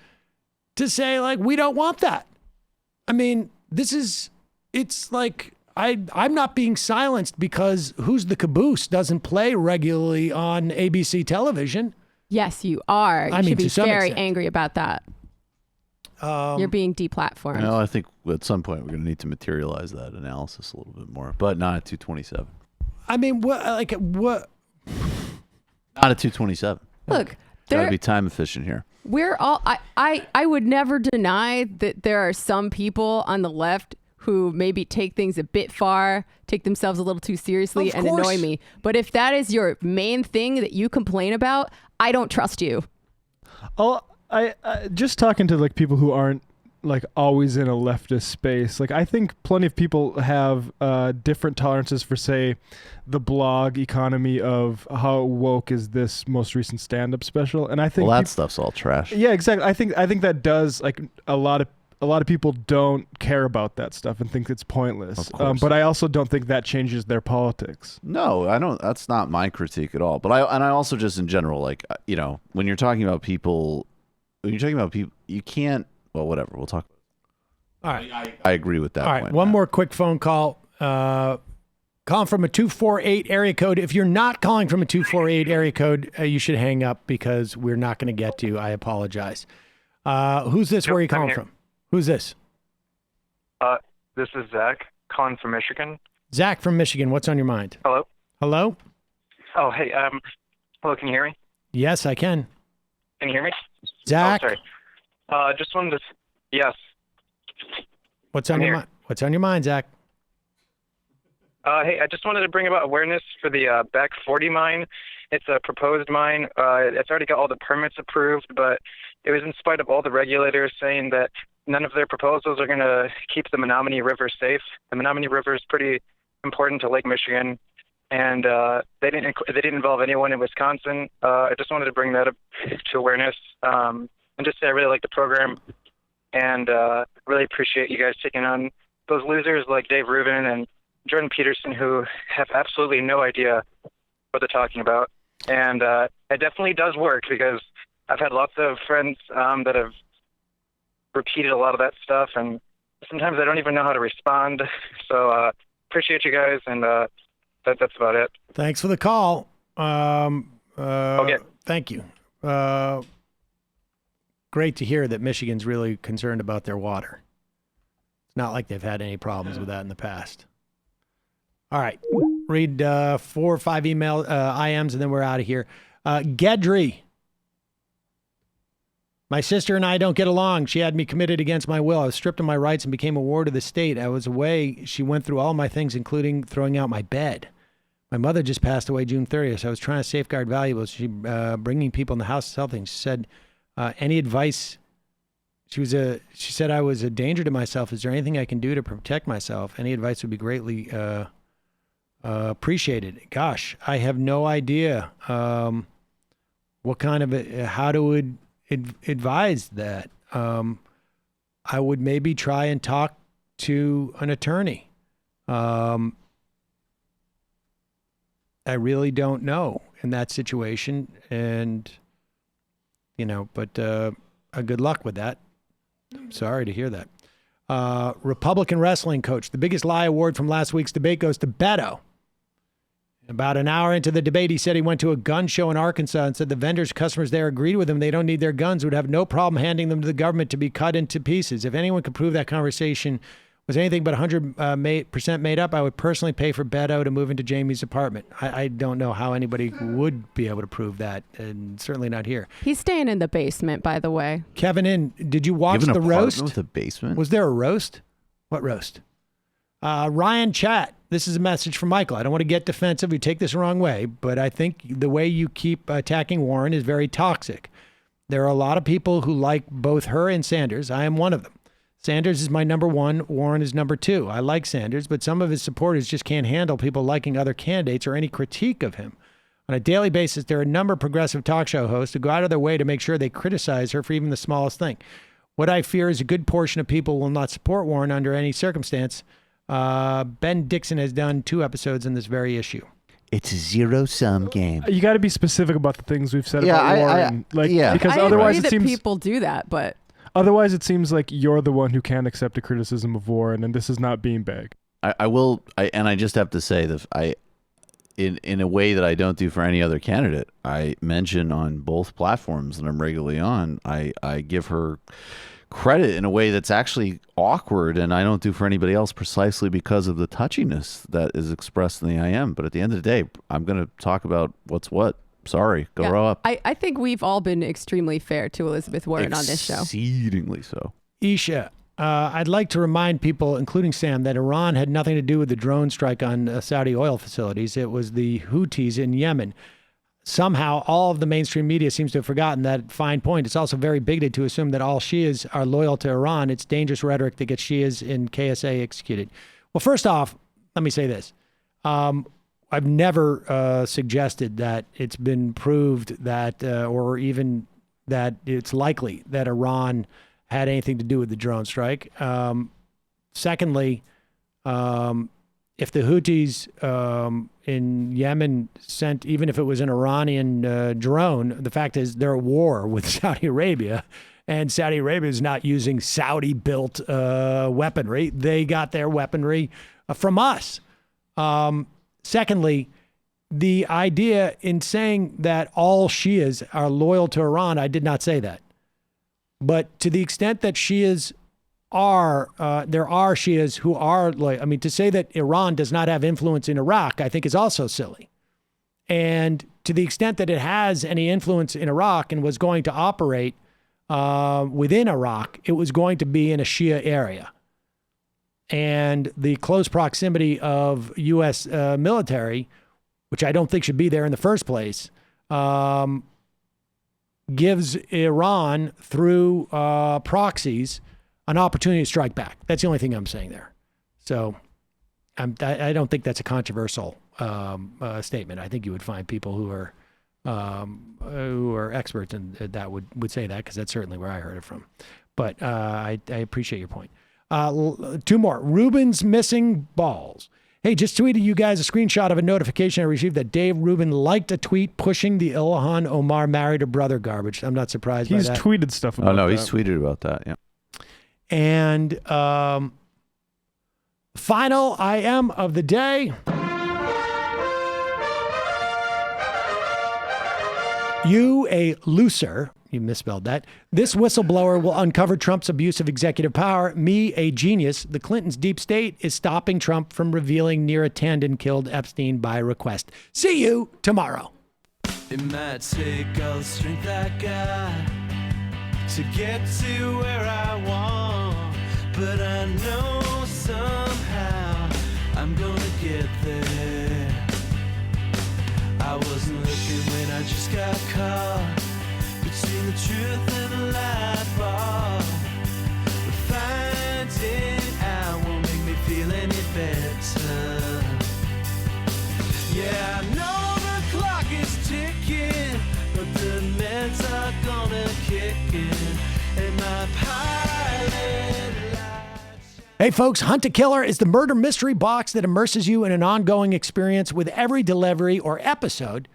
to say, like, we don't want that. I mean, it's like I'm not being silenced because Who's the Caboose doesn't play regularly on ABC television. Yes, you are. You should be very angry about that. You're being deplatformed. I think at some point we're going to need to materialize that analysis a little bit more, but not at 227. I mean, what? Not at 227. Look, got to be time efficient here. We're all. I would never deny that there are some people on the left who maybe take things a bit far, take themselves a little too seriously, and annoy me. But if that is your main thing that you complain about, I don't trust you. I just talking to like people who aren't like always in a leftist space. Like I think plenty of people have different tolerances for, say, the blog economy of how woke is this most recent stand-up special. And I think that stuff's all trash. Yeah, exactly. I think that does, like, a lot of people don't care about that stuff and think it's pointless. Of course. But I also don't think that changes their politics. No, I don't. That's not my critique at all. But I also just in general, like, when you're talking about people. When you're talking about people, you can't. Well, whatever. We'll talk. All right. I agree with that. All right. Point, One Matt. more quick phone call. Calling from a 248 area code. If you're not calling from a 248 area code, you should hang up because we're not going to get to you. I apologize. Who's this? Where are you I'm calling here. from? Who's this? This is Zach calling from Michigan. Zach from Michigan. What's on your mind? Hello. Hello? Oh, hey. Hello. Can you hear me? Yes, I can. Can you hear me? Zach? Oh, sorry. Just wanted to. Yes. What's on your mind? What's on your mind, Zach? Hey, I just wanted to bring about awareness for the Back 40 mine. It's a proposed mine. It's already got all the permits approved, but it was in spite of all the regulators saying that none of their proposals are going to keep the Menominee River safe. The Menominee River is pretty important to Lake Michigan, and they didn't involve anyone in Wisconsin. I just wanted to bring that up to awareness and just say I really like the program and really appreciate you guys taking on those losers like Dave Rubin and Jordan Peterson who have absolutely no idea what they're talking about. And it definitely does work because I've had lots of friends that have repeated a lot of that stuff, and sometimes I don't even know how to respond. So appreciate you guys, and that's about it. Thanks for the call. Okay. Thank you. Great to hear that Michigan's really concerned about their water. It's not like they've had any problems with that in the past. All right. Read 4 or 5 email IMs, and then we're out of here. Gedry. My sister and I don't get along. She had me committed against my will. I was stripped of my rights and became a ward of the state. I was away. She went through all my things, including throwing out my bed. My mother just passed away June 30th. So I was trying to safeguard valuables. She bringing people in the house to sell things. She said, any advice? She said I was a danger to myself. Is there anything I can do to protect myself? Any advice would be greatly appreciated. Gosh, I have no idea what kind of how to advise that. I would maybe try and talk to an attorney. I really don't know in that situation, and but good luck with that. I'm sorry to hear that. Republican wrestling coach. The biggest lie award from last week's debate goes to Beto. About an hour into the debate, he said he went to a gun show in Arkansas and said the vendors, customers there agreed with him. They don't need their guns, would have no problem handing them to the government to be cut into pieces. If anyone could prove that conversation was anything but 100% made up, I would personally pay for Beto to move into Jamie's apartment. I don't know how anybody would be able to prove that, and certainly not here. He's staying in the basement, by the way. Kevin, did you watch the roast? With a basement? Was there a roast? What roast? Ryan Chat. This is a message from Michael. I don't want to get defensive. You take this the wrong way, but I think the way you keep attacking Warren is very toxic. There are a lot of people who like both her and Sanders. I am one of them. Sanders is my number one. Warren is number 2. I like Sanders, but some of his supporters just can't handle people liking other candidates or any critique of him. On a daily basis, there are a number of progressive talk show hosts who go out of their way to make sure they criticize her for even the smallest thing. What I fear is a good portion of people will not support Warren under any circumstance. Ben Dixon has done 2 episodes on this very issue. It's a zero-sum game. You got to be specific about the things we've said about Warren. Because otherwise it seems people do that, but otherwise it seems like you're the one who can't accept a criticism of Warren, and this is not beanbag. I just have to say that in a way that I don't do for any other candidate, I mention on both platforms that I'm regularly on, I give her credit in a way that's actually awkward, and I don't do for anybody else precisely because of the touchiness that is expressed in the IM. But at the end of the day, I'm going to talk about what's what. Sorry, grow up. I think we've all been extremely fair to Elizabeth Warren on this show. Exceedingly so. Isha, I'd like to remind people, including Sam, that Iran had nothing to do with the drone strike on Saudi oil facilities. It was the Houthis in Yemen. Somehow, all of the mainstream media seems to have forgotten that fine point. It's also very bigoted to assume that all Shias are loyal to Iran. It's dangerous rhetoric that gets Shias in KSA executed. Well, first off, let me say this. I've never suggested that it's been proved that, or even that it's likely that Iran had anything to do with the drone strike. Secondly, if the Houthis in Yemen sent, even if it was an Iranian drone, the fact is they're at war with Saudi Arabia, and Saudi Arabia is not using Saudi-built weaponry. They got their weaponry from us. Secondly, the idea in saying that all Shias are loyal to Iran, I did not say that. But to the extent that Shias there are Shias who are like, I mean, to say that Iran does not have influence in Iraq, I think is also silly. And to the extent that it has any influence in Iraq and was going to operate within Iraq, it was going to be in a Shia area. And the close proximity of U.S. Military, which I don't think should be there in the first place, gives Iran, through proxies, an opportunity to strike back. That's the only thing I'm saying there. So I don't think that's a controversial statement. I think you would find people who are experts and that would say that, because that's certainly where I heard it from. But I appreciate your point. Two more. Ruben's missing balls. Hey, just tweeted you guys a screenshot of a notification I received that Dave Rubin liked a tweet pushing the Ilhan Omar married her brother garbage. I'm not surprised by that. He's tweeted stuff about that. He's tweeted about that, yeah. And final IM of the day. You, a looser, you misspelled that. This whistleblower will uncover Trump's abuse of executive power. Me, a genius. The Clintons' deep state is stopping Trump from revealing Neera Tanden killed Epstein by request. See you tomorrow. It might take all the strength I got to get to where I want, but I know somehow I'm gonna get there. I wasn't looking when I just got caught between the truth and the light bulb. But finding out won't make me feel any better. Yeah, I know the clock is ticking, but the meds are gonna kick in, and my pilot lights. Hey folks, Hunt a Killer is the murder mystery box that immerses you in an ongoing experience. With every delivery or episode,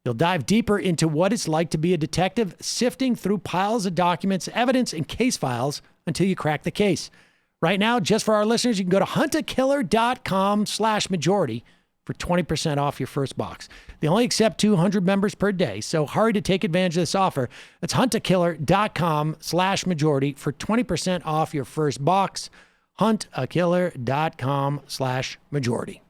you'll dive deeper into what it's like to be a detective, sifting through piles of documents, evidence, and case files until you crack the case. Right now, just for our listeners, you can go to huntakiller.com/majority for 20% off your first box. They only accept 200 members per day, so hurry to take advantage of this offer. That's huntakiller.com/majority for 20% off your first box. huntakiller.com/majority.